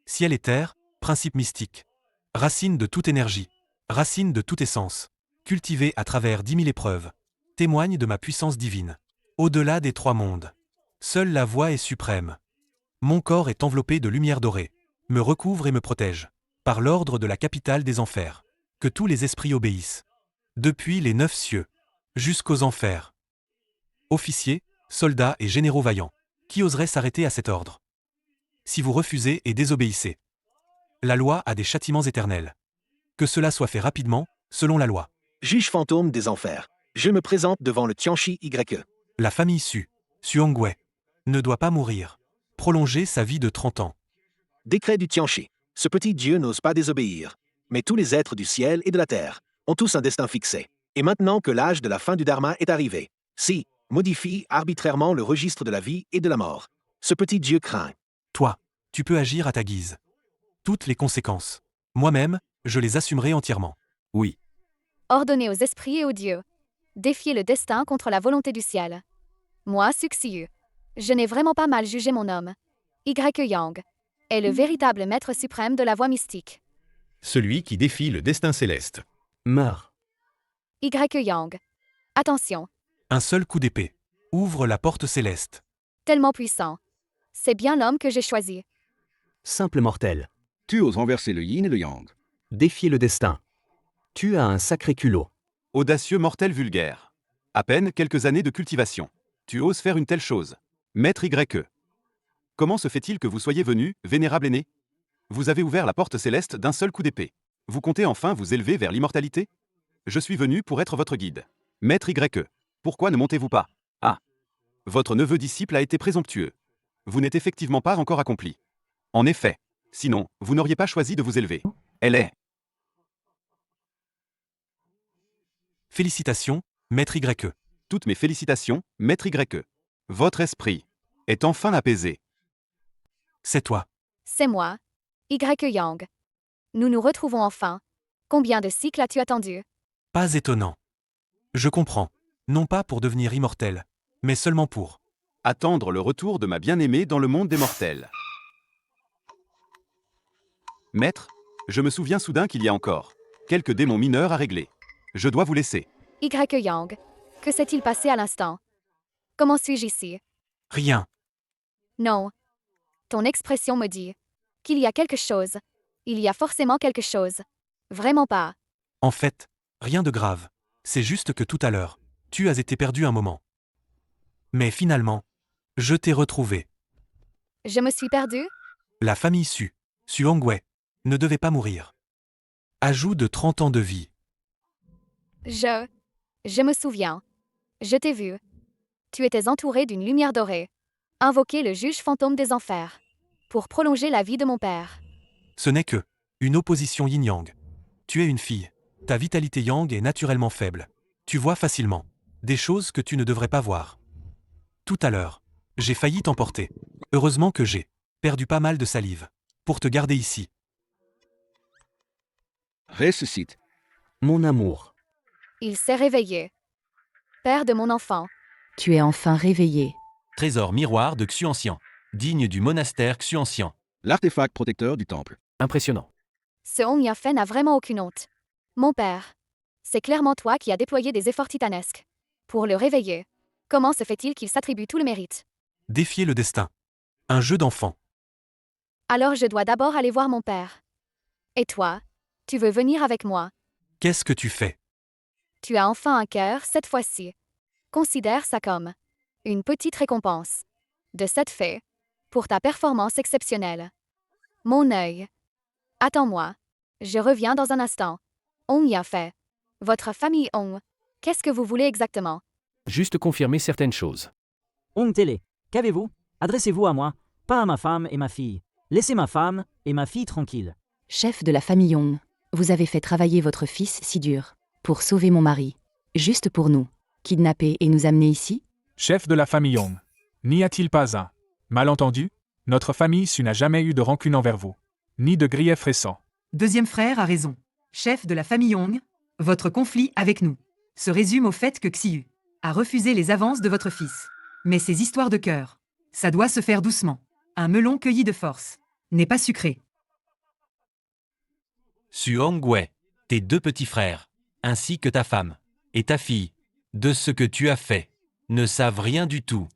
Ciel et terre, principe mystique. Racine de toute énergie. Racine de toute essence. Cultivée à travers 10 000 épreuves. Témoigne de ma puissance divine. Au-delà des 3 mondes. Seule la voix est suprême. Mon corps est enveloppé de lumière dorée. Me recouvre et me protège. Par l'ordre de la capitale des enfers. Que tous les esprits obéissent. Depuis les 9 cieux. Jusqu'aux enfers. Officiers, soldats et généraux vaillants. Qui oserait s'arrêter à cet ordre? Si vous refusez et désobéissez. La loi a des châtiments éternels. Que cela soit fait rapidement, selon la loi. Juge fantôme des enfers. Je me présente devant le Tianchi Y. La famille Su, Suongwei, ne doit pas mourir. Prolonger sa vie de 30 ans. Décret du Tianchi. Ce petit dieu n'ose pas désobéir. Mais tous les êtres du ciel et de la terre ont tous un destin fixé. Et maintenant que l'âge de la fin du Dharma est arrivé, si modifie arbitrairement le registre de la vie et de la mort. Ce petit dieu craint. Toi, tu peux agir à ta guise. Toutes les conséquences. Moi-même, je les assumerai entièrement. Oui. Ordonnez aux esprits et aux dieux. Défier le destin contre la volonté du ciel. Moi, Suxiu. Je n'ai vraiment pas mal jugé mon homme. Y. Yang est le véritable maître suprême de la voie mystique. Celui qui défie le destin céleste. Meurs. Y. Yang. Attention, Un seul coup d'épée. Ouvre la porte céleste. tellement puissant. C'est bien l'homme que j'ai choisi. Simple mortel. Tu oses renverser le yin et le yang. Défier le destin. Tu as un sacré culot. Audacieux mortel vulgaire. À peine quelques années de cultivation. Tu oses faire une telle chose. Maître YE. Comment se fait-il que vous soyez venu, vénérable aîné? Vous avez ouvert la porte céleste d'un seul coup d'épée. Vous comptez enfin vous élever vers l'immortalité? Je suis venu pour être votre guide. Maître YE. Pourquoi ne montez-vous pas? Ah. Votre neveu disciple a été présomptueux. Vous n'êtes effectivement pas encore accompli. En effet. Sinon, vous n'auriez pas choisi de vous élever. Elle est. Félicitations, Maître YE. Toutes mes félicitations, Maître YE. Votre esprit est enfin apaisé. C'est toi. C'est moi. Y. Yang. Nous nous retrouvons enfin. Combien de cycles as-tu attendu? Pas étonnant. Je comprends. Non pas pour devenir immortel, mais seulement pour attendre le retour de ma bien-aimée dans le monde des mortels. Maître, je me souviens soudain qu'il y a encore quelques démons mineurs à régler. Je dois vous laisser. Y. Yang. Que s'est-il passé à l'instant? Comment suis-je ici? Rien. Non. Ton expression me dit qu'il y a quelque chose. Il y a forcément quelque chose. Vraiment pas. En fait, rien de grave. C'est juste que tout à l'heure, tu as été perdu un moment. Mais finalement, je t'ai retrouvé. Je me suis perdue? La famille Su, Suongwei, ne devait pas mourir. Ajout de 30 ans de vie. Je me souviens. Je t'ai vu. Tu étais entouré d'une lumière dorée. Invoquer le juge fantôme des enfers. Pour prolonger la vie de mon père. Ce n'est que une opposition yin-yang. Tu es une fille. Ta vitalité yang est naturellement faible. Tu vois facilement des choses que tu ne devrais pas voir. Tout à l'heure, j'ai failli t'emporter. Heureusement que j'ai perdu pas mal de salive pour te garder ici. Ressuscite. Mon amour. Il s'est réveillé. Père de mon enfant. Tu es enfin réveillé. Trésor miroir de Xuanxian. Digne du monastère Xuanxian. L'artefact protecteur du temple. Impressionnant. Ce Hong Yafei n'a vraiment aucune honte. Mon père. C'est clairement toi qui as déployé des efforts titanesques. Pour le réveiller. Comment se fait-il qu'il s'attribue tout le mérite? Défier le destin. Un jeu d'enfant. Alors je dois d'abord aller voir mon père. Et toi? Tu veux venir avec moi? Qu'est-ce que tu fais? Tu as enfin un cœur cette fois-ci. Considère ça comme une petite récompense. De cette fait, pour ta performance exceptionnelle. Mon œil. Attends-moi. Je reviens dans un instant. Hong Yafei. Votre famille Hong. Qu'est-ce que vous voulez exactement? Juste confirmer certaines choses. Hong Télé, qu'avez-vous? Adressez-vous à moi, pas à ma femme et ma fille. Laissez ma femme et ma fille tranquilles. Chef de la famille Yong, vous avez fait travailler votre fils si dur. Pour sauver mon mari. Juste pour nous. Kidnapper et nous amener ici? Chef de la famille Yong. N'y a-t-il pas un malentendu? Notre famille Su n'a jamais eu de rancune envers vous. Ni de grief récent. Deuxième frère a raison. Chef de la famille Yong, votre conflit avec nous se résume au fait que Xiu a refusé les avances de votre fils. Mais ces histoires de cœur, ça doit se faire doucement. Un melon cueilli de force n'est pas sucré. Su Hongwei, tes deux petits frères, ainsi que ta femme et ta fille, de ce que tu as fait, ne savent rien du tout.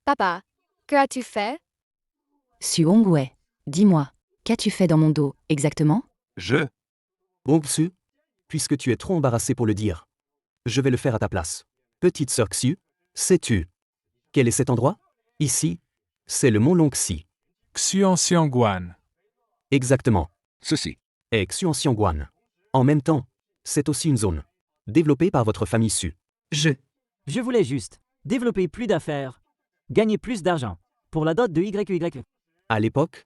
Papa, que as-tu fait? Su Hongwei, dis-moi, qu'as-tu fait dans mon dos, exactement? Hongsu, puisque tu es trop embarrassé pour le dire, je vais le faire à ta place. Petite sœur Xiu, sais-tu quel est cet endroit? Ici, c'est le mont Longxi. Xuanxiangguan. Exactement. Ceci est Xuanxiangguan. En même temps, c'est aussi une zone développée par votre famille Su. Je voulais juste développer plus d'affaires, gagner plus d'argent pour la dot de YY. À l'époque,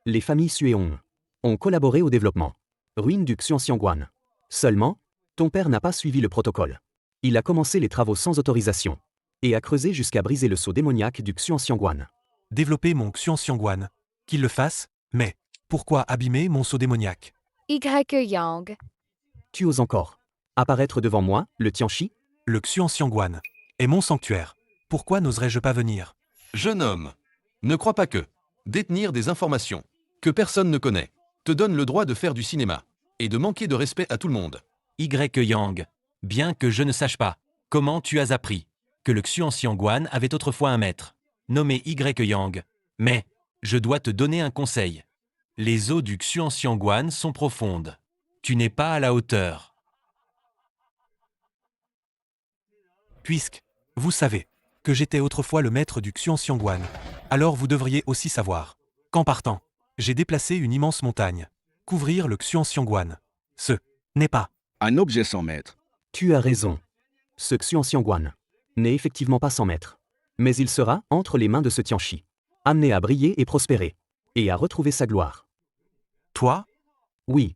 les familles Su et Hong ont collaboré au développement. Ruine du Xuanxiangguan. Seulement, ton père n'a pas suivi le protocole. Il a commencé les travaux sans autorisation et a creusé jusqu'à briser le sceau démoniaque du Xuanxiangguan. Développer mon Xuanxiangguan. Qu'il le fasse, mais pourquoi abîmer mon sceau démoniaque? Yang. Tu oses encore apparaître devant moi, le Tianchi? Le Xuanxiangguan est mon sanctuaire. Pourquoi n'oserais-je pas venir? Jeune homme, ne crois pas que détenir des informations que personne ne connaît te donne le droit de faire du cinéma et de manquer de respect à tout le monde. Yang, bien que je ne sache pas comment tu as appris que le Xuanxiangguan avait autrefois un maître, nommé Yang, mais je dois te donner un conseil. Les eaux du Xuanxiangguan sont profondes. Tu n'es pas à la hauteur. Puisque vous savez que j'étais autrefois le maître du Xuanxiangguan, alors vous devriez aussi savoir qu'en partant, j'ai déplacé une immense montagne. Couvrir le Xuanxiangguan. Ce n'est pas un objet sans maître. Tu as raison. Ce Xuanxiangguan n'est effectivement pas sans maître. Mais il sera entre les mains de ce Tianchi, amené à briller et prospérer, et à retrouver sa gloire. Toi? Oui.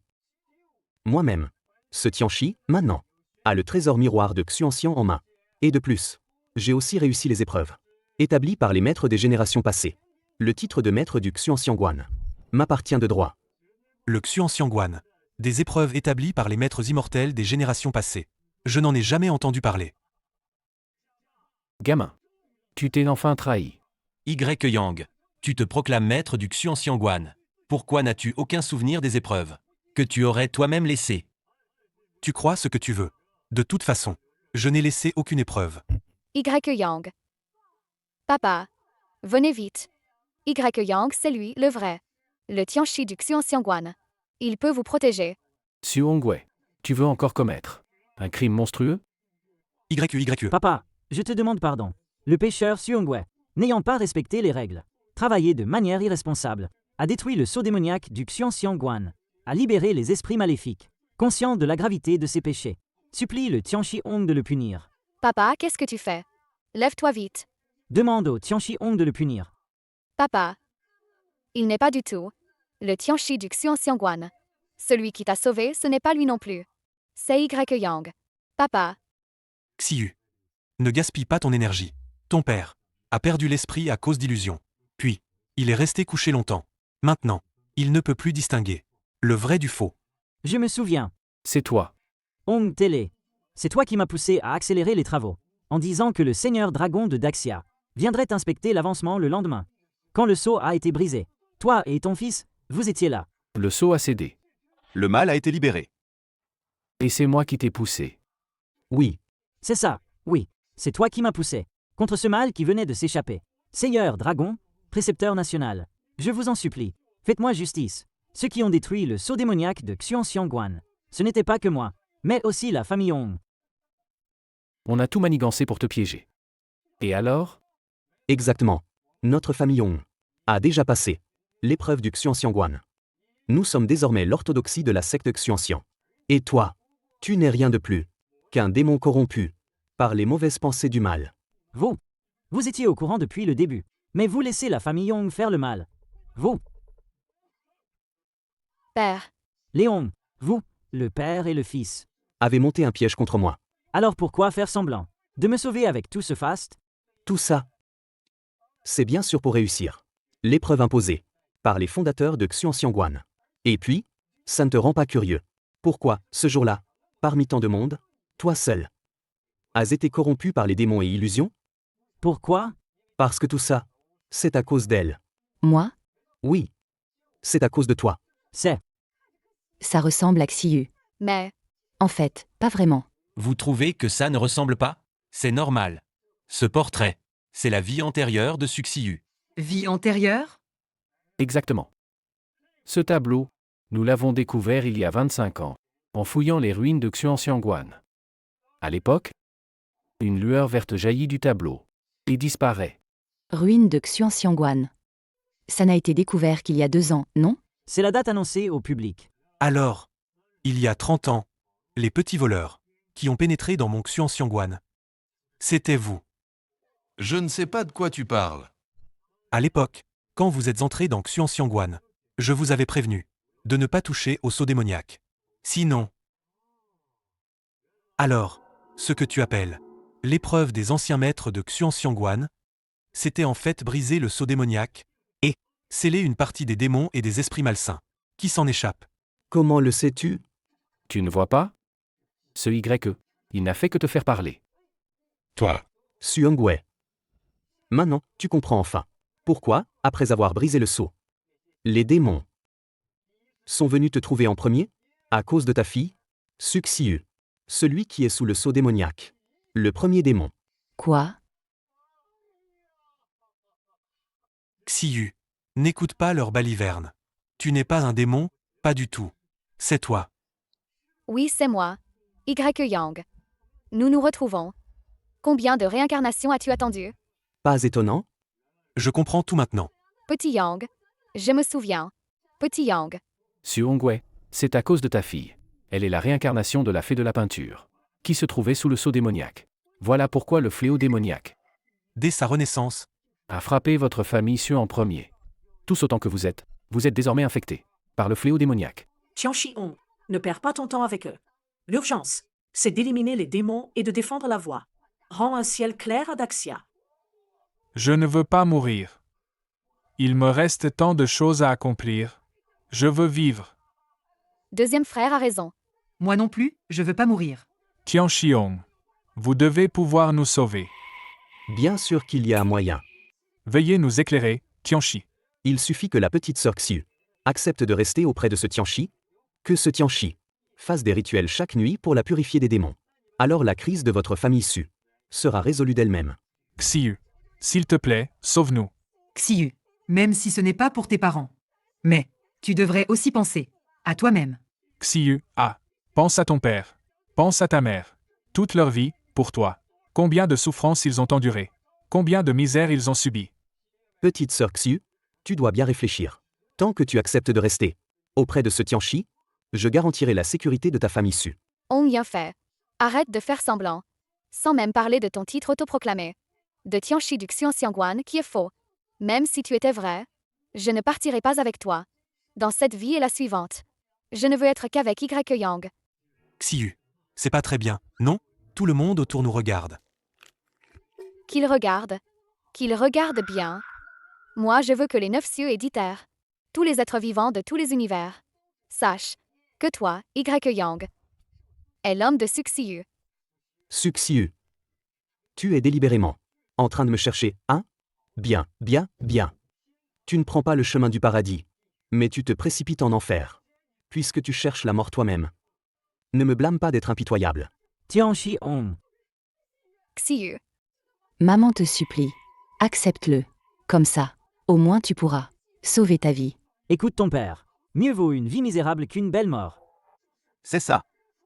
Moi-même. Ce Tianchi, maintenant, a le trésor miroir de Xuanxiang en main. Et de plus, j'ai aussi réussi les épreuves établies par les maîtres des générations passées. Le titre de maître du Xuanxiangguan m'appartient de droit. Le Xuanxiangguan. Des épreuves établies par les maîtres immortels des générations passées. Je n'en ai jamais entendu parler. Gamin, tu t'es enfin trahi. Yang, tu te proclames maître du Xuanxiangguan. Pourquoi n'as-tu aucun souvenir des épreuves que tu aurais toi-même laissées? Tu crois ce que tu veux. De toute façon, je n'ai laissé aucune épreuve. Yang. Papa, venez vite. Yang, c'est lui, le vrai. Le Tianchi du Xuanxiangguan. Il peut vous protéger. Su Hongwei, tu veux encore commettre un crime monstrueux? YY. Papa, je te demande pardon. Le pêcheur Su Hongwei, n'ayant pas respecté les règles, travaillé de manière irresponsable, a détruit le sceau démoniaque du Xuanxiangguan, a libéré les esprits maléfiques, conscient de la gravité de ses péchés. Supplie le Tianchi Hong de le punir. Papa, qu'est-ce que tu fais? Lève-toi vite. Demande au Tianchi Hong de le punir. Papa. Il n'est pas du tout le Tianchi du Xuanxiangguan. Celui qui t'a sauvé, ce n'est pas lui non plus. C'est Yang. Papa. Xiu. Ne gaspille pas ton énergie. Ton père a perdu l'esprit à cause d'illusions. Puis, il est resté couché longtemps. Maintenant, il ne peut plus distinguer le vrai du faux. Je me souviens. C'est toi. Hong Télé. C'est toi qui m'as poussé à accélérer les travaux, en disant que le seigneur dragon de Daxia viendrait inspecter l'avancement le lendemain. Quand le sceau a été brisé, toi et ton fils, vous étiez là. Le sceau a cédé. Le mal a été libéré. Et c'est moi qui t'ai poussé. Oui. C'est ça, oui. C'est toi qui m'as poussé. Contre ce mal qui venait de s'échapper. Seigneur dragon, précepteur national. Je vous en supplie, faites-moi justice. Ceux qui ont détruit le sceau démoniaque de Xuanxiangguan. Ce n'était pas que moi, mais aussi la famille Hong. On a tout manigancé pour te piéger. Et alors? Exactement. Notre famille Hong a déjà passé l'épreuve du Xuanxiangguan. Nous sommes désormais l'orthodoxie de la secte Xuanxiang. Et toi, tu n'es rien de plus qu'un démon corrompu par les mauvaises pensées du mal. Vous étiez au courant depuis le début, mais vous laissez la famille Hong faire le mal. Vous. Père. Léon, vous, le père et le fils, avez monté un piège contre moi. Alors pourquoi faire semblant de me sauver avec tout ce faste? Tout ça, c'est bien sûr pour réussir l'épreuve imposée par les fondateurs de Xuanxiangguan. Et puis, Ça ne te rend pas curieux. Pourquoi, ce jour-là, parmi tant de monde, toi seul as été corrompu par les démons et illusions? Pourquoi? Parce que tout ça, c'est à cause d'elle. Moi? Oui. C'est à cause de toi. Ça ressemble à Xiu. Mais, En fait, pas vraiment. Vous trouvez que ça ne ressemble pas? C'est normal. Ce portrait, c'est la vie antérieure de Suxiu. Vie antérieure? Exactement. Ce tableau, nous l'avons découvert il y a 25 ans, en fouillant les ruines de Xuanxiangguan. À l'époque, une lueur verte jaillit du tableau et disparaît. Ruine de Xuanxiangguan. Ça n'a été découvert qu'il y a 2 ans, non? C'est la date annoncée au public. Alors, il y a 30 ans, les petits voleurs, qui ont pénétré dans mon Xuanxiangguan. C'était vous. Je ne sais pas de quoi tu parles. À l'époque, quand vous êtes entré dans Xuanxiangguan, je vous avais prévenu de ne pas toucher au sceau démoniaque. Sinon... Alors, ce que tu appelles l'épreuve des anciens maîtres de Xuanxiangguan, c'était en fait briser le sceau démoniaque et sceller une partie des démons et des esprits malsains qui s'en échappent. Comment le sais-tu? Tu ne vois pas? Ce YE, il n'a fait que te faire parler. Toi. Suongwei. Maintenant, tu comprends enfin. Pourquoi, après avoir brisé le sceau, les démons sont venus te trouver en premier? À cause de ta fille, Suxiu, celui qui est sous le sceau démoniaque. Le premier démon. Quoi? Xiu, n'écoute pas leur baliverne. Tu n'es pas un démon, pas du tout. C'est toi. oui, c'est moi, YE Yang. Nous nous retrouvons. Combien de réincarnations as-tu attendu? Pas étonnant? Je comprends tout maintenant. Petit Yang. Je me souviens. Petit Yang. Suongwei, c'est à cause de ta fille. Elle est la réincarnation de la fée de la peinture, qui se trouvait sous le sceau démoniaque. Voilà pourquoi le fléau démoniaque, Dès sa renaissance, a frappé votre famille Xue en premier. Tous autant que vous êtes désormais infectés par le fléau démoniaque. Tianchi-Hong, ne perds pas ton temps avec eux. L'urgence, c'est d'éliminer les démons et de défendre la voie. Rends un ciel clair à Daxia. Je ne veux pas mourir. Il me reste tant de choses à accomplir. Je veux vivre. Deuxième frère a raison. Moi non plus, je veux pas mourir. Tianchi-Hong, vous devez pouvoir nous sauver. Bien sûr qu'il y a un moyen. Veuillez nous éclairer, Tianchi. Il suffit que la petite sœur Xiu accepte de rester auprès de ce Tianchi, que ce Tianchi fasse des rituels chaque nuit pour la purifier des démons. Alors la crise de votre famille Xu sera résolue d'elle-même. Xiu, s'il te plaît, sauve-nous. Xiu, même si ce n'est pas pour tes parents. Mais, tu devrais aussi penser à toi-même. Xiu, pense à ton père. Pense à ta mère. Toute leur vie, pour toi. Combien de souffrances ils ont endurées. Combien de misères ils ont subies. Petite sœur Xiu, tu dois bien réfléchir. Tant que tu acceptes de rester auprès de ce Tianchi, je garantirai la sécurité de ta famille Xu. On y a fait. Arrête de faire semblant. Sans même parler de ton titre autoproclamé. De Tianchi du Xuanxiangguan qui est faux. Même si tu étais vrai, je ne partirai pas avec toi. Dans cette vie et la suivante. Je ne veux être qu'avec YE Yang. Xiu, c'est pas très bien, non? Tout le monde autour nous regarde. Qu'il regarde. Qu'il regarde bien. Moi, je veux que les 9 cieux et 10 terres, tous les êtres vivants de tous les univers, sachent que toi, YE Yang, est l'homme de Suxiu. Suxiu. Tu es délibérément en train de me chercher, hein? Bien. Tu ne prends pas le chemin du paradis, mais tu te précipites en enfer, puisque tu cherches la mort toi-même. Ne me blâme pas d'être impitoyable. Tianchi-Hong. Xiu. Maman te supplie. Accepte-le. Comme ça, au moins tu pourras sauver ta vie. Écoute ton père. Mieux vaut une vie misérable qu'une belle mort. C'est ça.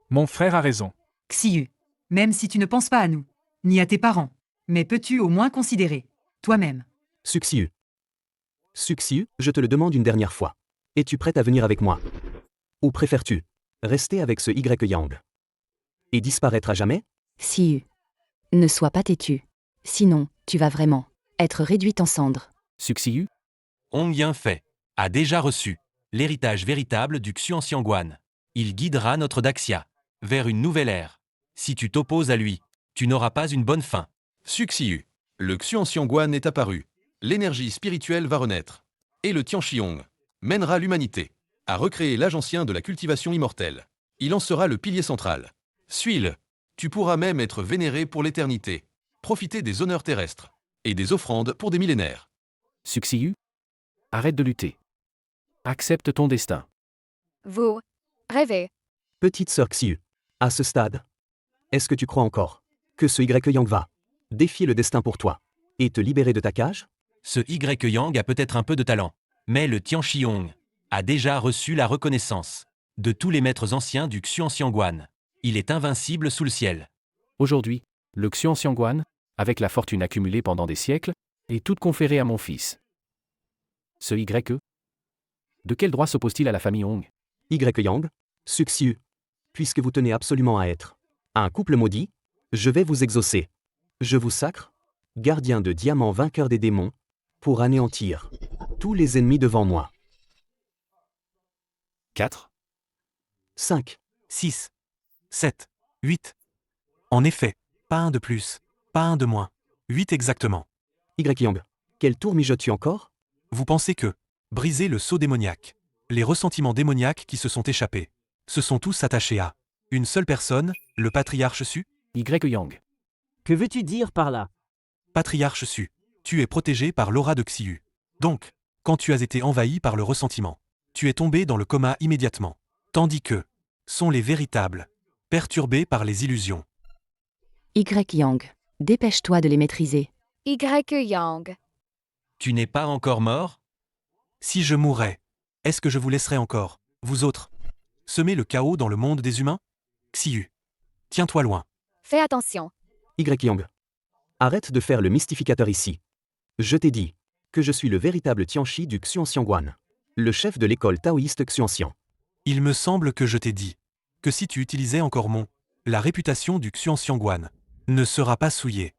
Mon frère a raison. Xiu, même si tu ne penses pas à nous, ni à tes parents, mais peux-tu au moins considérer toi-même? Suxiu. Suxiu, je te le demande une dernière fois. Es-tu prête à venir avec moi? Ou préfères-tu rester avec ce YE Yang et disparaître à jamais? Xiu. Ne sois pas têtu. Sinon, tu vas vraiment être réduite en cendres. Suxiu, Hong Yanfei a déjà reçu l'héritage véritable du Xuanxiangguan. Il guidera notre Daxia vers une nouvelle ère. Si tu t'opposes à lui, tu n'auras pas une bonne fin. Suxiu. Le Xuanxiangguan est apparu. L'énergie spirituelle va renaître. Et le Tianchi-Hong mènera l'humanité à recréer l'âge ancien de la cultivation immortelle. Il en sera le pilier central. Suis-le. Tu pourras même être vénéré pour l'éternité. Profiter des honneurs terrestres et des offrandes pour des millénaires. Suxiu? Arrête de lutter. Accepte ton destin. Vous rêvez. Petite sœur Xiu, à ce stade, est-ce que tu crois encore que ce Y-Yang va défier le destin pour toi et te libérer de ta cage? Ce Y-Yang a peut-être un peu de talent, mais le Tianqi-Hong a déjà reçu la reconnaissance de tous les maîtres anciens du Xuanxiangguan. Il est invincible sous le ciel. Aujourd'hui, le Xuanxiangguan, avec la fortune accumulée pendant des siècles, est toute conférée à mon fils. Ce Y, de quel droit s'oppose-t-il à la famille Hong? Y-Yang, Suxiu, puisque vous tenez absolument à être un couple maudit, je vais vous exaucer. Je vous sacre, gardien de diamants vainqueur des démons, pour anéantir tous les ennemis devant moi. 4, 5, 6, 7, 8. En effet, pas un de plus, pas un de moins. 8 exactement. Y-Yang, quel tour mijotes-tu encore? Vous pensez que briser le sceau démoniaque, les ressentiments démoniaques qui se sont échappés, se sont tous attachés à une seule personne, le patriarche Su? Y-Yang. Que veux-tu dire par là? Patriarche Su, tu es protégé par l'aura de Xiu. Donc, quand tu as été envahi par le ressentiment, tu es tombé dans le coma immédiatement. Tandis que sont les véritables, perturbés par les illusions. Y-Yang, dépêche-toi de les maîtriser. Y-Yang. Tu n'es pas encore mort? Si je mourais, est-ce que je vous laisserai encore, vous autres, semer le chaos dans le monde des humains? Xiu, tiens-toi loin. Fais attention. Y-Yang, arrête de faire le mystificateur ici. Je t'ai dit que je suis le véritable Tianchi du Xuanxiangguan, le chef de l'école taoïste Xuanxiang. Il me semble que je t'ai dit que si tu utilisais encore la réputation du Xuanxiangguan ne sera pas souillée.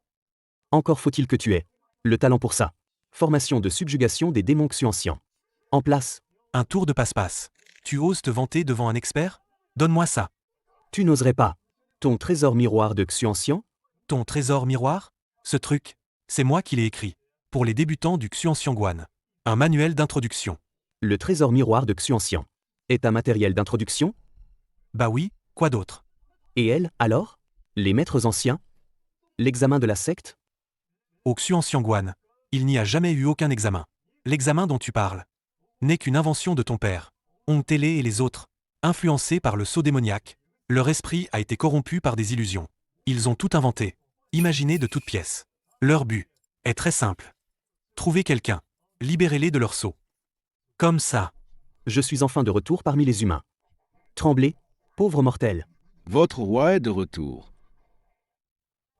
Encore faut-il que tu aies le talent pour ça. Formation de subjugation des démons Xuanxiang. En place. Un tour de passe-passe. Tu oses te vanter devant un expert? Donne-moi ça. Tu n'oserais pas. Ton trésor miroir de Xuanxiang? Ton trésor miroir? Ce truc, c'est moi qui l'ai écrit. Pour les débutants du Xuanxiangguan. Un manuel d'introduction. Le trésor miroir de Xuanxiang est un matériel d'introduction? Bah oui, quoi d'autre? Et elle, alors? Les maîtres anciens? L'examen de la secte? Au Xuanxiangguan, il n'y a jamais eu aucun examen. L'examen dont tu parles n'est qu'une invention de ton père. Hong Télé et les autres, influencés par le sceau démoniaque, leur esprit a été corrompu par des illusions. Ils ont tout inventé, imaginé de toutes pièces. Leur but est très simple. Trouver quelqu'un, libérez-les de leur sceau. Comme ça. Je suis enfin de retour parmi les humains. Tremblez, pauvre mortel. Votre roi est de retour.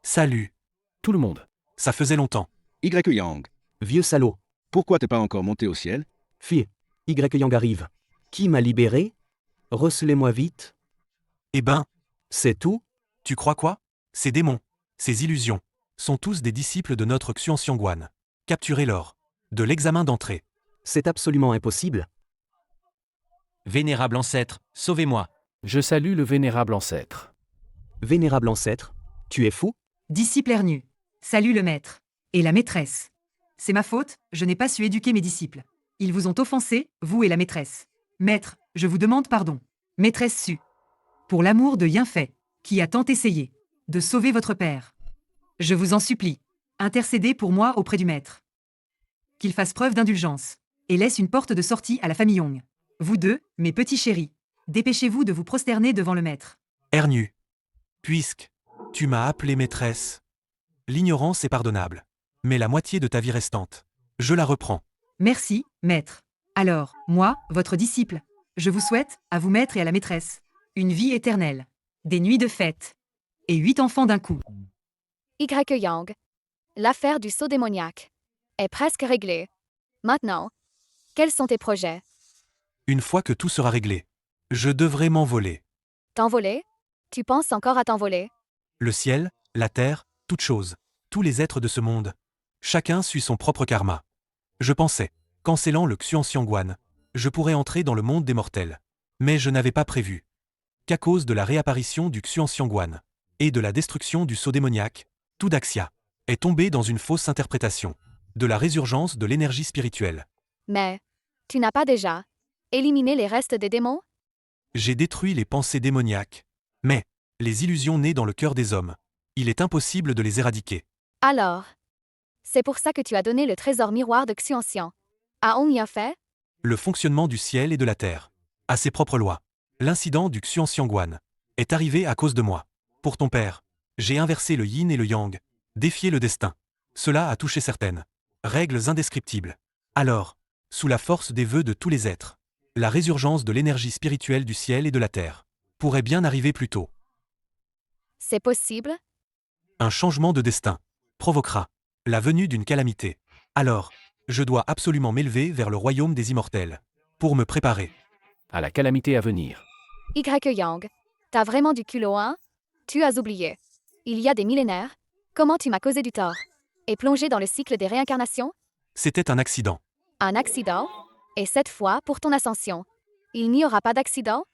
Salut. Tout le monde. Ça faisait longtemps. Y-Yang. Vieux salaud. Pourquoi t'es pas encore monté au ciel? Fille, Y-Yang arrive. Qui m'a libéré? Recelez-moi vite. Eh ben, c'est tout? Tu crois quoi? Ces démons, ces illusions, sont tous des disciples de notre Xuanxiangguan. Capturez lors de l'examen d'entrée. C'est absolument impossible. Vénérable ancêtre, sauvez-moi. Je salue le vénérable ancêtre. Vénérable ancêtre, tu es fou? Disciple Ernu. Salut le maître. Et la maîtresse. C'est ma faute, je n'ai pas su éduquer mes disciples. Ils vous ont offensé, vous et la maîtresse. Maître, je vous demande pardon. Maîtresse Su. Pour l'amour de Yinfei, qui a tant essayé de sauver votre père. Je vous en supplie, intercédez pour moi auprès du maître. Qu'il fasse preuve d'indulgence et laisse une porte de sortie à la famille Hong. Vous deux, mes petits chéris, dépêchez-vous de vous prosterner devant le maître. Ernu. Puisque tu m'as appelé maîtresse, l'ignorance est pardonnable. Mais la moitié de ta vie restante, je la reprends. Merci, maître. Alors, moi, votre disciple, je vous souhaite, à vous maître et à la maîtresse, une vie éternelle, des nuits de fête, et 8 enfants d'un coup. Y-Yang. L'affaire du sceau démoniaque est presque réglée. Maintenant, quels sont tes projets? Une fois que tout sera réglé, je devrais m'envoler. T'envoler? Tu penses encore à t'envoler? Le ciel, la terre, toutes choses, tous les êtres de ce monde. Chacun suit son propre karma. Je pensais, qu'en scellant le Xuanxiangguan, je pourrais entrer dans le monde des mortels. Mais je n'avais pas prévu qu'à cause de la réapparition du Xuanxiangguan et de la destruction du sceau démoniaque, tout Daxia est tombé dans une fausse interprétation de la résurgence de l'énergie spirituelle. Mais, tu n'as pas déjà Éliminer les restes des démons? J'ai détruit les pensées démoniaques. Mais, les illusions nées dans le cœur des hommes, il est impossible de les éradiquer. Alors. C'est pour ça que tu as donné le trésor miroir de Xuanxian. A Hong Yan fait? Le fonctionnement du ciel et de la terre. À ses propres lois. L'incident du Xuanxiangguan est arrivé à cause de moi. Pour ton père, j'ai inversé le yin et le yang, défié le destin. Cela a touché certaines règles indescriptibles. Alors, sous la force des vœux de tous les êtres, la résurgence de l'énergie spirituelle du ciel et de la terre pourrait bien arriver plus tôt. C'est possible? Un changement de destin provoquera la venue d'une calamité. Alors, je dois absolument m'élever vers le royaume des immortels pour me préparer à la calamité à venir. Y Yang, t'as vraiment du culot, hein? Tu as oublié. Il y a des millénaires, comment tu m'as causé du tort? Et plongé dans le cycle des réincarnations? C'était un accident. Un accident? Et cette fois pour ton ascension. Il n'y aura pas d'accident?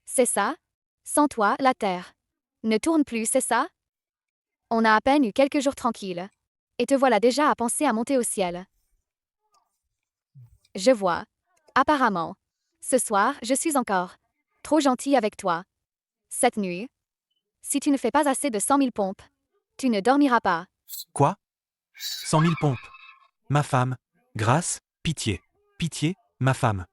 C'est ça? Sans toi, la Terre ne tourne plus, c'est ça? On a à peine eu quelques jours tranquilles. Et te voilà déjà à penser à monter au ciel. Je vois. Apparemment. Ce soir, je suis encore trop gentille avec toi. Cette nuit, si tu ne fais pas assez de 100 000 pompes, tu ne dormiras pas. Quoi? 100 000 pompes. Ma femme. Grâce, pitié. Pitié, ma femme.